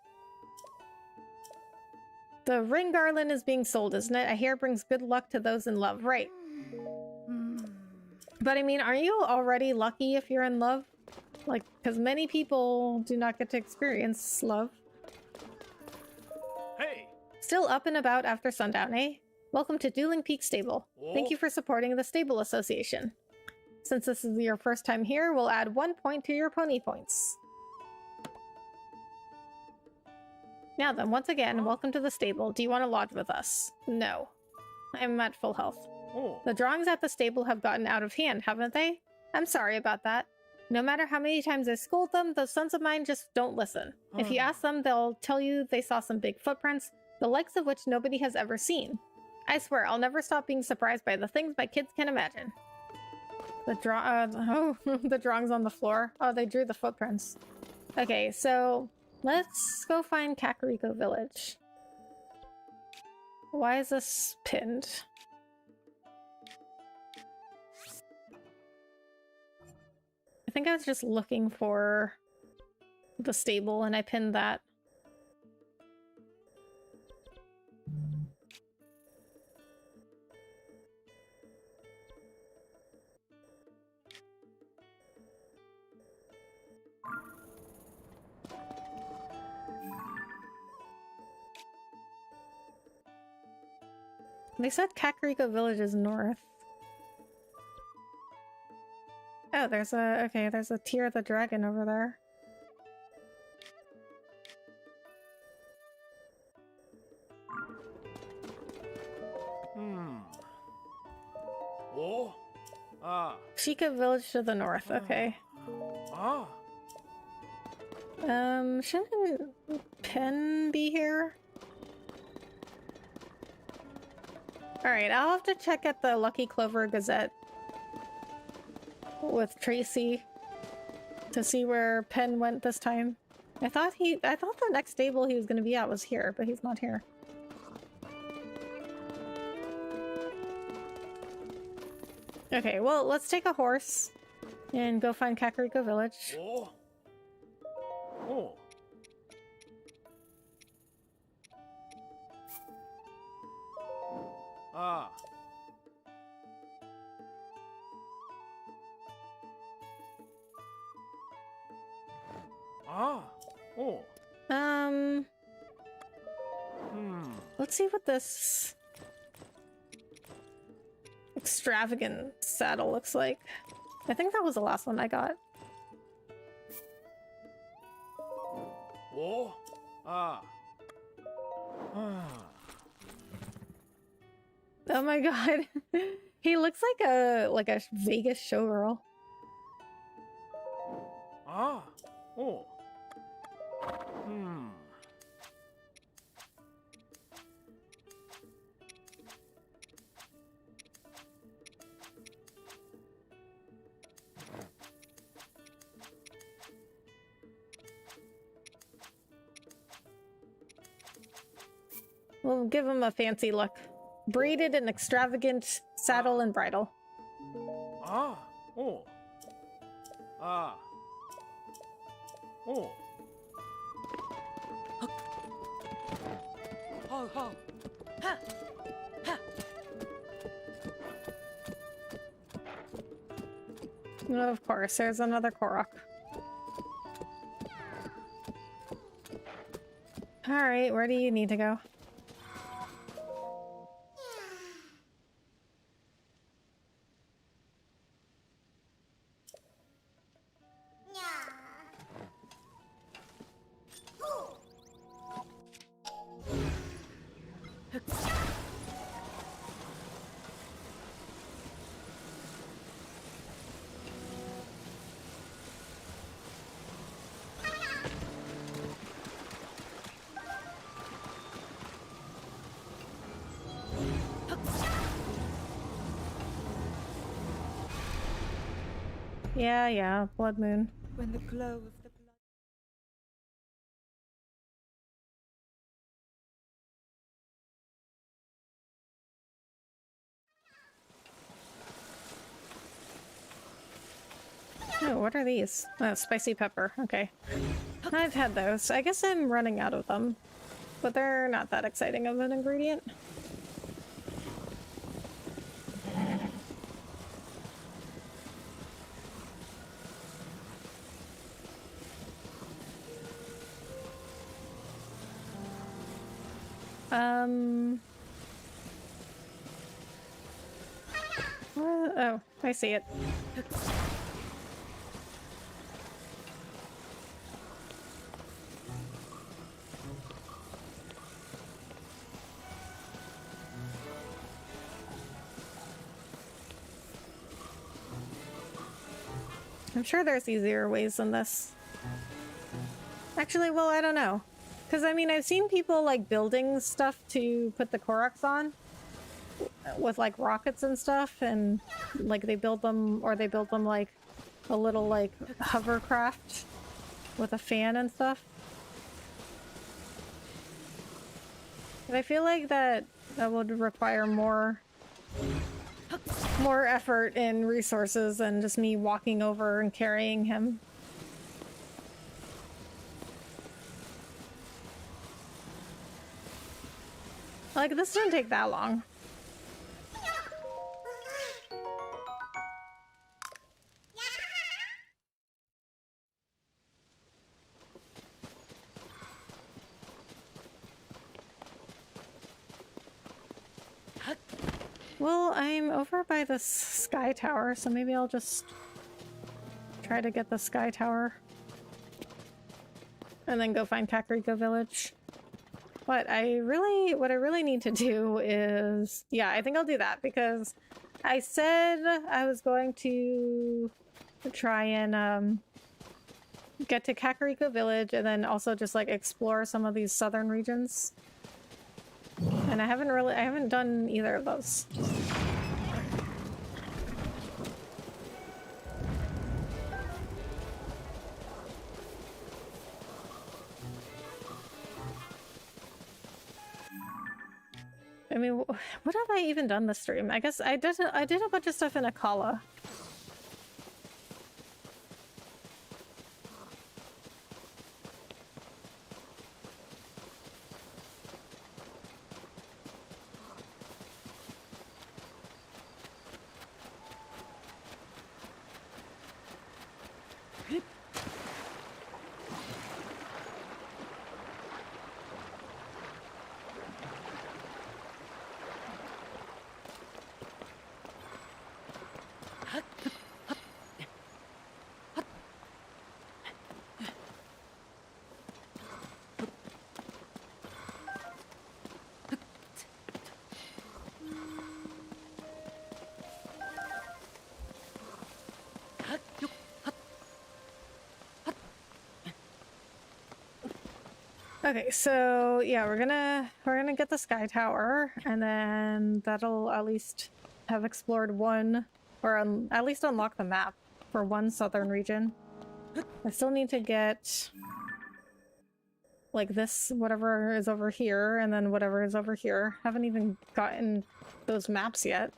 The ring garland is being sold, isn't it? I hear it brings good luck to those in love. Right. But I mean, aren't you already lucky if you're in love? Like, because many people do not get to experience love. Hey! Still up and about after sundown, eh? Welcome to Dueling Peak Stable. Thank you for supporting the Stable Association. Since this is your first time here, we'll add 1 point to your pony points. Now then, once again, welcome to the stable. Do you want to lodge with us? No. I'm at full health. The drawings at the stable have gotten out of hand, haven't they? I'm sorry about that. No matter how many times I scold them, those sons of mine just don't listen. If you ask them, they'll tell you they saw some big footprints, the likes of which nobody has ever seen. I swear, I'll never stop being surprised by the things my kids can imagine. The drawings on the floor. Oh, they drew the footprints. Okay, so let's go find Kakariko Village. Why is this pinned? I think I was just looking for the stable and I pinned that. They said Kakariko Village is north. Oh, there's a Tear of the Dragon over there. Oh. Ah. Sheikah Village to the north, okay. Ah. Shouldn't Pen be here? Alright, I'll have to check at the Lucky Clover Gazette with Tracy to see where Pen went this time. I thought the next stable he was gonna be at was here, but he's not here. Okay, well, let's take a horse and go find Kakariko Village. Oh. Oh. Ah. Ah. Oh. Let's see what this extravagant saddle looks like. I think that was the last one I got. Oh. Ah. Ah. Oh my god. He looks like a Vegas showgirl. Ah. Oh. We'll give him a fancy look. Braided and extravagant saddle and bridle. Ah. Oh. Ah. Oh. Ho ho. Ha. Ha. Of course, there's another Korok. Alright, where do you need to go? Yeah, Blood Moon. When the glow of the blood. Oh, what are these? Oh, spicy pepper. Okay. I've had those. I guess I'm running out of them. But they're not that exciting of an ingredient. Oh, I see it. I'm sure there's easier ways than this. Actually, well, I don't know. Because, I mean, I've seen people, like, building stuff to put the Koroks on. With, like, rockets and stuff. And, like, they build them, like, a little, like, hovercraft. With a fan and stuff. But I feel like that would require more more effort and resources than just me walking over and carrying him. Like, this didn't take that long. Well, I'm over by the sky tower, so maybe I'll just try to get the sky tower and then go find Kakariko Village. What I really need to do is, yeah, I think I'll do that because I said I was going to try and get to Kakariko Village and then also just like explore some of these southern regions. And I haven't done either of those. I mean, what have I even done this stream? I guess I did a bunch of stuff in Akala. Okay, so yeah, we're gonna get the sky tower, and then that'll at least have explored one, or at least unlock the map for one southern region. I still need to get like this, whatever is over here, and then whatever is over here. Haven't even gotten those maps yet.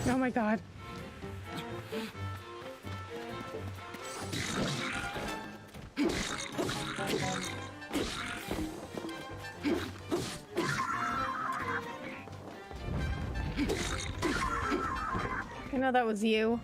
Oh my god. I know that was you.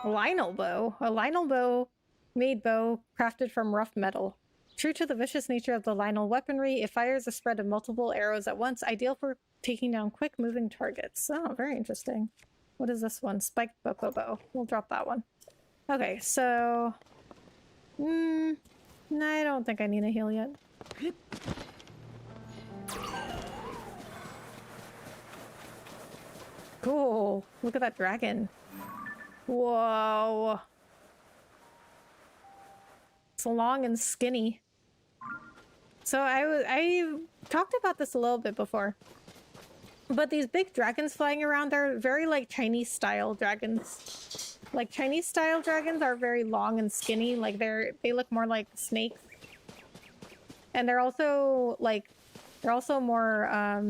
Lionel bow. A Lionel bow made bow crafted from rough metal. True to the vicious nature of the Lionel weaponry, it fires a spread of multiple arrows at once, ideal for taking down quick moving targets. Oh, very interesting. What is this one? Spiked Boko bow. We'll drop that one. Okay, so... no, I don't think I need a heal yet. Cool. Look at that dragon. Whoa. It's long and skinny. So I talked about this a little bit before. But these big dragons flying around, they're very like Chinese style dragons. Like Chinese style dragons are very long and skinny, like they look more like snakes. And they're also more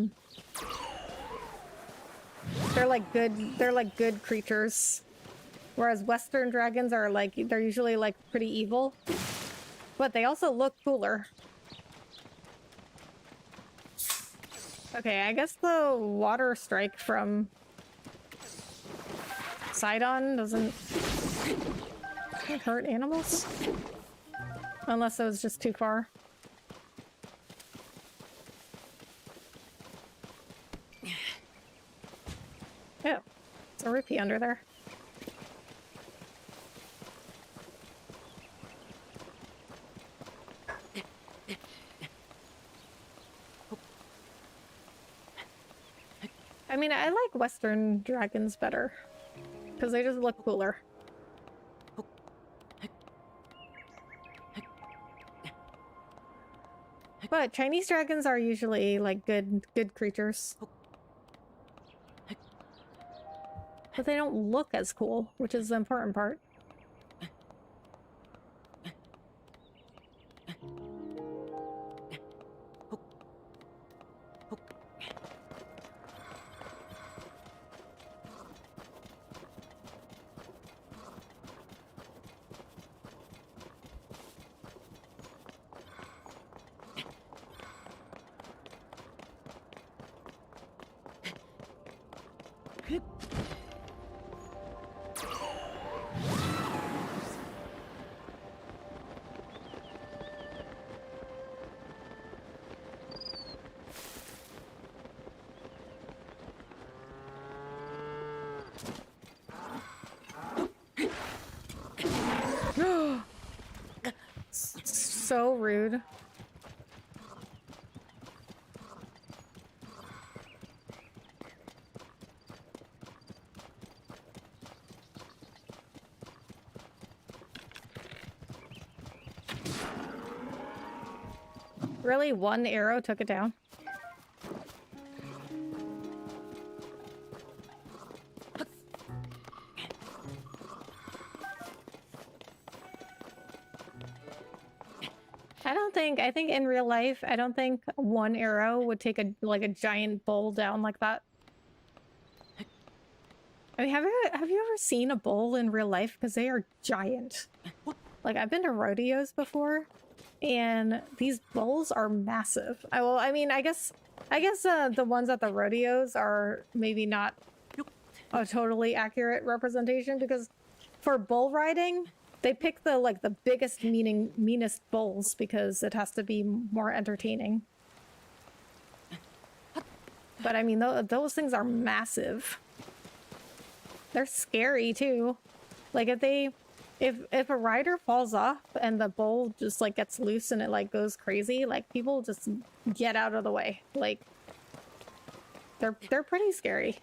they're like good creatures. Whereas Western dragons are like, they're usually like pretty evil. But they also look cooler. Okay, I guess the water strike from Sidon doesn't hurt animals. Unless it was just too far. Yeah, it's a rupee under there. I mean, I like Western dragons better because they just look cooler. But Chinese dragons are usually like good creatures. But they don't look as cool, which is the important part. So rude. Really? One arrow took it down? I think in real life, I don't think one arrow would take a giant bull down like that. I mean, have you ever seen a bull in real life? Because they are giant. Like, I've been to rodeos before, and these bulls are massive. I mean, I guess the ones at the rodeos are maybe not a totally accurate representation, because for bull riding, they pick the biggest, meanest bulls because it has to be more entertaining. But I mean, those things are massive. They're scary too. Like if a rider falls off and the bull just like gets loose and it like goes crazy, like people just get out of the way. Like they're pretty scary.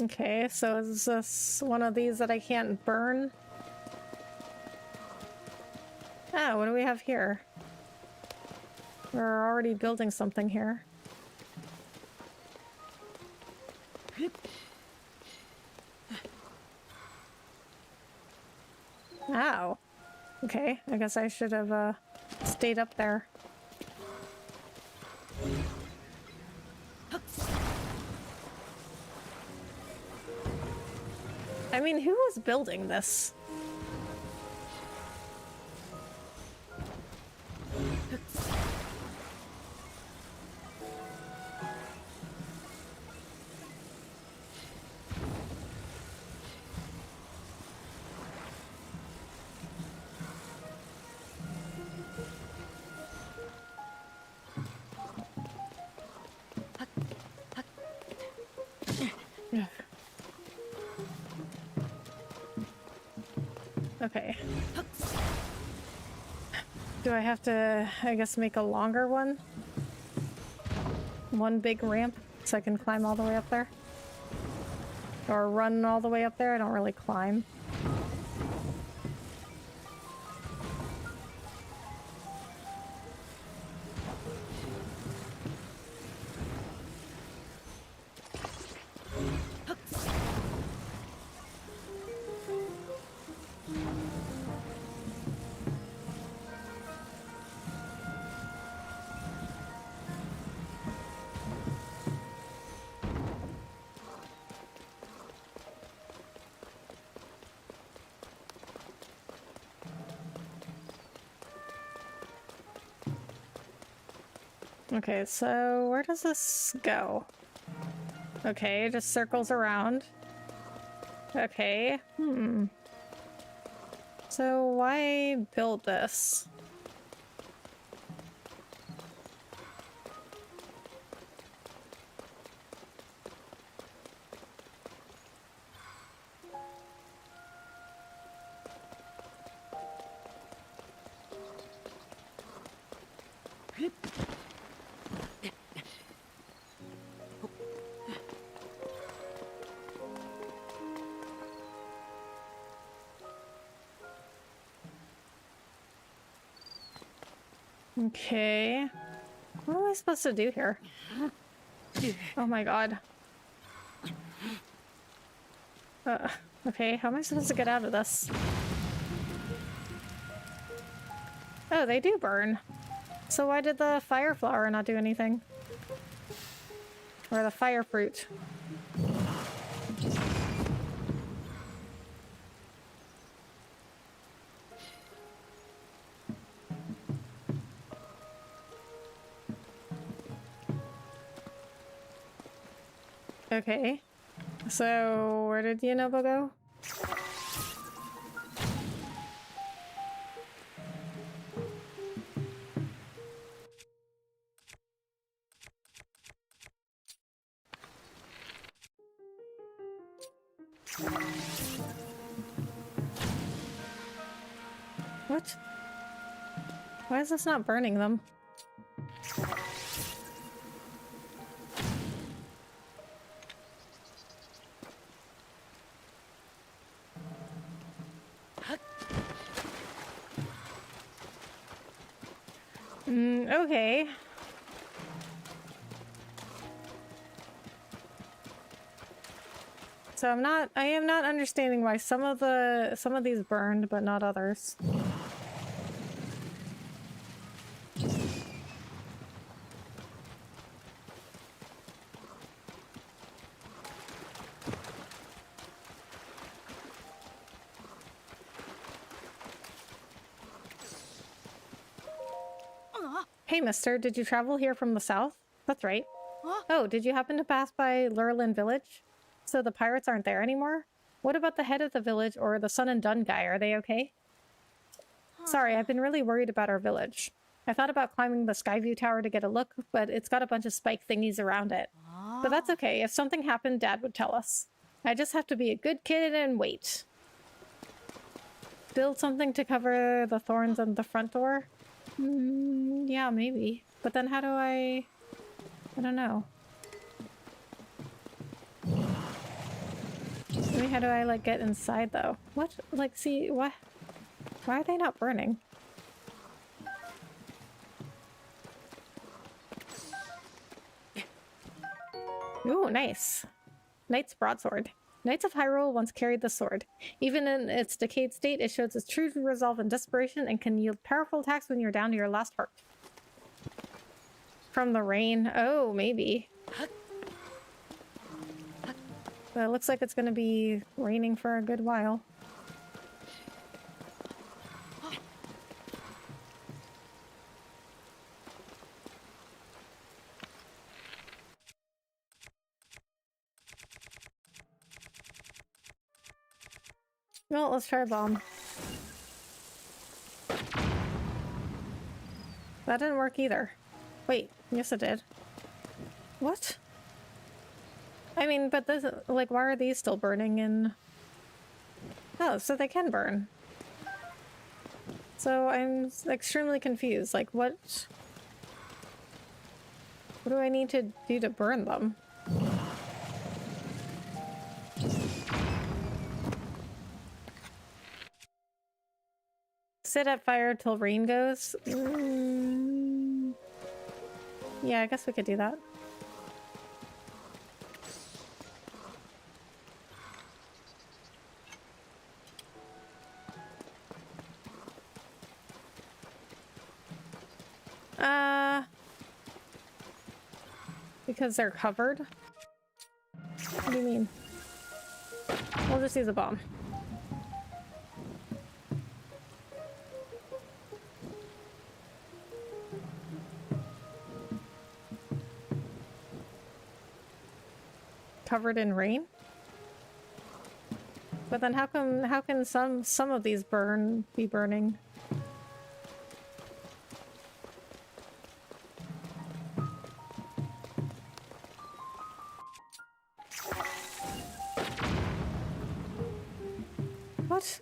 Okay, so is this one of these that I can't burn? Ah, what do we have here? We're already building something here. Ow. Okay, I guess I should have stayed up there. I mean, who was building this? Okay. Do I have to, I guess, make a longer one? One big ramp? So I can climb all the way up there. Or run all the way up there. I don't really climb. Okay, so where does this go? Okay, it just circles around. Okay, So why build this? Okay. What am I supposed to do here? Oh my god. Okay, how am I supposed to get out of this? Oh, they do burn. So why did the fire flower not do anything? Or the fire fruit? Okay. So, where did Yunobo go? What? Why is this not burning them? Okay. So I am not understanding why some of these burned, but not others. Hey, mister, did you travel here from the south? That's right. Oh, did you happen to pass by Lurlin village? So the pirates aren't there anymore? What about the head of the village or the Sun and Dun guy? Are they okay? Sorry, I've been really worried about our village. I thought about climbing the Skyview Tower to get a look, but it's got a bunch of spike thingies around it. But that's okay. If something happened, Dad would tell us. I just have to be a good kid and wait. Build something to cover the thorns on the front door? Yeah, maybe. But then how do I don't know. Maybe how do I, like, get inside, though? What? Like, see, what? Why are they not burning? Ooh, nice. Knight's broadsword. Knights of Hyrule once carried the sword. Even in its decayed state, it shows its true resolve and desperation and can yield powerful attacks when you're down to your last heart. From the rain. Oh, maybe. But it looks like it's gonna be raining for a good while. Well, let's try a bomb. That didn't work either. Wait, yes it did. What? I mean, but this, like, why are these still burning in... Oh, so they can burn. So I'm extremely confused. Like, what do I need to do to burn them? sit at fire till rain goes. Yeah, I guess we could do that. Because they're covered? What do you mean? We'll just use a bomb. Covered in rain? But then how can some of these be burning? What?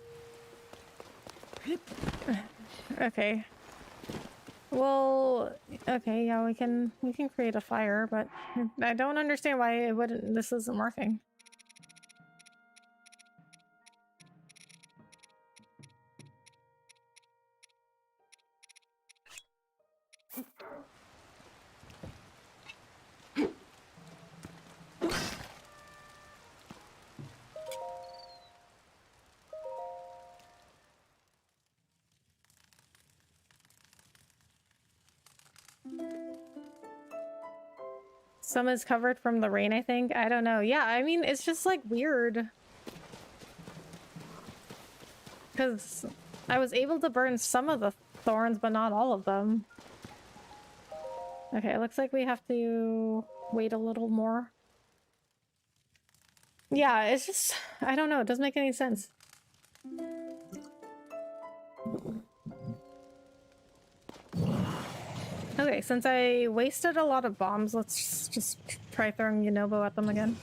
Okay. Well, okay, yeah, we can create a fire, but I don't understand why this isn't working. Some is covered from the rain, I think. I don't know. Yeah, I mean, it's just like weird. Because I was able to burn some of the thorns, but not all of them. Okay, it looks like we have to wait a little more. Yeah, it's just, I don't know. It doesn't make any sense. Okay, since I wasted a lot of bombs, let's just try throwing Yunobo at them again.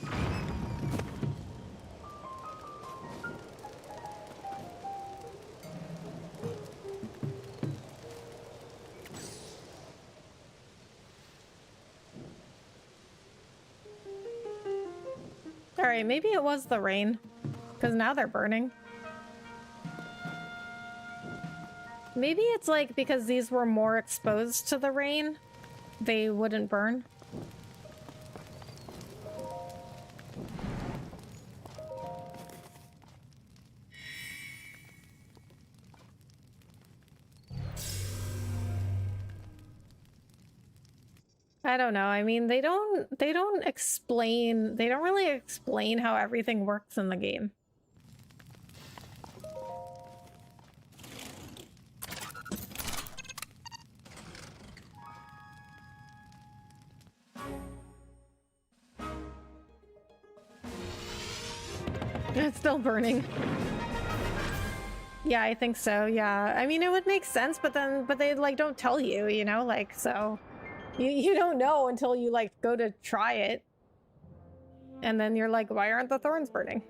Alright, maybe it was the rain, because now they're burning. Maybe it's like because these were more exposed to the rain, they wouldn't burn. I don't know. I mean, they don't really explain how everything works in the game. It's still burning. Yeah, I think so. Yeah. I mean, it would make sense, but they like don't tell you, you know, like, so you don't know until you like go to try it. And then you're like, why aren't the thorns burning?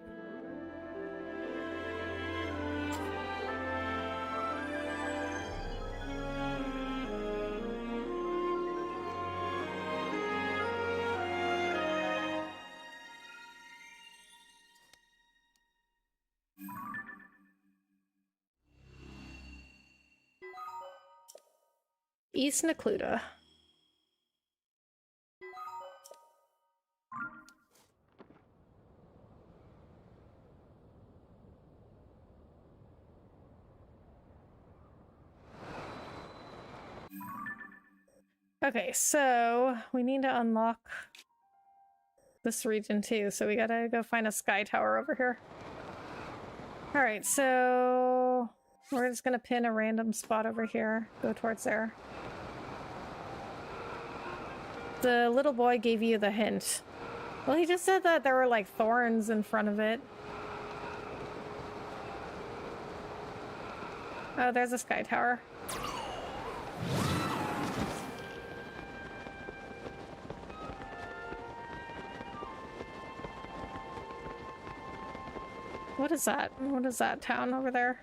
East Necluda. Okay, so we need to unlock this region too, so we gotta go find a sky tower over here. Alright, so we're just gonna pin a random spot over here, go towards there. The little boy gave you the hint. Well, he just said that there were like thorns in front of it. Oh, there's a sky tower. What is that? What is that town over there?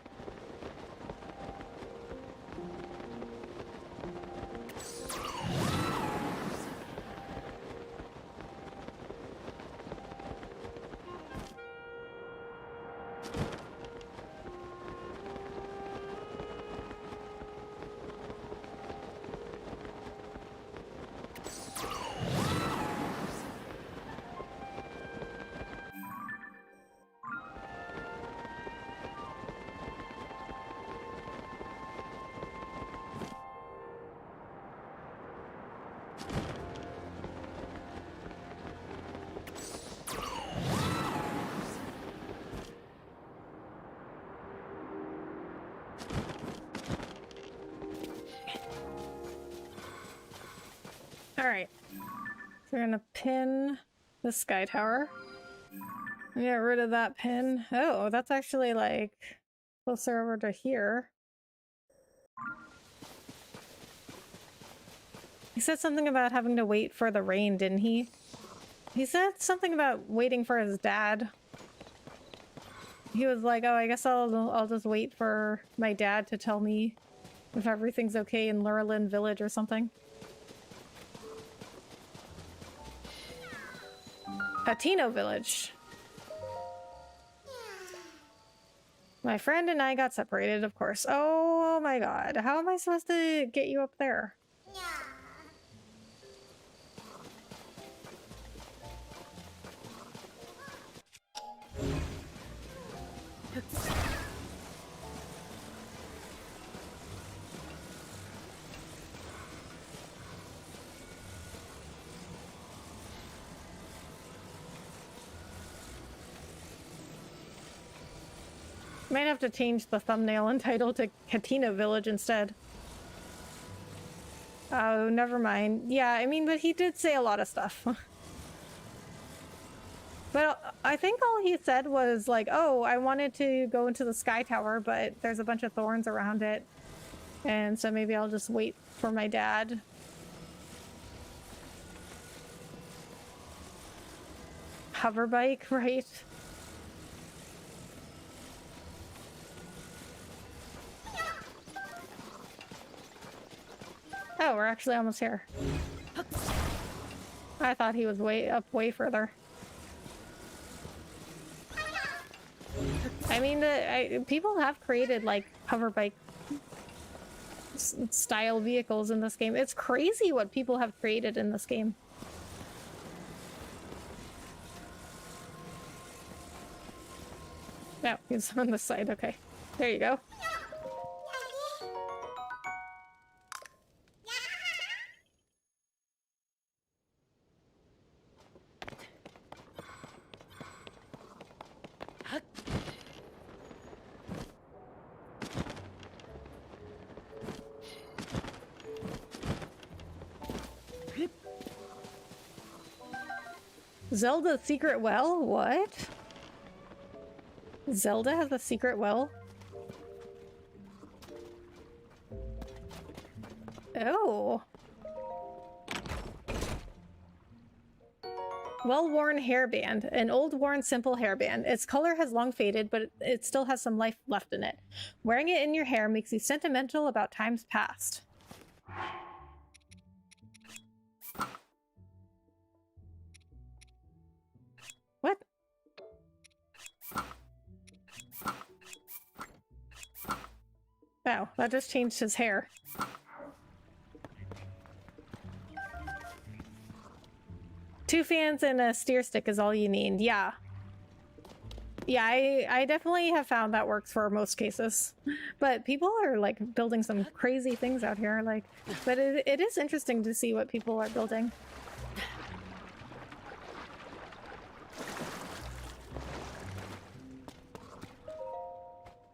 Alright. So we're gonna pin the sky tower. Get rid of that pin. Oh, that's actually like closer over to here. He said something about having to wait for the rain, didn't he? He said something about waiting for his dad. He was like, oh, I guess I'll just wait for my dad to tell me if everything's okay in Lurelin Village or something. Hateno Village. My friend and I got separated, of course. Oh my god. How am I supposed to get you up there? Might have to change the thumbnail and title to Hateno Village instead. Oh, never mind. Yeah, I mean, but he did say a lot of stuff. But I think all he said was like, oh, I wanted to go into the sky tower, but there's a bunch of thorns around it. And so maybe I'll just wait for my dad. Hover bike, right? Oh, we're actually almost here. I thought he was way further. I mean, people have created like hover bike style vehicles in this game. It's crazy what people have created in this game. No, he's on the side. Okay, there you go. Zelda's secret well? What? Zelda has a secret well? Oh. Well-worn hairband. An old, worn, simple hairband. Its color has long faded, but it still has some life left in it. Wearing it in your hair makes you sentimental about times past. What? Oh, that just changed his hair. Two fans and a steer stick is all you need. Yeah. Yeah, I definitely have found that works for most cases. But people are like building some crazy things out here. Like, but it is interesting to see what people are building.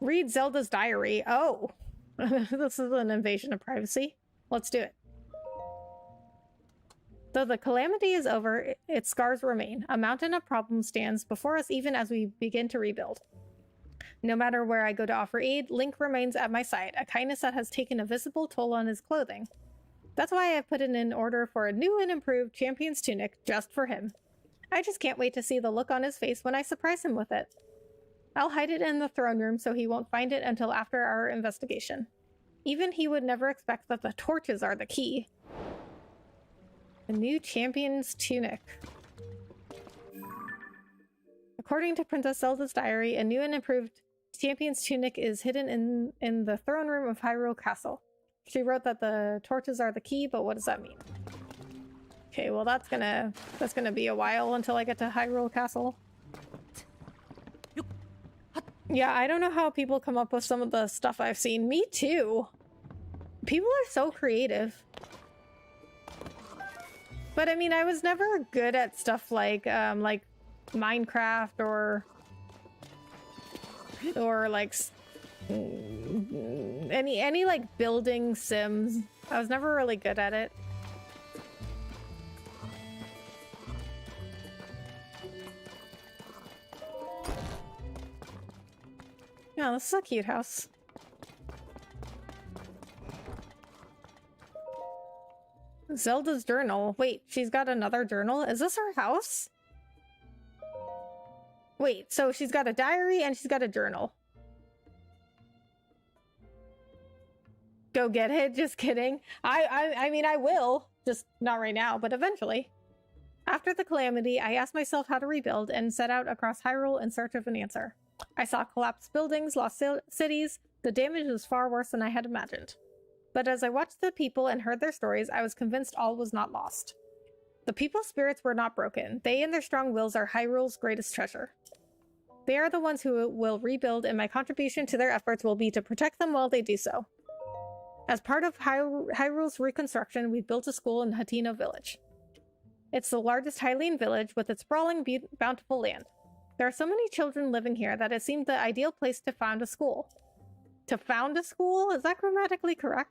Read Zelda's diary. Oh, this is an invasion of privacy. Let's do it. Though the calamity is over, its scars remain. A mountain of problems stands before us even as we begin to rebuild. No matter where I go to offer aid, Link remains at my side, a kindness that has taken a visible toll on his clothing. That's why I've put in an order for a new and improved champion's tunic just for him. I just can't wait to see the look on his face when I surprise him with it. I'll hide it in the throne room so he won't find it until after our investigation. Even he would never expect that the torches are the key. A new champion's tunic. According to Princess Zelda's diary, a new and improved champion's tunic is hidden in the throne room of Hyrule Castle. She wrote that the torches are the key, but what does that mean? Okay, well that's gonna be a while until I get to Hyrule Castle. Yeah, I don't know how people come up with some of the stuff I've seen. Me too. People are so creative. But I mean, I was never good at stuff like Minecraft or like any like building sims. I was never really good at it. Yeah, this is a cute house. Zelda's journal. Wait, she's got another journal? Is this her house? Wait, so she's got a diary and she's got a journal. Go get it. Just kidding. I mean, I will. Just not right now, but eventually. After the calamity, I asked myself how to rebuild and set out across Hyrule in search of an answer. I saw collapsed buildings, lost cities. The damage was far worse than I had imagined. But as I watched the people and heard their stories, I was convinced all was not lost. The people's spirits were not broken. They and their strong wills are Hyrule's greatest treasure. They are the ones who will rebuild, and my contribution to their efforts will be to protect them while they do so. As part of Hyrule's reconstruction, we built a school in Hateno village. It's the largest Hylian village with its sprawling, bountiful land. There are so many children living here that it seemed the ideal place to found a school. To found a school? Is that grammatically correct?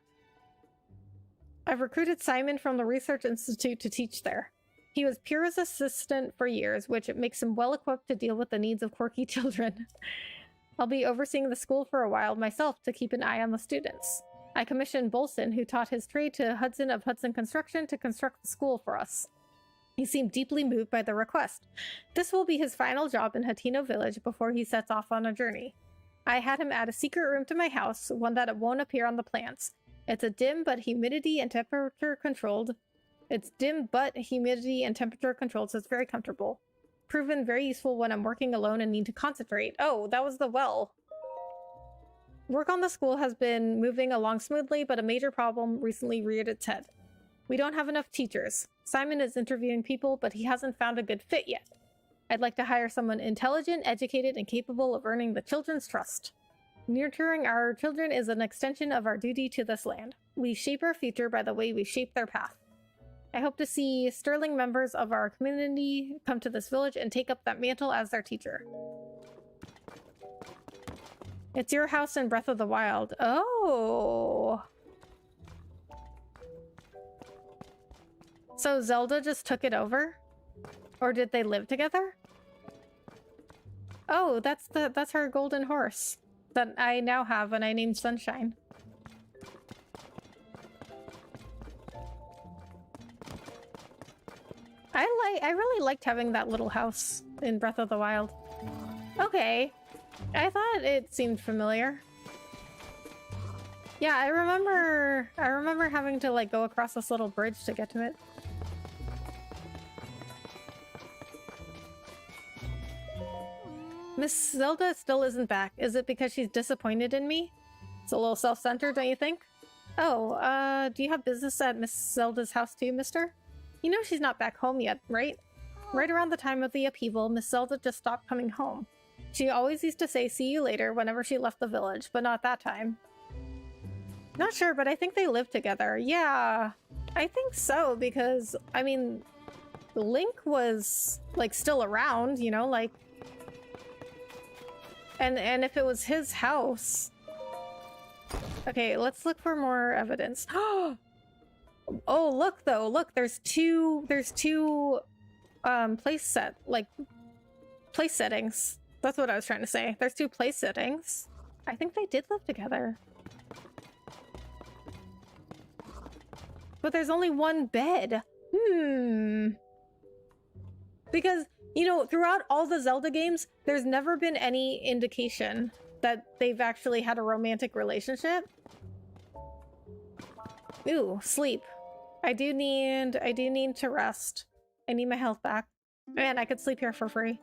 I've recruited Simon from the Research Institute to teach there. He was Pyrrha's assistant for years, which makes him well equipped to deal with the needs of quirky children. I'll be overseeing the school for a while myself to keep an eye on the students. I commissioned Bolson, who taught his trade to Hudson of Hudson Construction, to construct the school for us. He seemed deeply moved by the request. This will be his final job in Hateno village before he sets off on a journey. I had him add a secret room to my house, one that won't appear on the plans. It's dim but humidity and temperature controlled, so it's very comfortable. Proven very useful when I'm working alone and need to concentrate. Oh, that was the well. Work on the school has been moving along smoothly, but a major problem recently reared its head. We don't have enough teachers. Simon is interviewing people, but he hasn't found a good fit yet. I'd like to hire someone intelligent, educated, and capable of earning the children's trust. Nurturing our children is an extension of our duty to this land. We shape our future by the way we shape their path. I hope to see sterling members of our community come to this village and take up that mantle as their teacher. It's your house in Breath of the Wild. Oh. So Zelda just took it over? Or did they live together? Oh, that's her golden horse that I now have and I named Sunshine. I really liked having that little house in Breath of the Wild. Okay. I thought it seemed familiar. Yeah, I remember having to like go across this little bridge to get to it. Miss Zelda still isn't back. Is it because she's disappointed in me? It's a little self-centered, don't you think? Oh, do you have business at Miss Zelda's house too, mister? You know she's not back home yet, right? Right around the time of the upheaval, Miss Zelda just stopped coming home. She always used to say, "See you later," whenever she left the village, but not that time. Not sure, but I think they live together. Yeah, I think so, because, I mean, Link was, like, still around, you know, like... And if it was his house... Okay, let's look for more evidence. Oh, look, though, look, there's two place settings. That's what I was trying to say. There's two place settings. I think they did live together. But there's only one bed. Because, you know, throughout all the Zelda games, there's never been any indication that they've actually had a romantic relationship. Ooh, sleep. I do need to rest. I need my health back. Man, I could sleep here for free.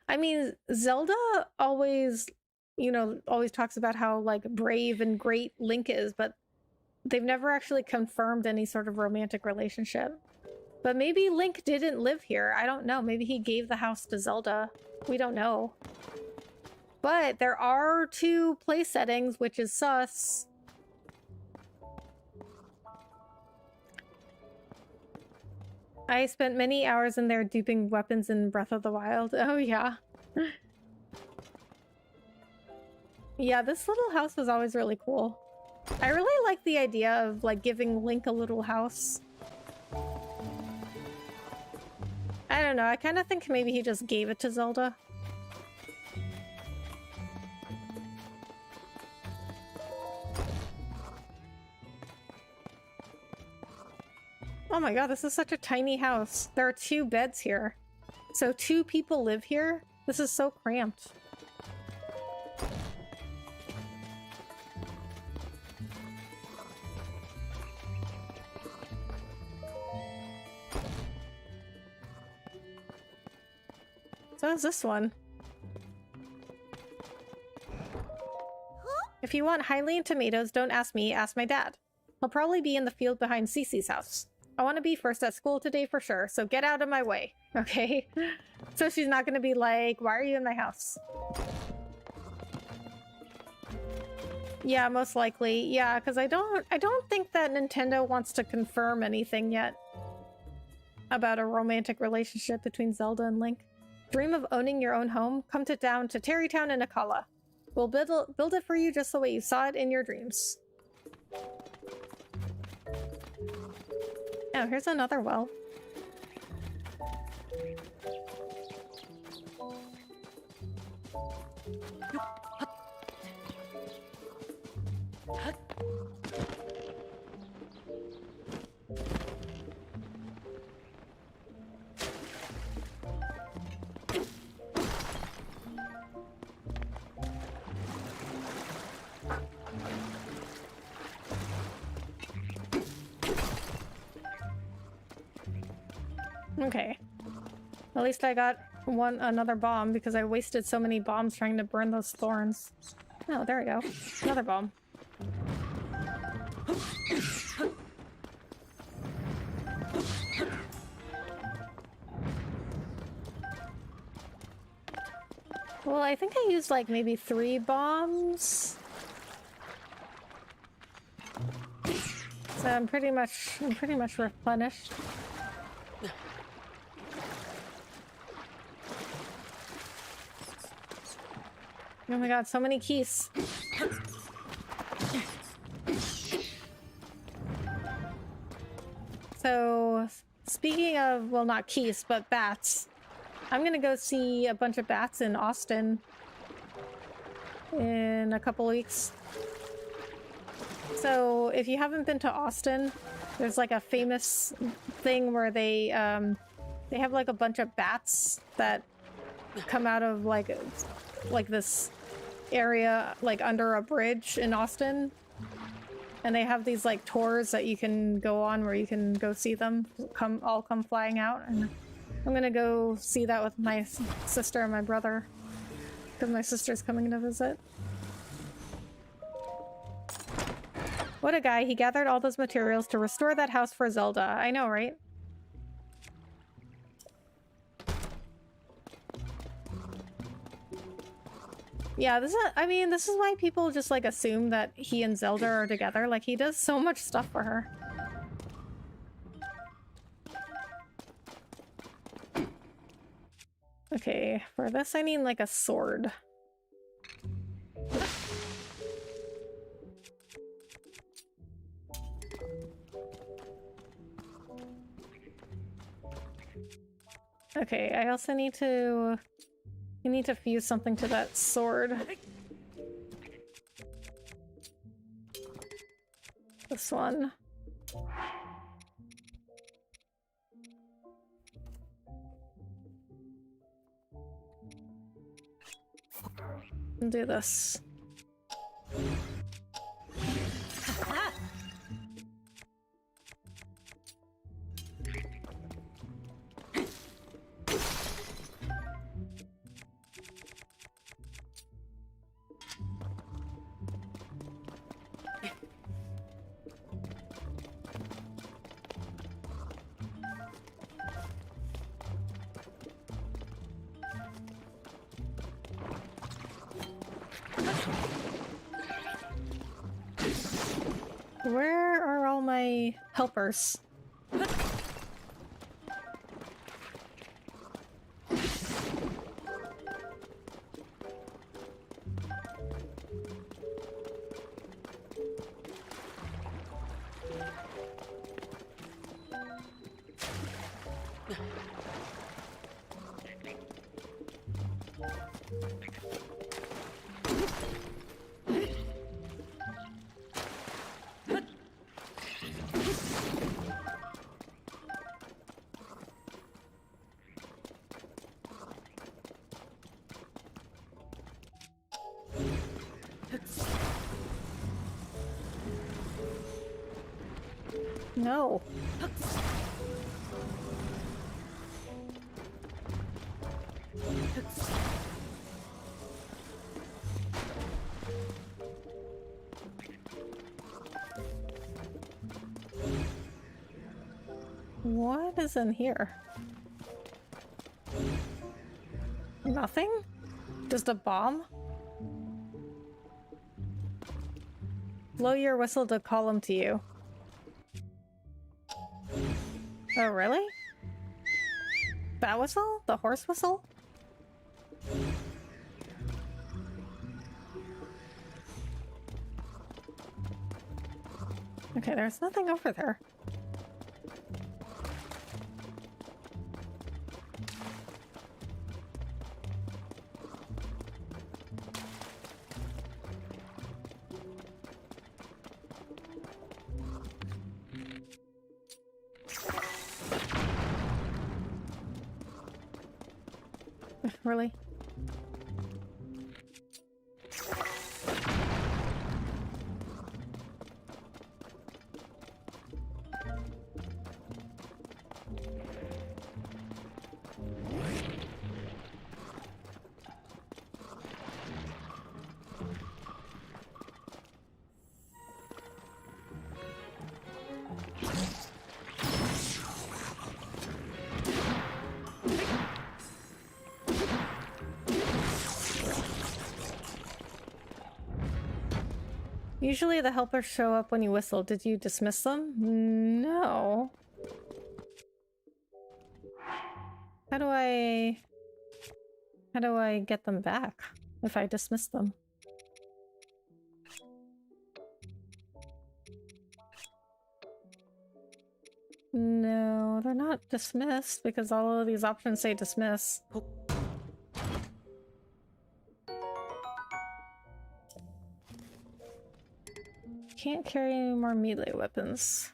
I mean, Zelda always, you know, always talks about how, like, brave and great Link is, but they've never actually confirmed any sort of romantic relationship. But maybe Link didn't live here. I don't know. Maybe he gave the house to Zelda. We don't know. But there are two place settings, which is sus. I spent many hours in there duping weapons in Breath of the Wild. Oh, yeah. Yeah, this little house was always really cool. I really like the idea of, like, giving Link a little house. don't know. I kind of think maybe he just gave it to Zelda. Oh my god, this is such a tiny house. There are 2 beds here. So 2 people live here? This is so cramped. So is this one. If you want Hylian tomatoes, don't ask me, ask my dad. He'll probably be in the field behind Cece's house. I want to be first at school today for sure, so get out of my way, okay? So she's not gonna be like, why are you in my house? Yeah, most likely. Yeah, because I don't think that Nintendo wants to confirm anything yet about a romantic relationship between Zelda and Link. Dream of owning your own home? Come down to Terrytown in Akala. We'll build it for you just the way you saw it in your dreams. Oh, here's another well. Okay. At least I got another bomb because I wasted so many bombs trying to burn those thorns. Oh, there we go. Another bomb. Well, I think I used like maybe 3 bombs. So I'm pretty much replenished. Oh my god, so many keys. So, speaking of, well, not keys, but bats, I'm gonna go see a bunch of bats in Austin in a couple weeks. So, if you haven't been to Austin, there's like a famous thing where they have like a bunch of bats that come out of like this area like under a bridge in Austin, and they have these like tours that you can go on where you can go see them all come flying out, and I'm gonna go see that with my sister and my brother because my sister's coming to visit. What a guy. He gathered all those materials to restore that house for Zelda. I know, right? Yeah, this is why people just like assume that he and Zelda are together. Like, he does so much stuff for her. Okay, for this I need like a sword. Okay, I also need to... You need to fuse something to that sword. This one. And do this. Where are all my helpers? No. What is in here? Nothing? Just a bomb? Blow your whistle to call him to you. Oh, really? That whistle? The horse whistle? Okay, there's nothing over there. Really? Usually the helpers show up when you whistle. Did you dismiss them? No. How do I get them back if I dismiss them? No, they're not dismissed because all of these options say dismiss. Can't carry any more melee weapons.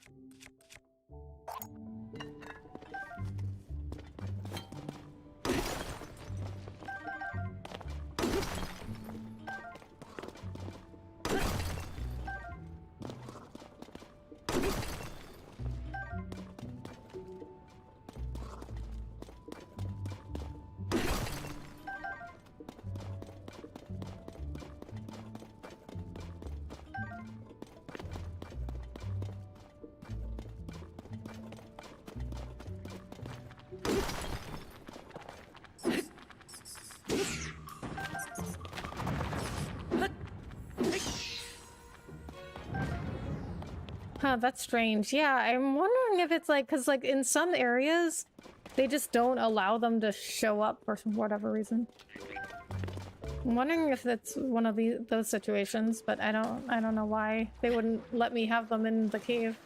Huh, that's strange. Yeah, I'm wondering if it's like, because like in some areas, they just don't allow them to show up for whatever reason. I'm wondering if it's one of those situations, but I don't know why they wouldn't let me have them in the cave.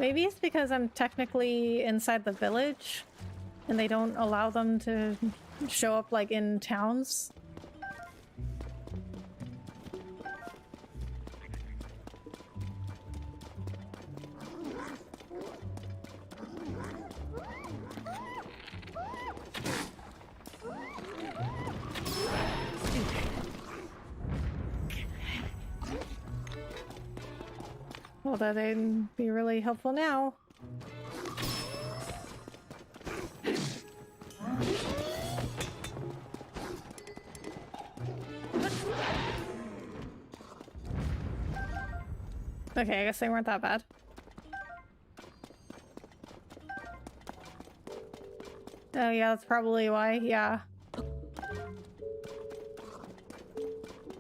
Maybe it's because I'm technically inside the village and they don't allow them to show up like in towns. Although they'd be really helpful now. Okay, I guess they weren't that bad. Oh yeah, that's probably why, yeah.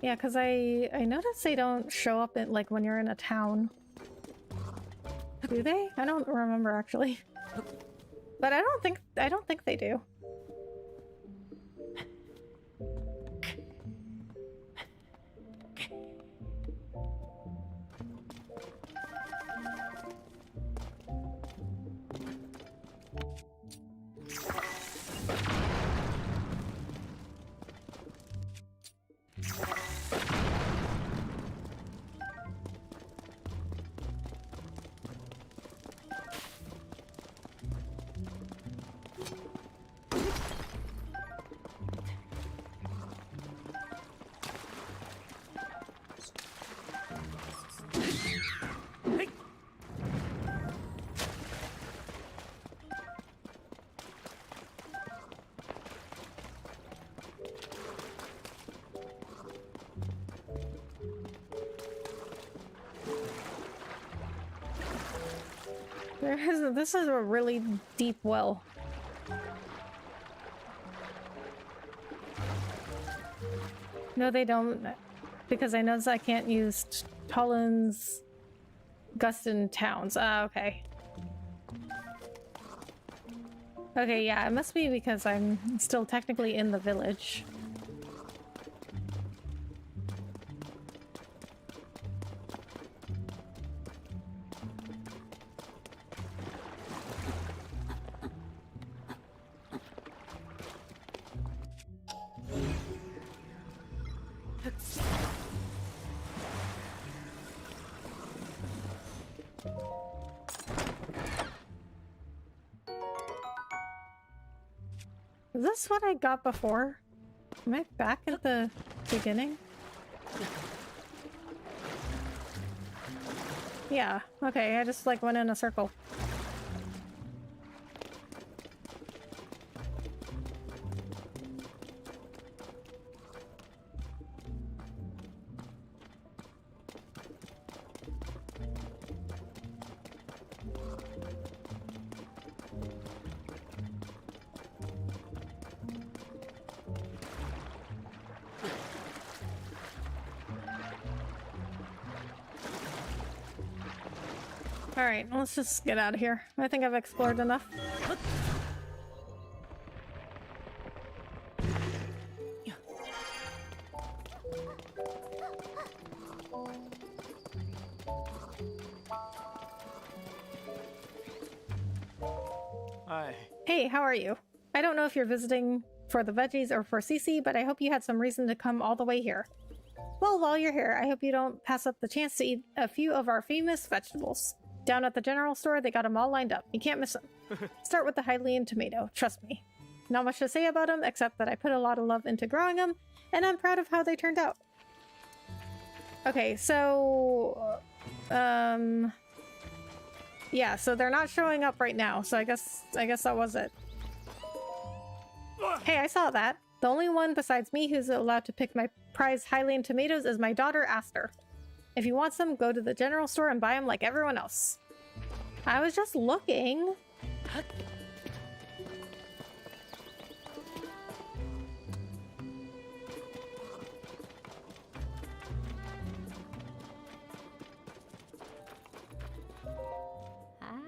Yeah, because I noticed they don't show up in, like, when you're in a town. Do they? I don't remember actually. But I don't think they do. This is a really deep well. No, they don't. Because I noticed I can't use Tollins, Gustin towns. Ah, okay. Okay, yeah, it must be because I'm still technically in the village. Is this what I got before? Am I back at the beginning? Yeah, okay, I just like went in a circle. Alright, let's just get out of here. I think I've explored enough. Hi. Hey, how are you? I don't know if you're visiting for the veggies or for Cece, but I hope you had some reason to come all the way here. Well, while you're here, I hope you don't pass up the chance to eat a few of our famous vegetables. Down at the general store, they got them all lined up. You can't miss them. Start with the Hylian tomato, trust me. Not much to say about them, except that I put a lot of love into growing them, and I'm proud of how they turned out. Okay, so... yeah, so they're not showing up right now, so I guess that was it. Hey, I saw that. The only one besides me who's allowed to pick my prize Hylian tomatoes is my daughter, Aster. If you want some, go to the general store and buy them like everyone else. I was just looking.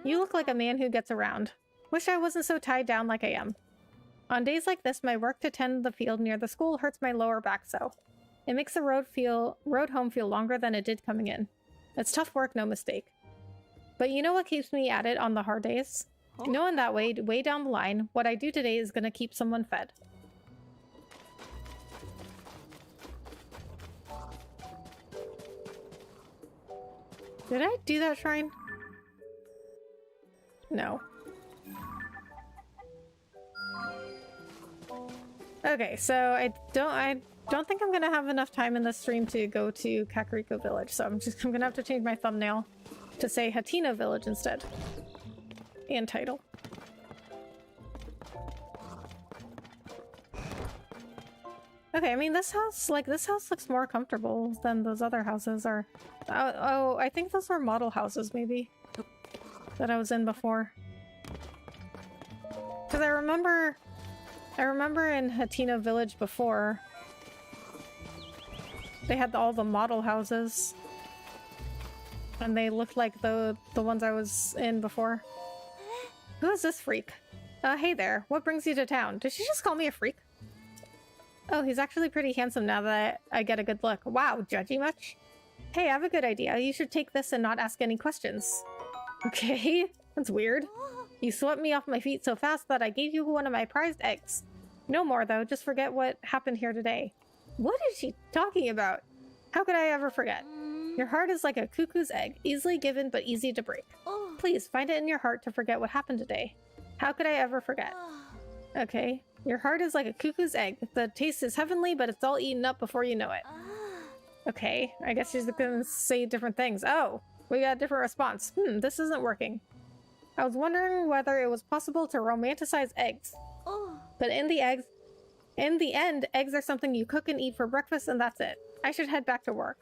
You look like a man who gets around. Wish I wasn't so tied down like I am. On days like this, my work to tend the field near the school hurts my lower back so. It makes the road home feel longer than it did coming in. It's tough work, no mistake. But you know what keeps me at it on the hard days? Knowing that way down the line, what I do today is gonna keep someone fed. Did I do that shrine? No. Okay, so I don't think I'm gonna have enough time in this stream to go to Kakariko Village, so I'm gonna have to change my thumbnail to say Hateno Village instead. And title. Okay, I mean this house looks more comfortable than those other houses are. Oh, I think those were model houses maybe that I was in before. Because I remember in Hateno Village before, they had all the model houses. And they looked like the ones I was in before. Who is this freak? Hey there, what brings you to town? Did she just call me a freak? Oh, he's actually pretty handsome now that I get a good look. Wow, judgy much? Hey, I have a good idea. You should take this and not ask any questions. Okay, that's weird. You swept me off my feet so fast that I gave you one of my prized eggs. No more, though. Just forget what happened here today. What is she talking about? How could I ever forget? Your heart is like a cuckoo's egg, easily given but easy to break. Please, find it in your heart to forget what happened today. How could I ever forget? Okay. Your heart is like a cuckoo's egg. The taste is heavenly, but it's all eaten up before you know it. Okay, I guess she's gonna say different things. Oh, we got a different response. This isn't working. I was wondering whether it was possible to romanticize eggs. But in the end, eggs are something you cook and eat for breakfast and that's it. I should head back to work.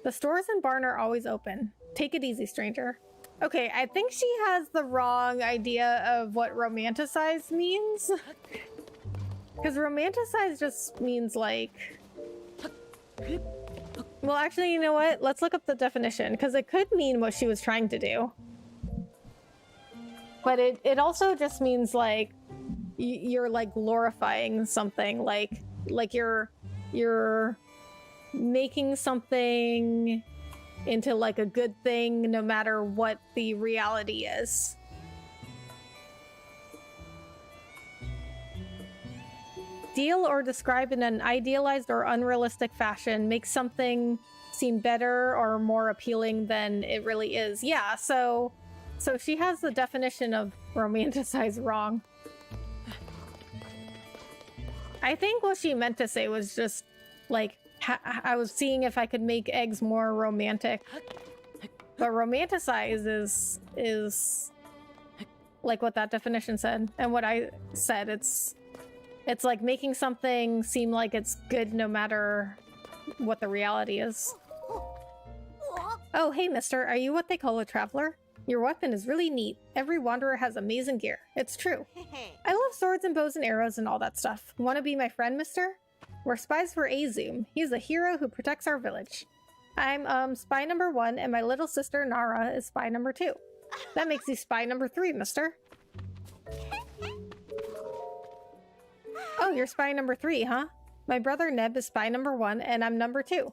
The stores and barn are always open. Take it easy, stranger. Okay, I think she has the wrong idea of what romanticize means. Because romanticize just means like... Well, actually, you know what? Let's look up the definition, because it could mean what she was trying to do. But it also just means like you're like glorifying something, like you're making something into like a good thing no matter what the reality is. Deal or describe in an idealized or unrealistic fashion, make something seem better or more appealing than it really is. Yeah, so she has the definition of romanticize wrong. I think what she meant to say was just like, I was seeing if I could make eggs more romantic. But romanticize is like what that definition said. And what I said, it's like making something seem like it's good no matter what the reality is. Oh, hey mister, are you what they call a traveler? Your weapon is really neat. Every wanderer has amazing gear. It's true. I love swords and bows and arrows and all that stuff. Want to be my friend, mister? We're spies for Azum. He's a hero who protects our village. I'm spy number 1, and my little sister Nara is spy number 2. That makes you spy number 3, mister. Oh, you're spy number 3, huh? My brother Neb is spy number 1, and I'm number 2.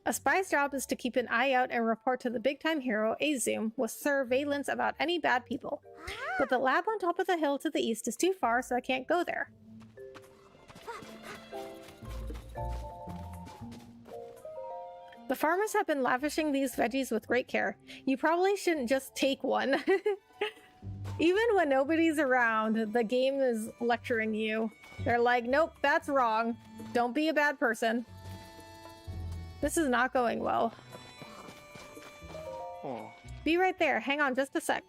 A spy's job is to keep an eye out and report to the big-time hero, Azum, with surveillance about any bad people. But the lab on top of the hill to the east is too far, so I can't go there. The farmers have been lavishing these veggies with great care. You probably shouldn't just take one. Even when nobody's around, the game is lecturing you. They're like, nope, that's wrong. Don't be a bad person. This is not going well. Oh. Be right there. Hang on just a sec.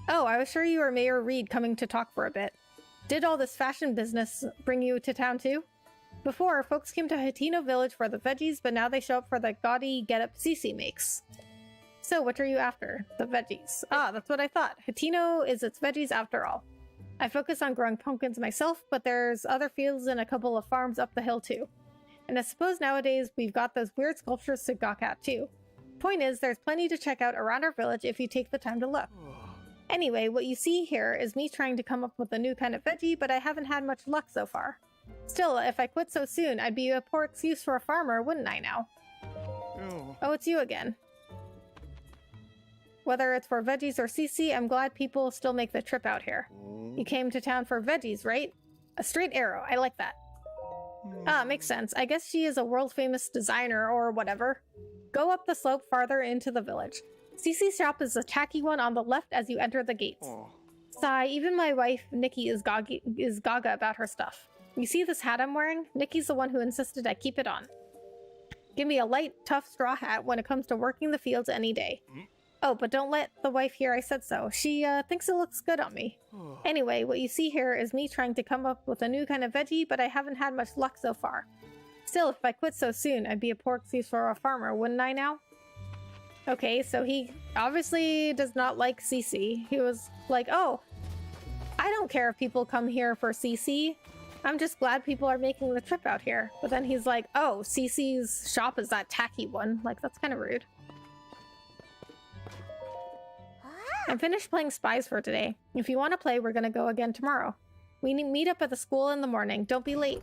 Oh, I was sure you were Mayor Reed coming to talk for a bit. Did all this fashion business bring you to town too? Before, folks came to Hateno village for the veggies, but now they show up for the gaudy getup Cece makes. So, what are you after? The veggies. Ah, that's what I thought. Hateno is its veggies after all. I focus on growing pumpkins myself, but there's other fields and a couple of farms up the hill too. And I suppose nowadays we've got those weird sculptures to gawk at too. Point is, there's plenty to check out around our village if you take the time to look. Anyway, what you see here is me trying to come up with a new kind of veggie, but I haven't had much luck so far. Still, if I quit so soon, I'd be a poor excuse for a farmer, wouldn't I now? Oh, it's you again. Whether it's for veggies or Cece, I'm glad people still make the trip out here. You came to town for veggies, right? A straight arrow, I like that. Ah, makes sense. I guess she is a world-famous designer or whatever. Go up the slope farther into the village. Cece's shop is a tacky one on the left as you enter the gates. Sigh, even my wife, Nikki, is gaga about her stuff. You see this hat I'm wearing? Nikki's the one who insisted I keep it on. Give me a light, tough straw hat when it comes to working the fields any day. Oh, but don't let the wife hear I said so. She thinks it looks good on me. Anyway, what you see here is me trying to come up with a new kind of veggie, but I haven't had much luck so far. Still, if I quit so soon, I'd be a poor excuse for a farmer, wouldn't I now? Okay, so he obviously does not like Cece. He was like, oh, I don't care if people come here for Cece. I'm just glad people are making the trip out here. But then he's like, oh, Cece's shop is that tacky one. Like, that's kind of rude. I'm finished playing Spies for today. If you want to play, we're going to go again tomorrow. We meet up at the school in the morning. Don't be late.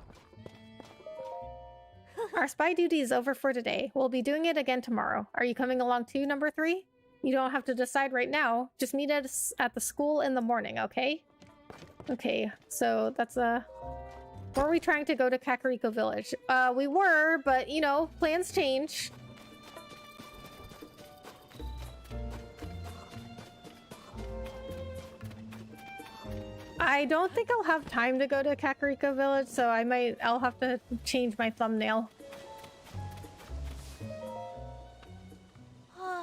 Our spy duty is over for today. We'll be doing it again tomorrow. Are you coming along too, number 3? You don't have to decide right now. Just meet us at the school in the morning, okay? Okay, so that's were we trying to go to Kakariko Village? We were, but, you know, plans change. I don't think I'll have time to go to Kakariko Village, so I'll have to change my thumbnail.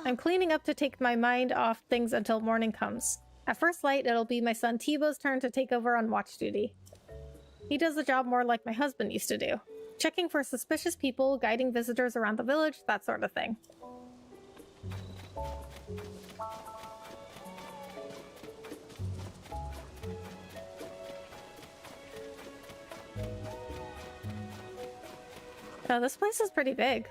I'm cleaning up to take my mind off things until morning comes. At first light, it'll be my son Tebow's turn to take over on watch duty. He does the job more like my husband used to do. Checking for suspicious people, guiding visitors around the village, that sort of thing. Oh, this place is pretty big.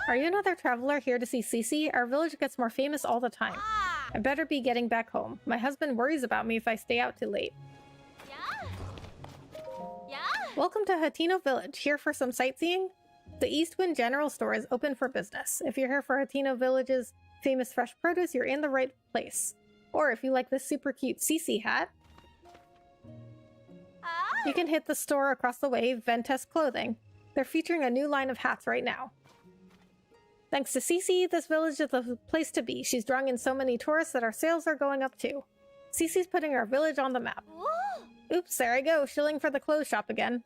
Are you another traveler here to see Cece? Our village gets more famous all the time. I better be getting back home. My husband worries about me if I stay out too late. Welcome to Hateno Village. Here for some sightseeing? The Eastwind General Store is open for business. If you're here for Hateno Village's famous fresh produce, you're in the right place. Or if you like this super cute Cece hat, you can hit the store across the way, Ventes Clothing. They're featuring a new line of hats right now. Thanks to Cece, this village is the place to be. She's drawing in so many tourists that our sales are going up too. Cece's putting our village on the map. Oops, there I go, shilling for the clothes shop again.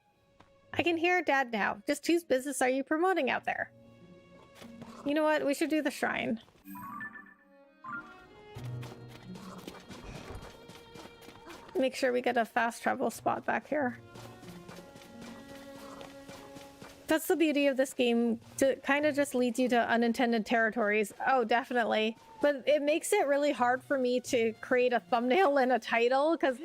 I can hear Dad now. Just whose business are you promoting out there? You know what? We should do the shrine. Make sure we get a fast travel spot back here. That's the beauty of this game. It kind of just leads you to unintended territories. Oh, definitely. But it makes it really hard for me to create a thumbnail and a title, because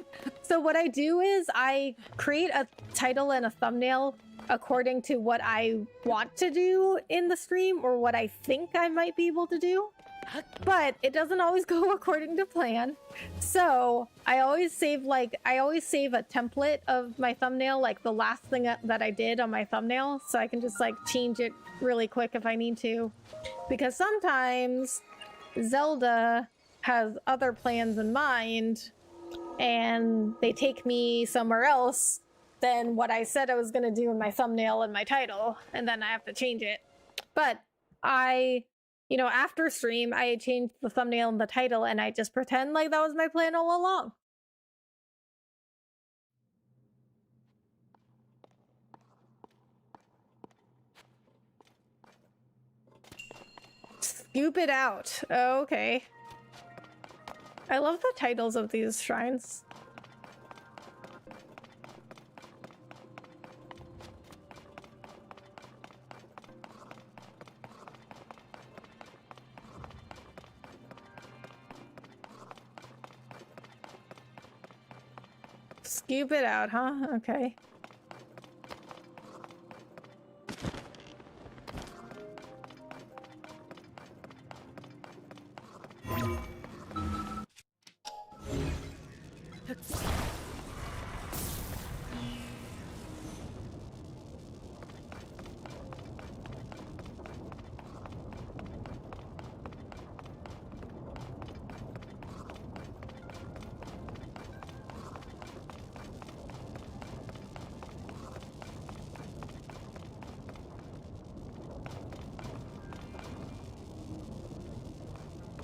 so what I do is I create a title and a thumbnail according to what I want to do in the stream or what I think I might be able to do. But it doesn't always go according to plan. So I always save a template of my thumbnail, like the last thing that I did on my thumbnail, so I can just like change it really quick if I need to. Because sometimes Zelda has other plans in mind and they take me somewhere else than what I said I was going to do in my thumbnail and my title, and then I have to change it. But after stream, I changed the thumbnail and the title, and I just pretend like that was my plan all along. Scoop it out. Oh, okay. I love the titles of these shrines. Scoop it out, huh? Okay.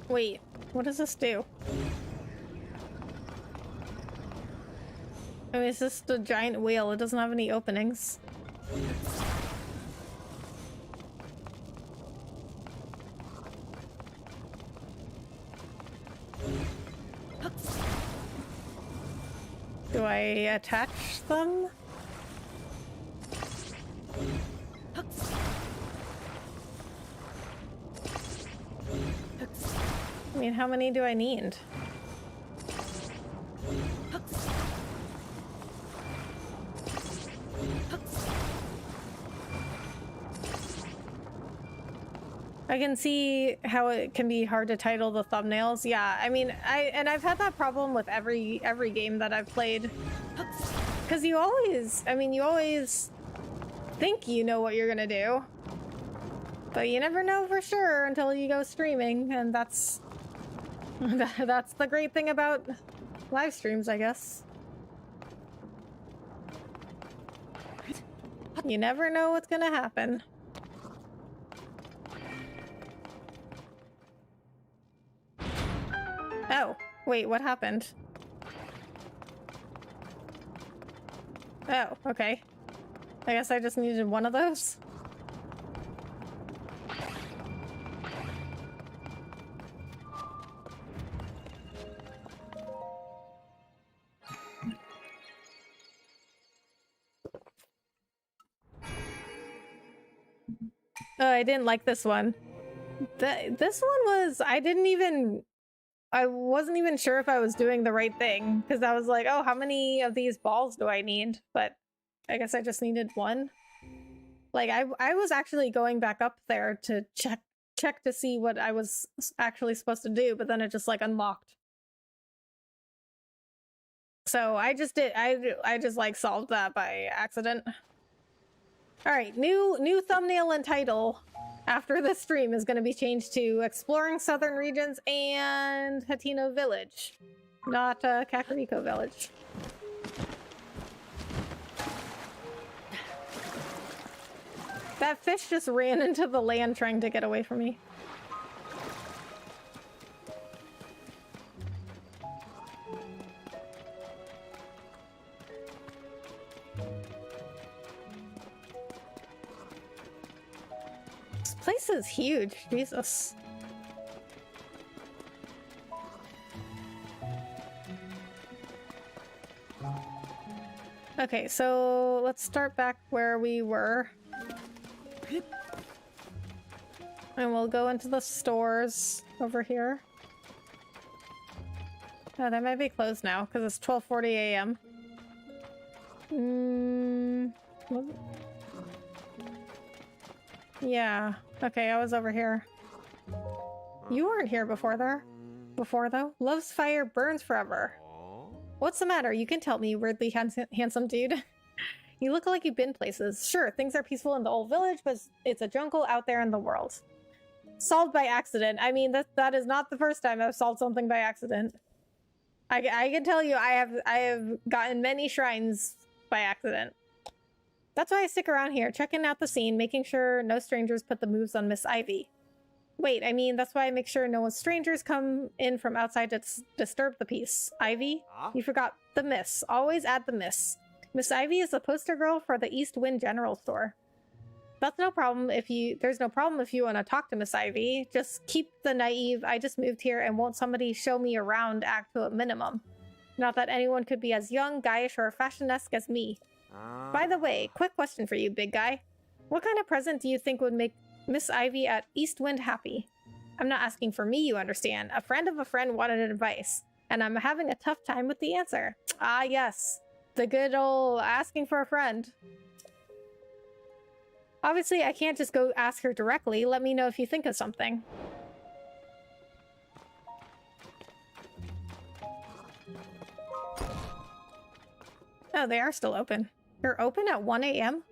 Wait, what does this do? I mean, it's just a giant wheel. It doesn't have any openings. Do I attach them? I mean, how many do I need? I can see how it can be hard to title the thumbnails. Yeah, I mean, I've had that problem with every game that I've played. Because you always think you know what you're gonna do. But you never know for sure until you go streaming, and that's the great thing about live streams, I guess. You never know what's gonna happen. Oh, wait, what happened? Oh, okay. I guess I just needed one of those. Oh, I didn't like this one. This one was, I wasn't even sure if I was doing the right thing, because I was like, oh, how many of these balls do I need? But I guess I just needed one. Like, I was actually going back up there to check to see what I was actually supposed to do, but then it just like unlocked. So I just like solved that by accident. All right, new thumbnail and title after this stream is going to be changed to Exploring Southern Regions and Hateno Village, not Kakariko Village. That fish just ran into the land trying to get away from me. This place is huge, Jesus. Okay, so let's start back where we were. And we'll go into the stores over here. Oh, they might be closed now because it's 12:40 a.m. Yeah. Okay, I was over here. You weren't here before though. Love's fire burns forever. What's the matter? You can tell me, weirdly handsome dude. You look like you've been places. Sure, things are peaceful in the old village, but it's a jungle out there in the world. Solved by accident. I mean, that is not the first time I've solved something by accident. I can tell you, I have gotten many shrines by accident. That's why I stick around here, checking out the scene, making sure no strangers put the moves on Miss Ivy. Wait, I mean, that's why I make sure no strangers come in from outside to disturb the peace. Ivy? You forgot the Miss. Always add the Miss. Miss Ivy is the poster girl for the East Wind General Store. That's no problem there's no problem if you want to talk to Miss Ivy. Just keep the naive, I just moved here and won't somebody show me around act to a minimum. Not that anyone could be as young, guyish, or fashion-esque as me. By the way, quick question for you, big guy. What kind of present do you think would make Miss Ivy at Eastwind happy? I'm not asking for me, you understand. A friend of a friend wanted advice, and I'm having a tough time with the answer. Ah, yes. The good old asking for a friend. Obviously, I can't just go ask her directly. Let me know if you think of something. Oh, they are still open. They're open at 1 a.m.?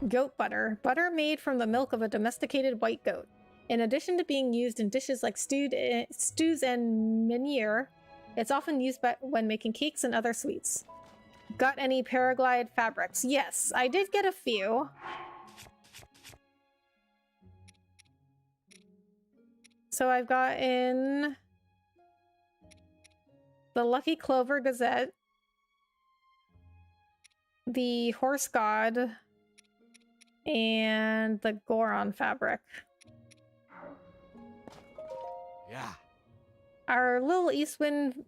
Goat butter. Butter made from the milk of a domesticated white goat. In addition to being used in dishes like stews and meuniere, it's often used when making cakes and other sweets. Got any paraglide fabrics? Yes, I did get a few. So I've gotten the Lucky Clover Gazette, the Horse God, and the Goron fabric. Yeah. Our little Eastwind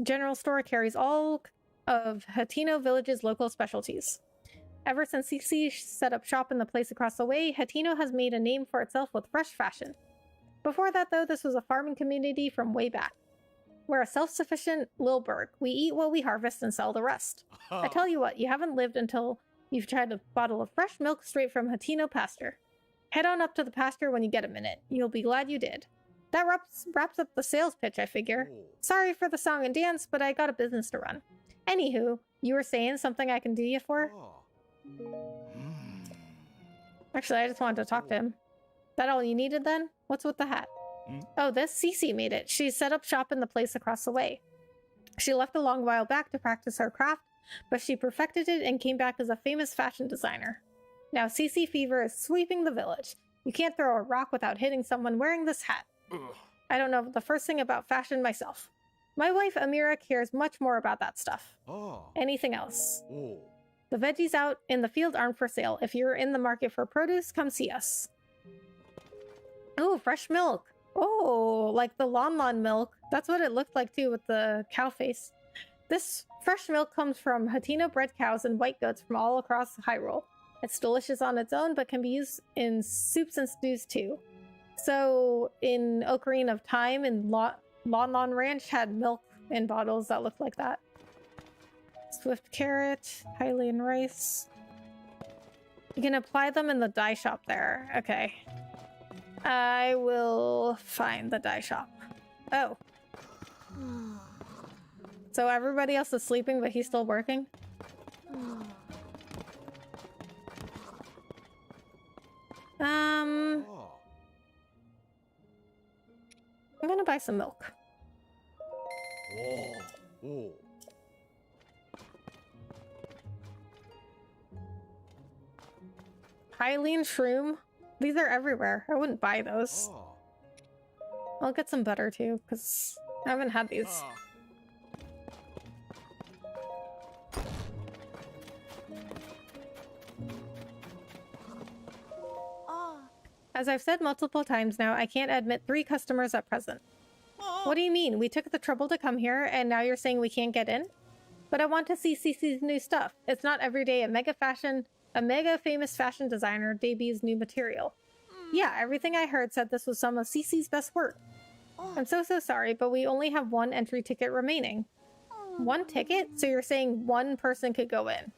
general store carries all of Hateno Village's local specialties. Ever since Cece set up shop in the place across the way, Hateno has made a name for itself with fresh fashion. Before that, though, this was a farming community from way back. We're a self-sufficient little burg. We eat what we harvest and sell the rest. I tell you what, you haven't lived until you've tried a bottle of fresh milk straight from Hateno pasture. Head on up to the pasture when you get a minute. You'll be glad you did. That wraps up the sales pitch, I figure. Sorry for the song and dance, but I got a business to run. Anywho, you were saying something I can do you for? Actually, I just wanted to talk to him. That all you needed then? What's with the hat? Oh, this Cece made it. She set up shop in the place across the way. She left a long while back to practice her craft, but she perfected it and came back as a famous fashion designer. Now Cece fever is sweeping the village. You can't throw a rock without hitting someone wearing this hat. I don't know the first thing about fashion myself. My wife Amira cares much more about that stuff. Anything else? The veggies out in the field aren't for sale. If you're in the market for produce, come see us. Oh, fresh milk. Oh, like the Lon milk. That's what it looked like too with the cow face. This fresh milk comes from Hateno bred cows and white goats from all across Hyrule. It's delicious on its own, but can be used in soups and stews too. So in Ocarina of Time and Lon Lon Ranch had milk in bottles that looked like that. Swift carrot, Hylian rice. You can apply them in the dye shop there. Okay. I will find the dye shop. Oh. So everybody else is sleeping, but he's still working? I'm gonna buy some milk. Hylian shroom? These are everywhere. I wouldn't buy those. I'll get some butter too, because I haven't had these. As I've said multiple times now, I can't admit 3 customers at present. What do you mean? We took the trouble to come here, and now you're saying we can't get in? But I want to see Cece's new stuff. It's not every day a mega famous fashion designer debuts new material. Yeah, everything I heard said this was some of Cece's best work. I'm so sorry, but we only have 1 entry ticket remaining. 1 ticket? So you're saying 1 person could go in?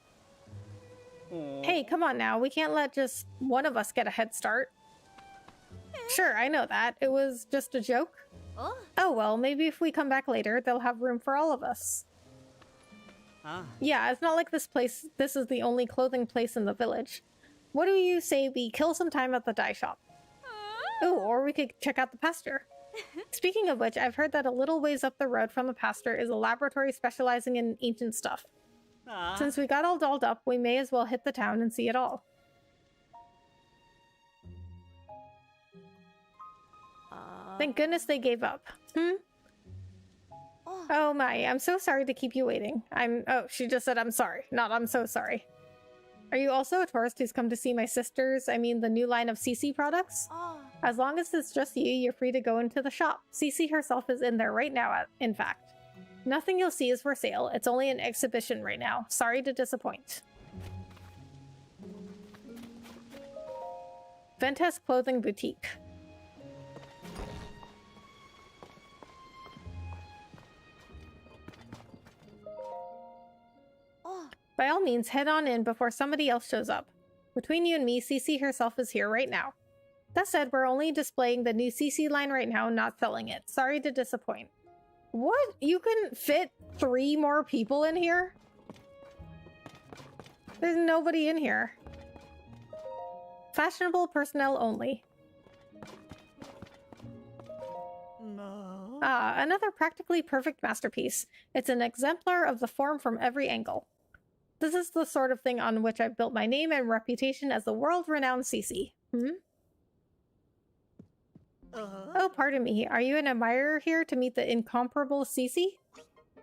Hey, come on now. We can't let just one of us get a head start. Sure, I know that. It was just a joke. Oh well, maybe if we come back later, they'll have room for all of us. Yeah, it's not like this is the only clothing place in the village. What do you say we kill some time at the dye shop? Oh, or we could check out the pasture. Speaking of which, I've heard that a little ways up the road from the pasture is a laboratory specializing in ancient stuff. Since we got all dolled up, we may as well hit the town and see it all. Thank goodness they gave up. Oh my, I'm so sorry to keep you waiting. Oh, she just said I'm sorry, not I'm so sorry. Are you also a tourist who's come to see my sisters, the new line of Cece products? As long as it's just you, you're free to go into the shop. Cece herself is in there right now, in fact. Nothing you'll see is for sale. It's only an exhibition right now. Sorry to disappoint. Ventes Clothing Boutique. By all means, head on in before somebody else shows up. Between you and me, Cece herself is here right now. That said, we're only displaying the new Cece line right now, not selling it. Sorry to disappoint. What? You couldn't fit 3 more people in here? There's nobody in here. Fashionable personnel only. Another practically perfect masterpiece. It's an exemplar of the form from every angle. This is the sort of thing on which I've built my name and reputation as the world-renowned Cece. Oh, pardon me. Are you an admirer here to meet the incomparable Cece?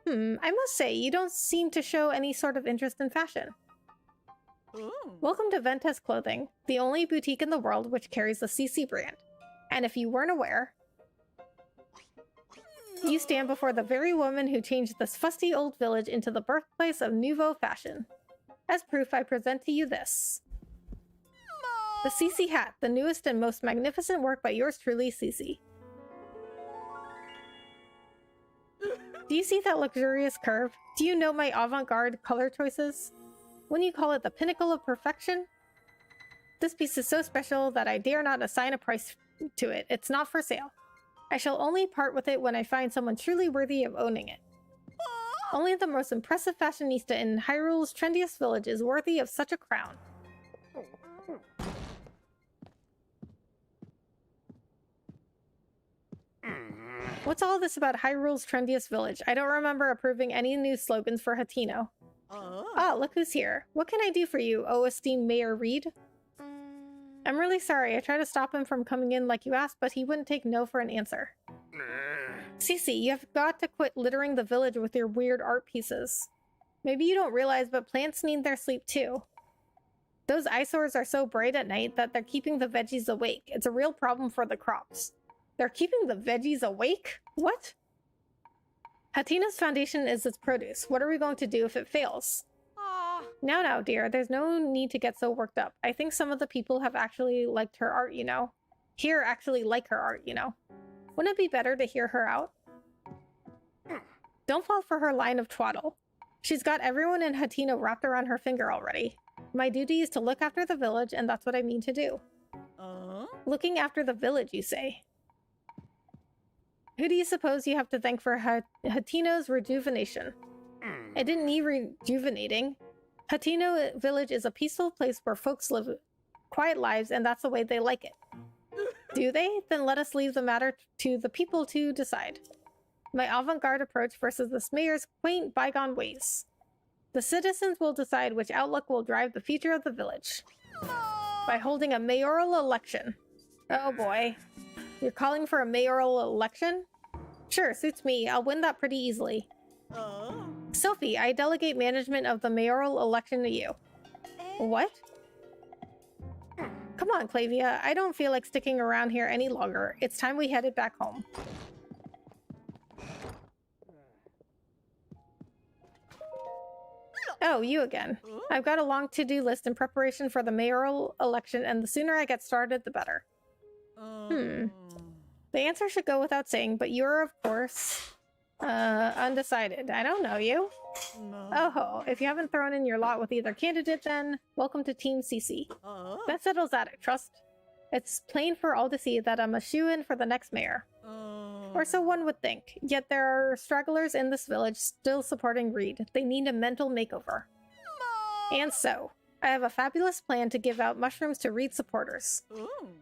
I must say, you don't seem to show any sort of interest in fashion. Welcome to Ventes Clothing, the only boutique in the world which carries the Cece brand. And if you weren't aware, you stand before the very woman who changed this fusty old village into the birthplace of nouveau fashion. As proof, I present to you this. The Cece hat, the newest and most magnificent work by yours truly, Cece. Do you see that luxurious curve? Do you know my avant-garde color choices? Wouldn't you call it the pinnacle of perfection? This piece is so special that I dare not assign a price to it. It's not for sale. I shall only part with it when I find someone truly worthy of owning it. Only the most impressive fashionista in Hyrule's trendiest village is worthy of such a crown. What's all this about Hyrule's trendiest village? I don't remember approving any new slogans for Hateno. Ah, look who's here. What can I do for you, oh esteemed Mayor Reed? I'm really sorry. I tried to stop him from coming in like you asked, but he wouldn't take no for an answer. Cece, you have got to quit littering the village with your weird art pieces. Maybe you don't realize, but plants need their sleep too. Those eyesores are so bright at night that they're keeping the veggies awake. It's a real problem for the crops. They're keeping the veggies awake? What? Hatena's foundation is its produce. What are we going to do if it fails? Now, dear, there's no need to get so worked up. I think some of the people have actually liked her art, you know. Here actually like her art, you know. Wouldn't it be better to hear her out? Don't fall for her line of twaddle. She's got everyone in Hateno wrapped around her finger already. My duty is to look after the village, and that's what I mean to do. Looking after the village, you say? Who do you suppose you have to thank for Hateno's rejuvenation? It didn't need rejuvenating. Hateno village is a peaceful place where folks live quiet lives, and that's the way they like it. Do they? Then let us leave the matter to the people to decide. My avant-garde approach versus this mayor's quaint bygone ways. The citizens will decide which outlook will drive the future of the village. By holding a mayoral election. Oh boy. You're calling for a mayoral election? Sure, suits me. I'll win that pretty easily. Sophie, I delegate management of the mayoral election to you. What? Come on, Clavia. I don't feel like sticking around here any longer. It's time we headed back home. Oh, you again. I've got a long to-do list in preparation for the mayoral election, and the sooner I get started, the better. The answer should go without saying, but you're, of course, undecided. I don't know you. Oh, if you haven't thrown in your lot with either candidate, then welcome to Team CC. That settles that, I trust. It's plain for all to see that I'm a shoo-in for the next mayor. Or so one would think. Yet there are stragglers in this village still supporting Reed. They need a mental makeover. And so, I have a fabulous plan to give out mushrooms to Reed supporters.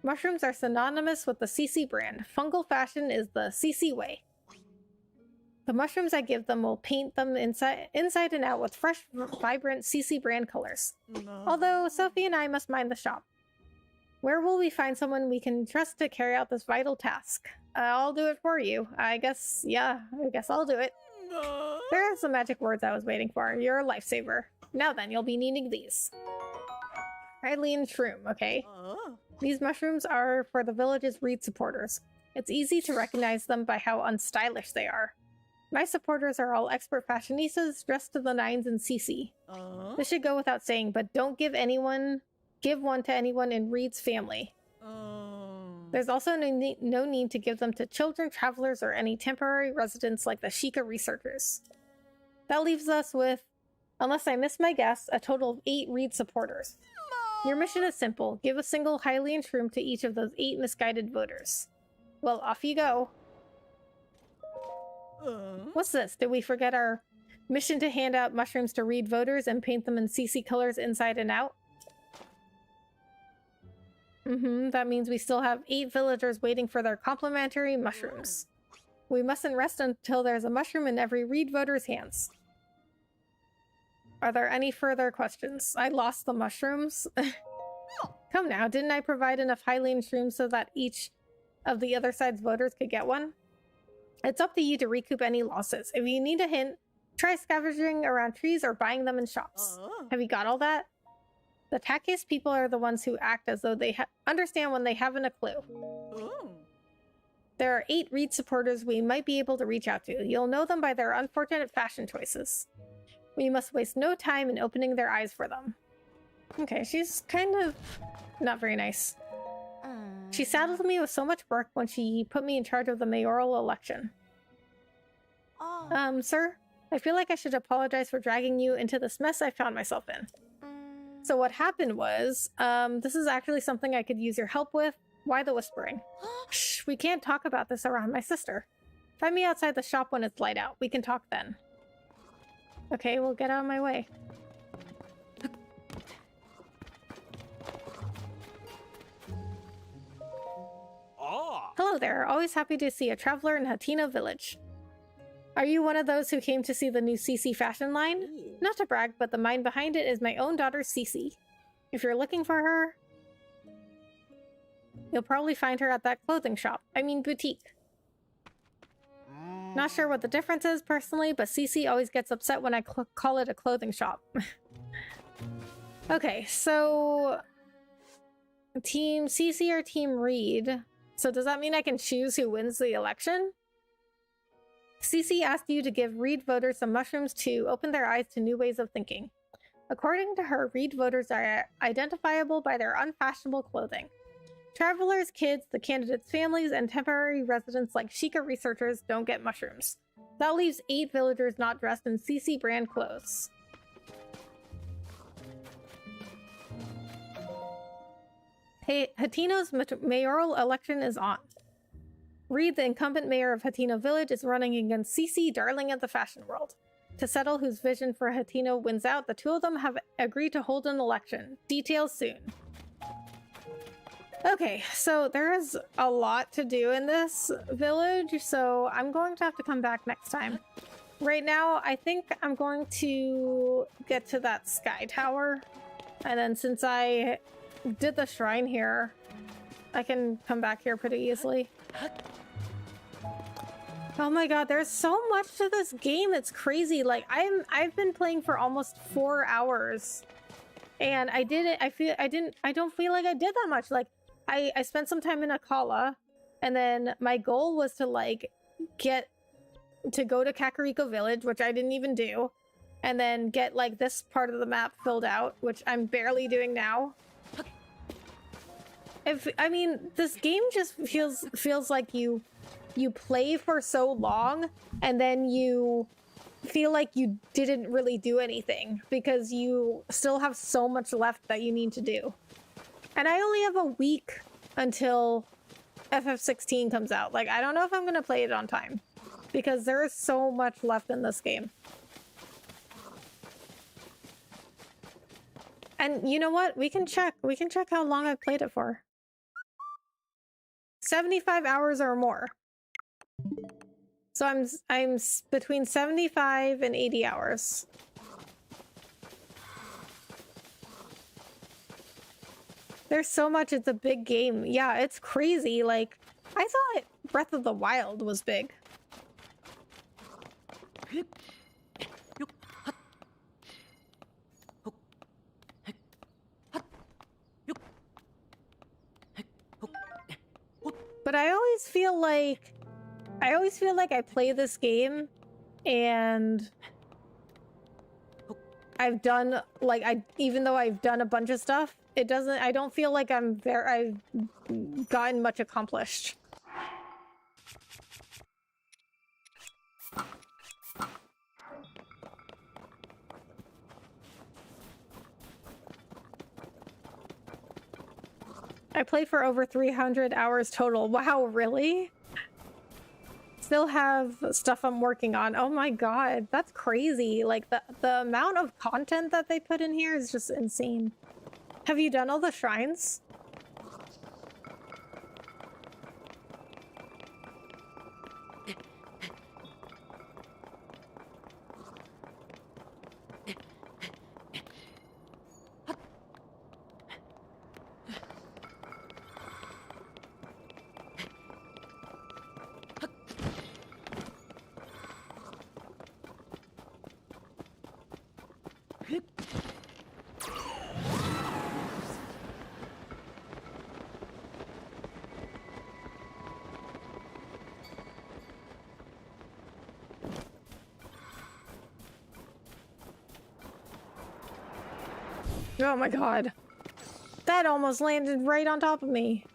Mushrooms are synonymous with the CC brand. Fungal fashion is the CC way. The mushrooms I give them will paint them inside and out with fresh, vibrant CC brand colors. Although, Sophie and I must mind the shop. Where will we find someone we can trust to carry out this vital task? I'll do it for you. I guess I'll do it. There are some magic words I was waiting for. You're a lifesaver. Now then, you'll be needing these. Hylian shroom, okay? These mushrooms are for the village's Reed supporters. It's easy to recognize them by how unstylish they are. My supporters are all expert fashionistas dressed to the nines in CC. This should go without saying, but don't give one to anyone in Reed's family. There's also no need to give them to children, travelers, or any temporary residents like the Sheikah researchers. That leaves us with, unless I miss my guess, a total of 8 Reed supporters. Your mission is simple. Give a single Hylian shroom to each of those 8 misguided voters. Well, off you go. What's this? Did we forget our mission to hand out mushrooms to Reed voters and paint them in CC colors inside and out? That means we still have 8 villagers waiting for their complimentary mushrooms. We mustn't rest until there's a mushroom in every Reed voter's hands. Are there any further questions? I lost the mushrooms. Come now, didn't I provide enough Hylian shrooms so that each of the other side's voters could get one? It's up to you to recoup any losses. If you need a hint, try scavenging around trees or buying them in shops. Have you got all that? The tackiest people are the ones who act as though they understand when they haven't a clue. There are 8 Reed supporters we might be able to reach out to. You'll know them by their unfortunate fashion choices. We must waste no time in opening their eyes for them. Okay, she's kind of not very nice. She saddled me with so much work when she put me in charge of the mayoral election. Sir, I feel like I should apologize for dragging you into this mess I found myself in. So what happened was, this is actually something I could use your help with. Why the whispering? Shh, we can't talk about this around my sister. Find me outside the shop when it's light out. We can talk then. Okay, well, get out of my way. Hello there. Always happy to see a traveler in Hateno village. Are you one of those who came to see the new CC fashion line? Not to brag, but the mind behind it is my own daughter, CC. If you're looking for her, you'll probably find her at that clothing shop. I mean, boutique. Not sure what the difference is personally, but CC always gets upset when I call it a clothing shop. Okay, so Team CC or Team Reed? So does that mean I can choose who wins the election? CC asked you to give Reed voters some mushrooms to open their eyes to new ways of thinking. According to her, Reed voters are identifiable by their unfashionable clothing. Travelers, kids, the candidates' families, and temporary residents like Sheikah researchers don't get mushrooms. That leaves 8 villagers not dressed in CC brand clothes. Hateno's mayoral election is on. Reed, the incumbent mayor of Hateno Village, is running against CC, darling of the fashion world. To settle whose vision for Hateno wins out, the two of them have agreed to hold an election. Details soon. Okay, so there is a lot to do in this village, so I'm going to have to come back next time. Right now, I think I'm going to get to that sky tower, and then since I did the shrine here, I can come back here pretty easily. Oh my god, there's so much to this game, it's crazy. Like, I've been playing for almost 4 hours, and I don't feel like I did that much. Like, I spent some time in Akala, and then my goal was to, like, go to Kakariko Village, which I didn't even do, and then get, like, this part of the map filled out, which I'm barely doing now. I mean, this game just feels like you play for so long, and then you feel like you didn't really do anything, because you still have so much left that you need to do. And I only have a week until FF16 comes out. Like, I don't know if I'm going to play it on time, because there is so much left in this game. And you know what? We can check how long I've played it for. 75 hours or more. So I'm between 75 and 80 hours. There's so much, it's a big game. Yeah, it's crazy. Like, I thought Breath of the Wild was big. But I always feel like I play this game and I've done, like, even though I've done a bunch of stuff, I don't feel like I've gotten much accomplished. I played for over 300 hours total. Wow, really? Still have stuff I'm working on. Oh my god, that's crazy. Like, the amount of content that they put in here is just insane. Have you done all the shrines? Oh my god. That almost landed right on top of me.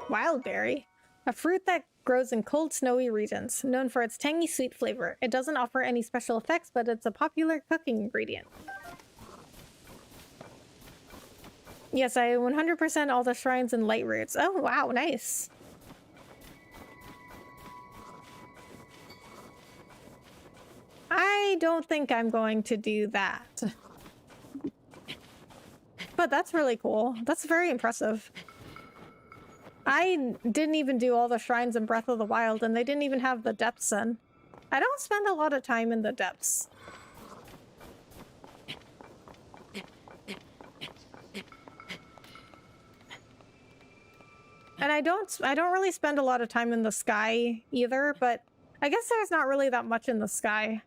Wildberry. A fruit that grows in cold, snowy regions, known for its tangy, sweet flavor. It doesn't offer any special effects, but it's a popular cooking ingredient. Yes, I 100% all the shrines and light roots. Oh, wow, nice. I don't think I'm going to do that. But that's really cool. That's very impressive. I didn't even do all the shrines in Breath of the Wild, and they didn't even have the depths in. I don't spend a lot of time in the depths. And I don't really spend a lot of time in the sky either, but I guess there's not really that much in the sky.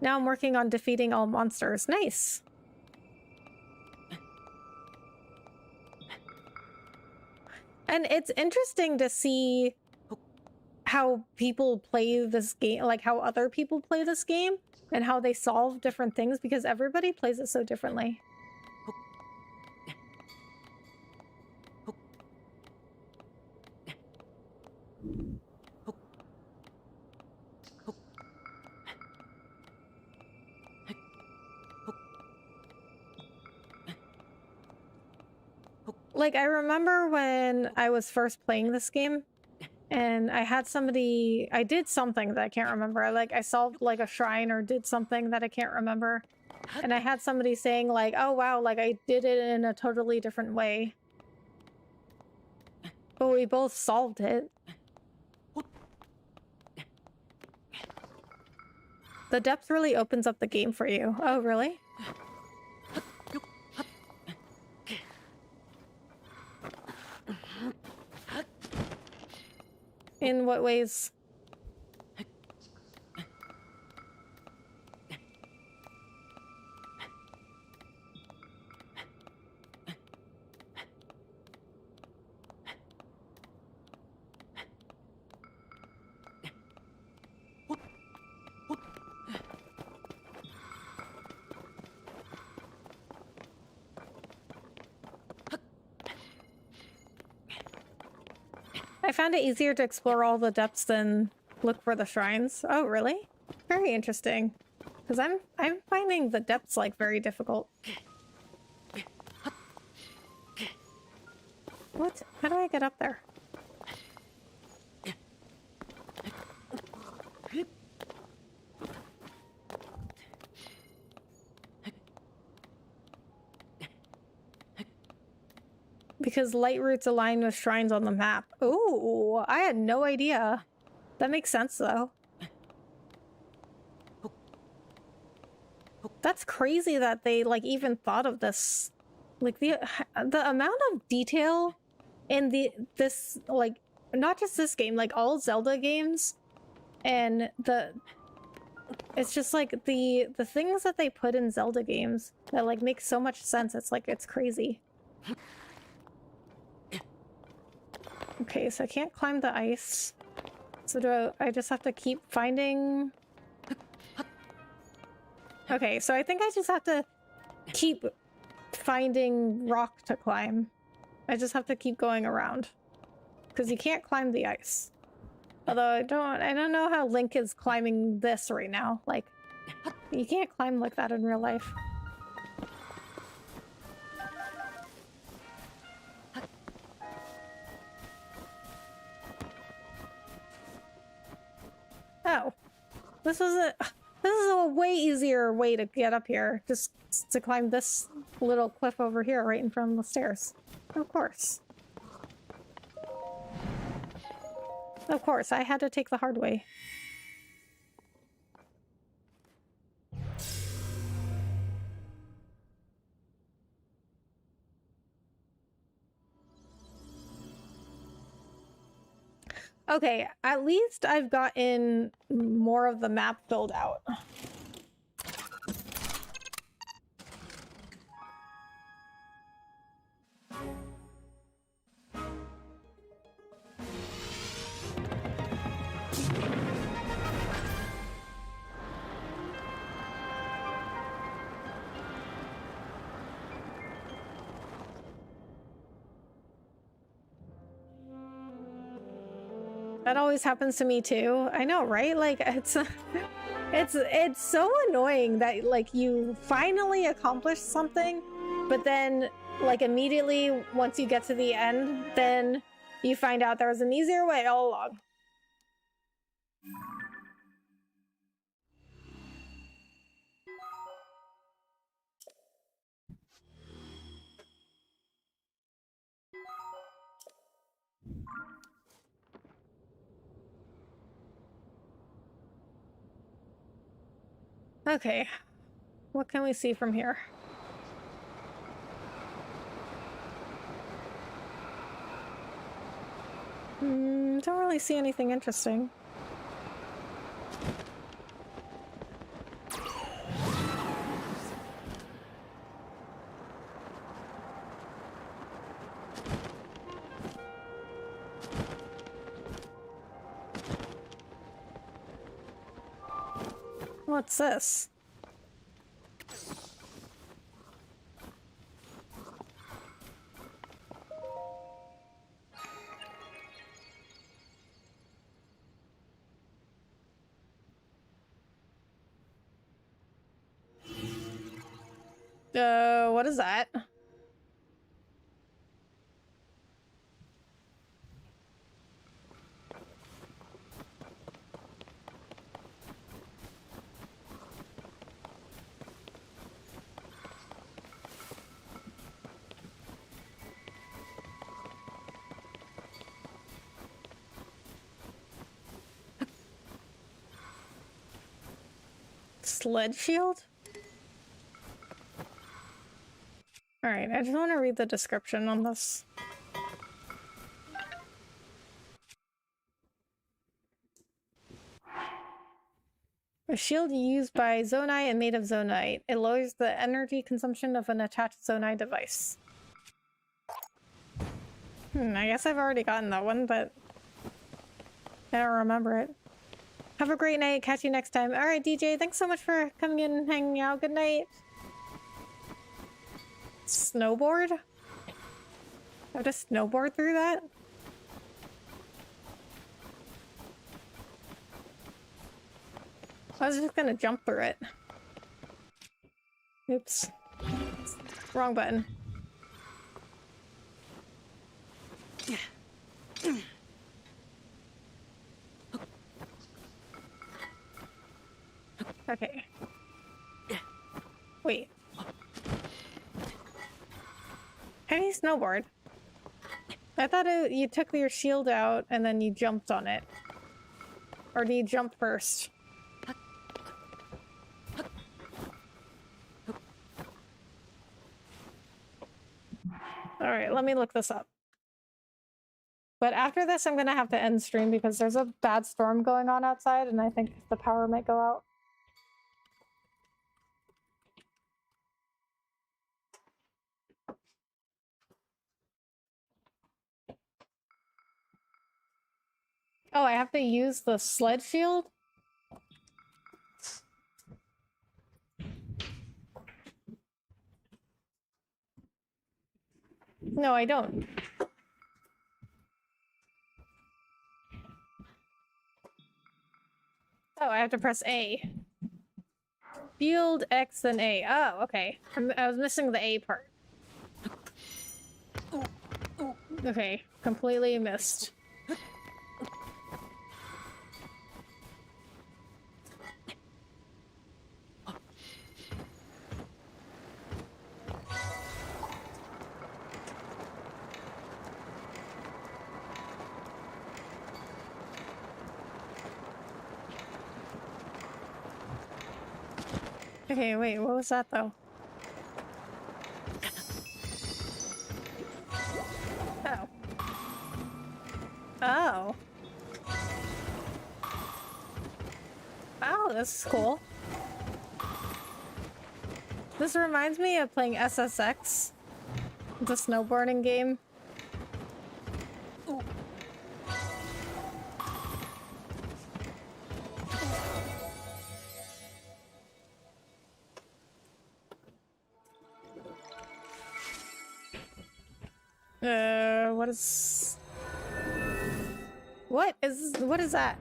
Now I'm working on defeating all monsters. Nice. And it's interesting to see how people play this game, like how other people play this game and how they solve different things, because everybody plays it so differently. Like, I remember when I was first playing this game and I had somebody, I did something that I can't remember. I solved like a shrine or did something that I can't remember. And I had somebody saying like, oh wow, like I did it in a totally different way. But we both solved it. The depth really opens up the game for you. Oh, really? In what ways? I found it easier to explore all the depths than look for the shrines. Oh, really? Very interesting. Because I'm finding the depths like very difficult. What? How do I get up there? Because light routes align with shrines on the map. Ooh, I had no idea. That makes sense, though. That's crazy that they, like, even thought of this. Like, the amount of detail in this, like, not just this game, like, all Zelda games, and it's just, like, the things that they put in Zelda games that, like, make so much sense. It's, like, it's crazy. Okay, so I can't climb the ice. So I just have to keep finding... Okay, so I think I just have to keep finding rock to climb. I just have to keep going around. Because you can't climb the ice. Although I don't know how Link is climbing this right now. Like, you can't climb like that in real life. Oh, this is a way easier way to get up here. Just to climb this little cliff over here right in front of the stairs. Of course. Of course, I had to take the hard way. Okay, at least I've gotten more of the map filled out. That always happens to me too. I know, right? Like it's so annoying that like you finally accomplish something, but then like immediately once you get to the end, then you find out there was an easier way all along. Okay, what can we see from here? Don't really see anything interesting. What's this? What is that? Sled shield? Alright, I just want to read the description on this. A shield used by Zonai and made of Zonite. It lowers the energy consumption of an attached Zonai device. I guess I've already gotten that one, but I don't remember it. Have a great night. Catch you next time. Alright, DJ, thanks so much for coming in and hanging out. Good night. Snowboard? I have to snowboard through that? I was just gonna jump through it. Oops. Wrong button. Okay. Wait. How do you snowboard? I thought you took your shield out and then you jumped on it. Or do you jump first? Alright, let me look this up. But after this, I'm gonna have to end stream because there's a bad storm going on outside and I think the power might go out. Oh, I have to use the sled shield? No, I don't. Oh, I have to press A. Shield, X, and A. Oh, okay. I was missing the A part. Okay, completely missed. Okay, wait, what was that though? Oh. Oh. Wow, this is cool. This reminds me of playing SSX, the snowboarding game. What is that?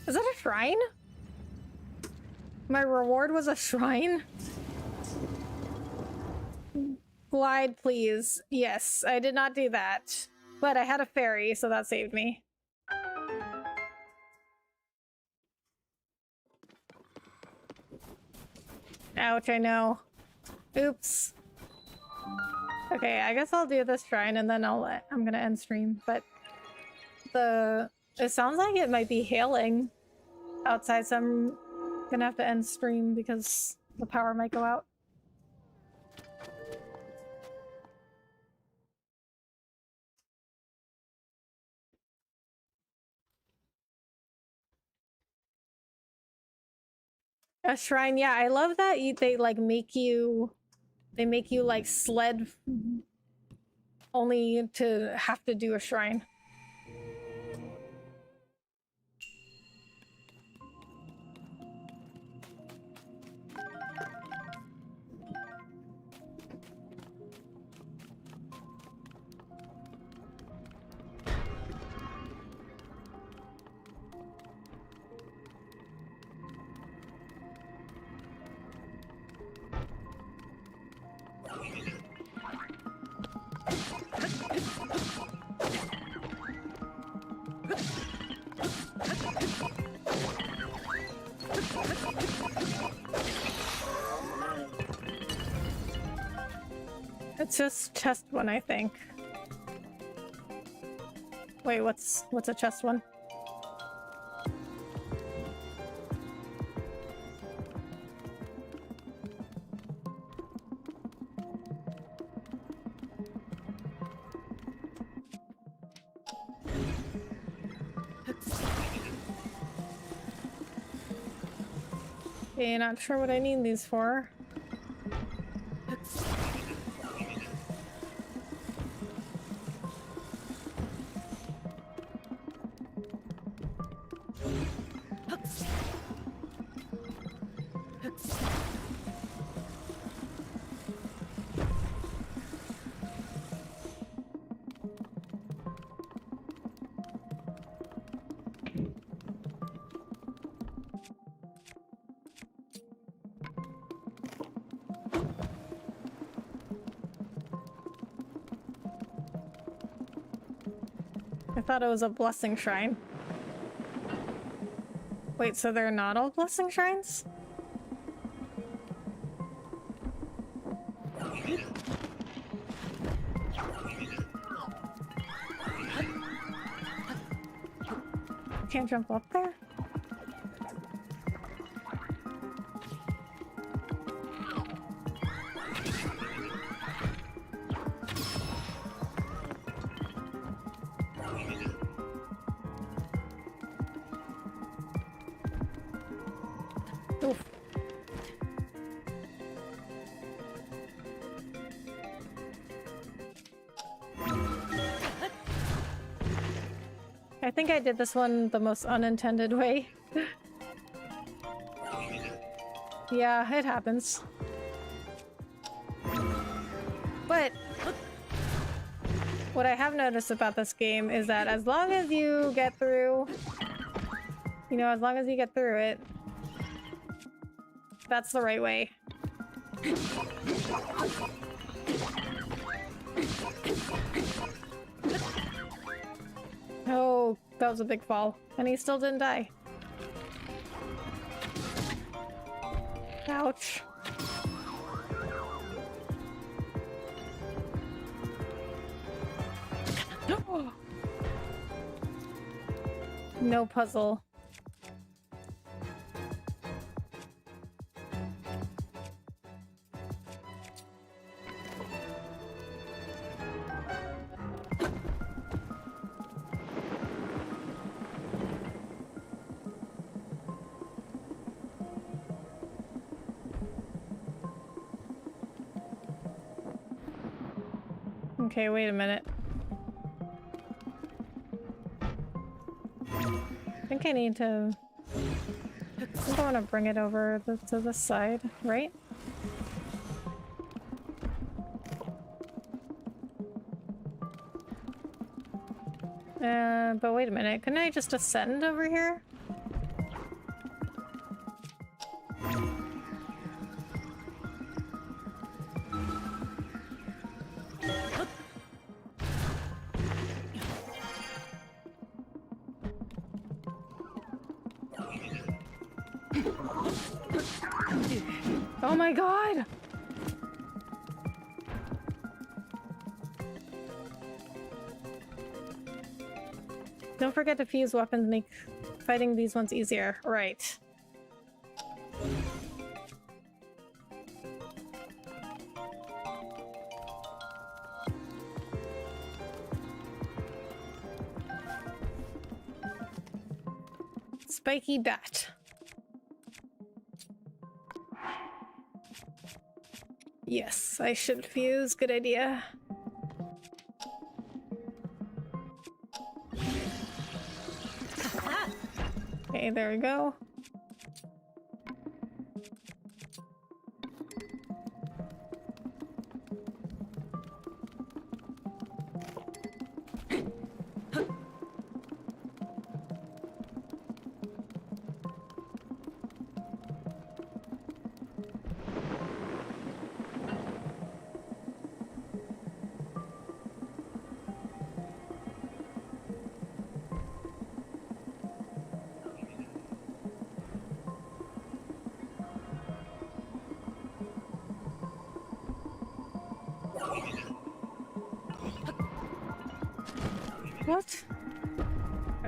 Is that a shrine? My reward was a shrine? Glide, please. Yes, I did not do that. But I had a fairy, so that saved me. Ouch, I know. Oops. Okay, I guess I'll do this shrine and then I'm gonna end stream, but it sounds like it might be hailing outside, so I'm gonna have to end stream because the power might go out. A shrine, yeah, I love that they like make you like sled only to have to do a shrine. It's just chest one, I think. Wait, what's a chest one? Okay, not sure what I need these for. I thought it was a blessing shrine. Wait, so they're not all blessing shrines? Can't jump up there? Oof. I think I did this one the most unintended way. Yeah, it happens. But what I have noticed about this game is that as long as you get through, you know, as long as you get through it, that's the right way. Oh, that was a big fall. And he still didn't die. Ouch. No puzzle. Okay, wait a minute. I think I need to... I think I want to bring it over to the side, right? But wait a minute. Couldn't I just ascend over here? Oh my god! Don't forget to fuse weapons, make fighting these ones easier. Right. Spiky bat. Yes, I should fuse. Good idea. Okay, there we go.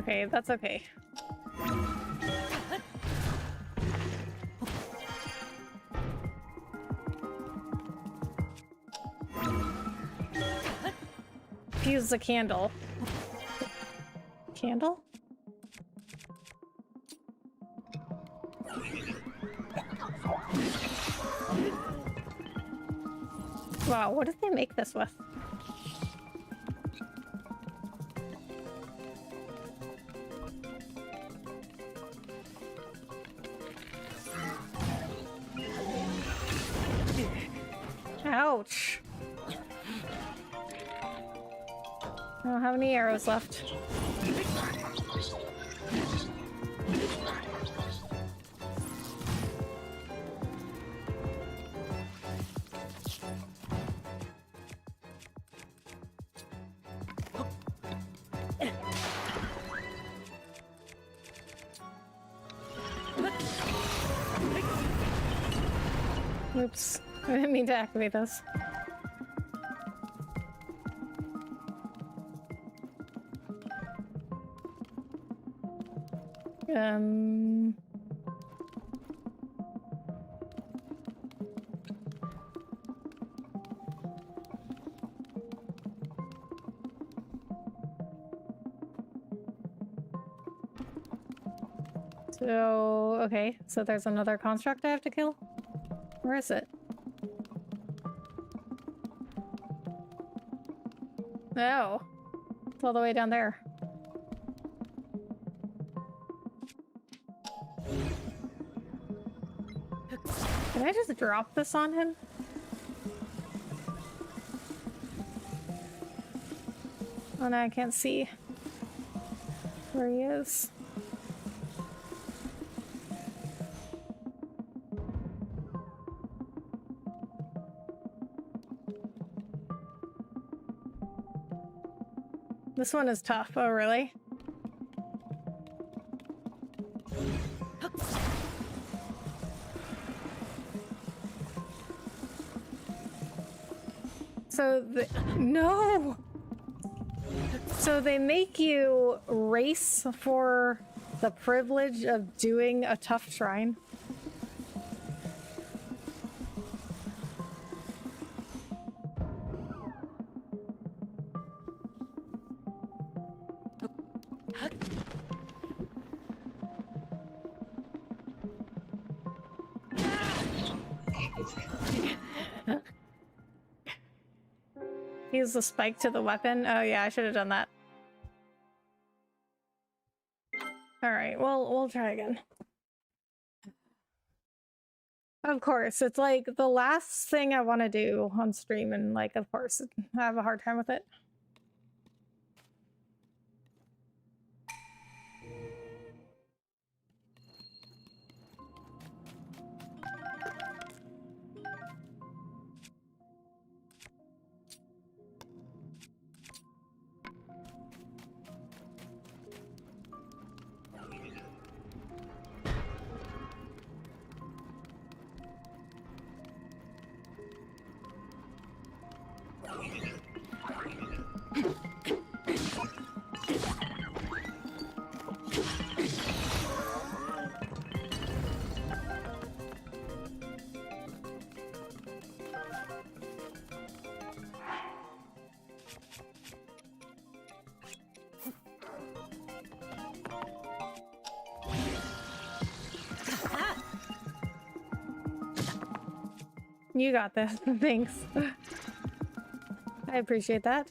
Okay, that's okay. Fuse the candle. Candle? Wow, what did they make this with? Ouch. I don't have any arrows left. Oops, I didn't mean to activate those. So, okay, so there's another construct I have to kill? Where is it? Oh, it's all the way down there. Can I just drop this on him? Oh no, I can't see where he is. This one is tough. Oh, really? No! So they make you race for the privilege of doing a tough shrine? Use the spike to the weapon. Oh yeah, I should have done that. All right, well, we'll try again. Of course, it's like the last thing I want to do on stream, and like, of course, I have a hard time with it. You got this. Thanks. I appreciate that.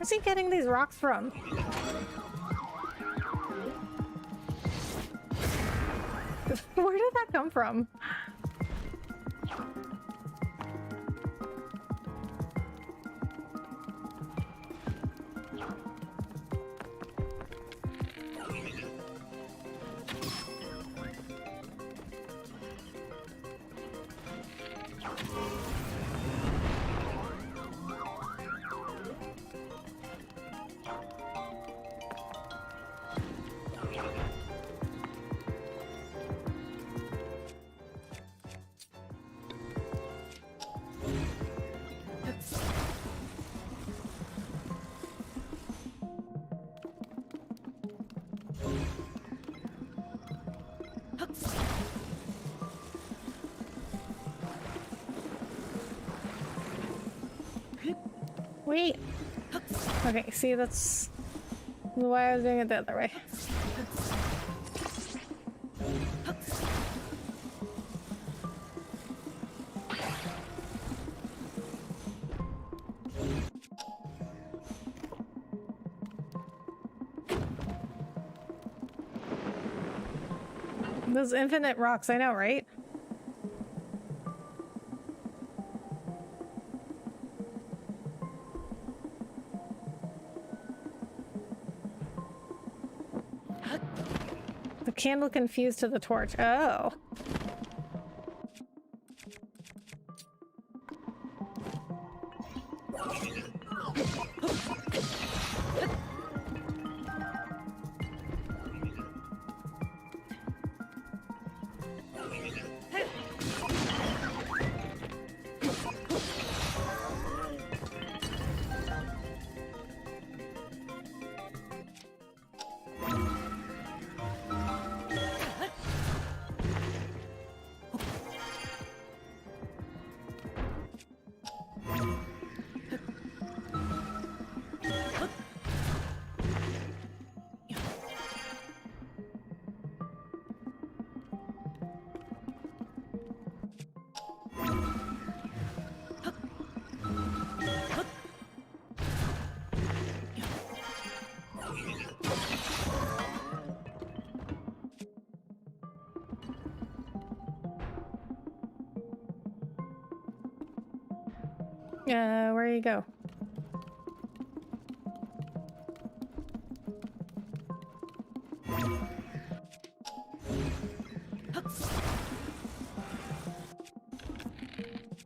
Where's he getting these rocks from? Where did that come from? Wait. Okay, see, that's why I was doing it the other way. Those infinite rocks, I know, right? The candle confused to the torch. Oh. Where do you go?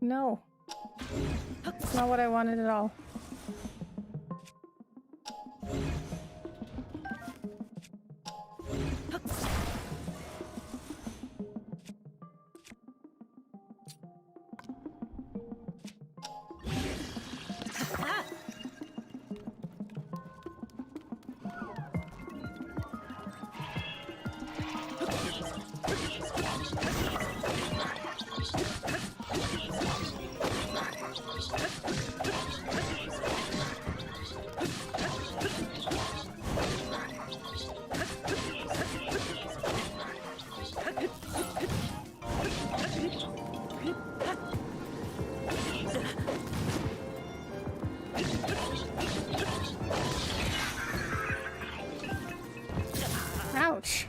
No. That's not what I wanted at all. Ouch.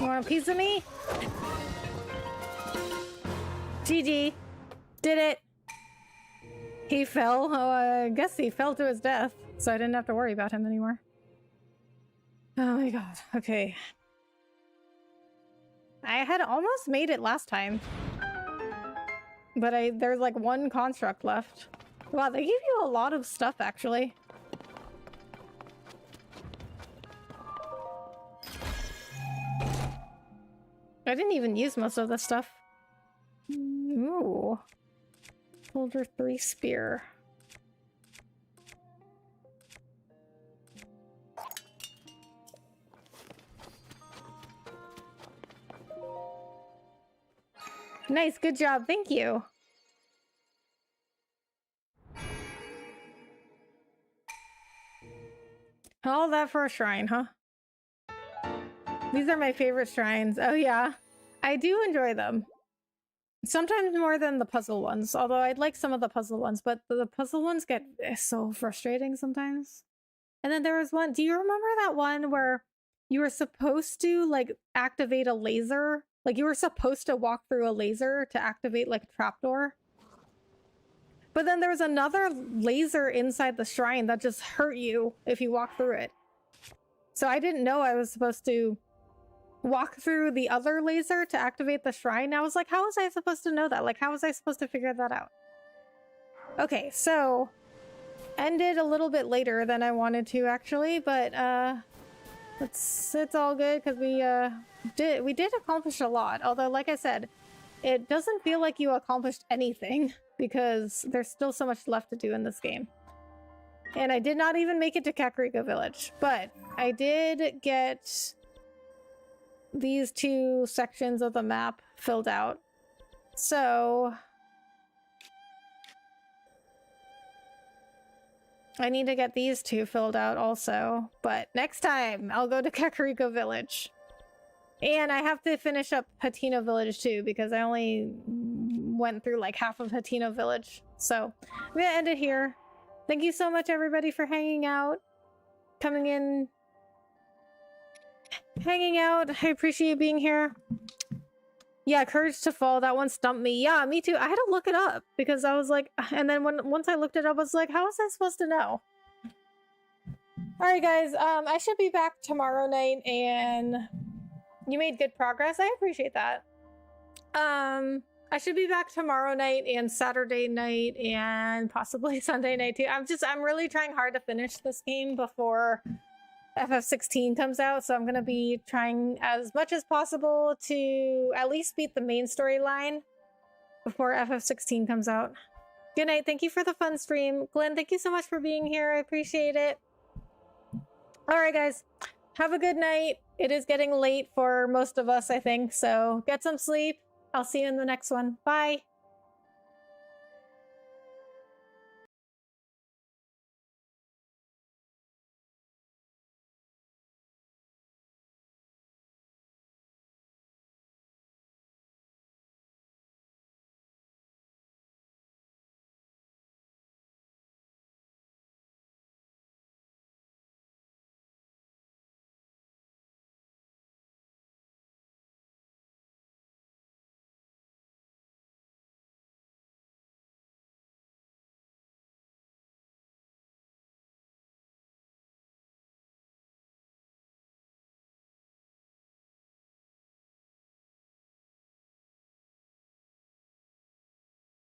You want a piece of me? GG. Did it. He fell. Oh, I guess he fell to his death, so I didn't have to worry about him anymore. Oh my god. Okay. I had almost made it last time. But there's like one construct left. Wow, they give you a lot of stuff, actually. I didn't even use most of this stuff. Ooh. Soldier 3 spear. Nice, good job, thank you. All that for a shrine, huh? These are my favorite shrines. Oh yeah, I do enjoy them. Sometimes more than the puzzle ones, although I'd like some of the puzzle ones, but the puzzle ones get so frustrating sometimes. And then there was one, do you remember that one where you were supposed to like activate a laser? Like you were supposed to walk through a laser to activate like a trapdoor? But then there was another laser inside the shrine that just hurt you if you walk through it. So I didn't know I was supposed to walk through the other laser to activate the shrine. I was like, how was I supposed to know that? Like, how was I supposed to figure that out? Okay, so ended a little bit later than I wanted to actually, but it's all good because we did accomplish a lot. Although, like I said, it doesn't feel like you accomplished anything because there's still so much left to do in this game. And I did not even make it to Kakariko Village, but I did get these two sections of the map filled out. So I need to get these two filled out also, but next time I'll go to Kakariko Village. And I have to finish up Hateno Village too, because I only went through like half of Hateno Village. So I'm gonna end it here. Thank you so much everybody for hanging out, coming in, hanging out. I appreciate being here. Yeah, Courage to Fall, that one stumped me. Yeah, me too. I had to look it up because I was like, and then once I looked it up, I was like, how was I supposed to know? All right, guys. I should be back tomorrow night, and you made good progress. I appreciate that. I should be back tomorrow night and Saturday night and possibly Sunday night too. I'm really trying hard to finish this game before FF16 comes out, so I'm gonna be trying as much as possible to at least beat the main storyline before FF16 comes out. Good night. Thank you for the fun stream. Glenn, thank you so much for being here. I appreciate it. All right, guys. Have a good night. It is getting late for most of us, I think, so get some sleep. I'll see you in the next one. Bye.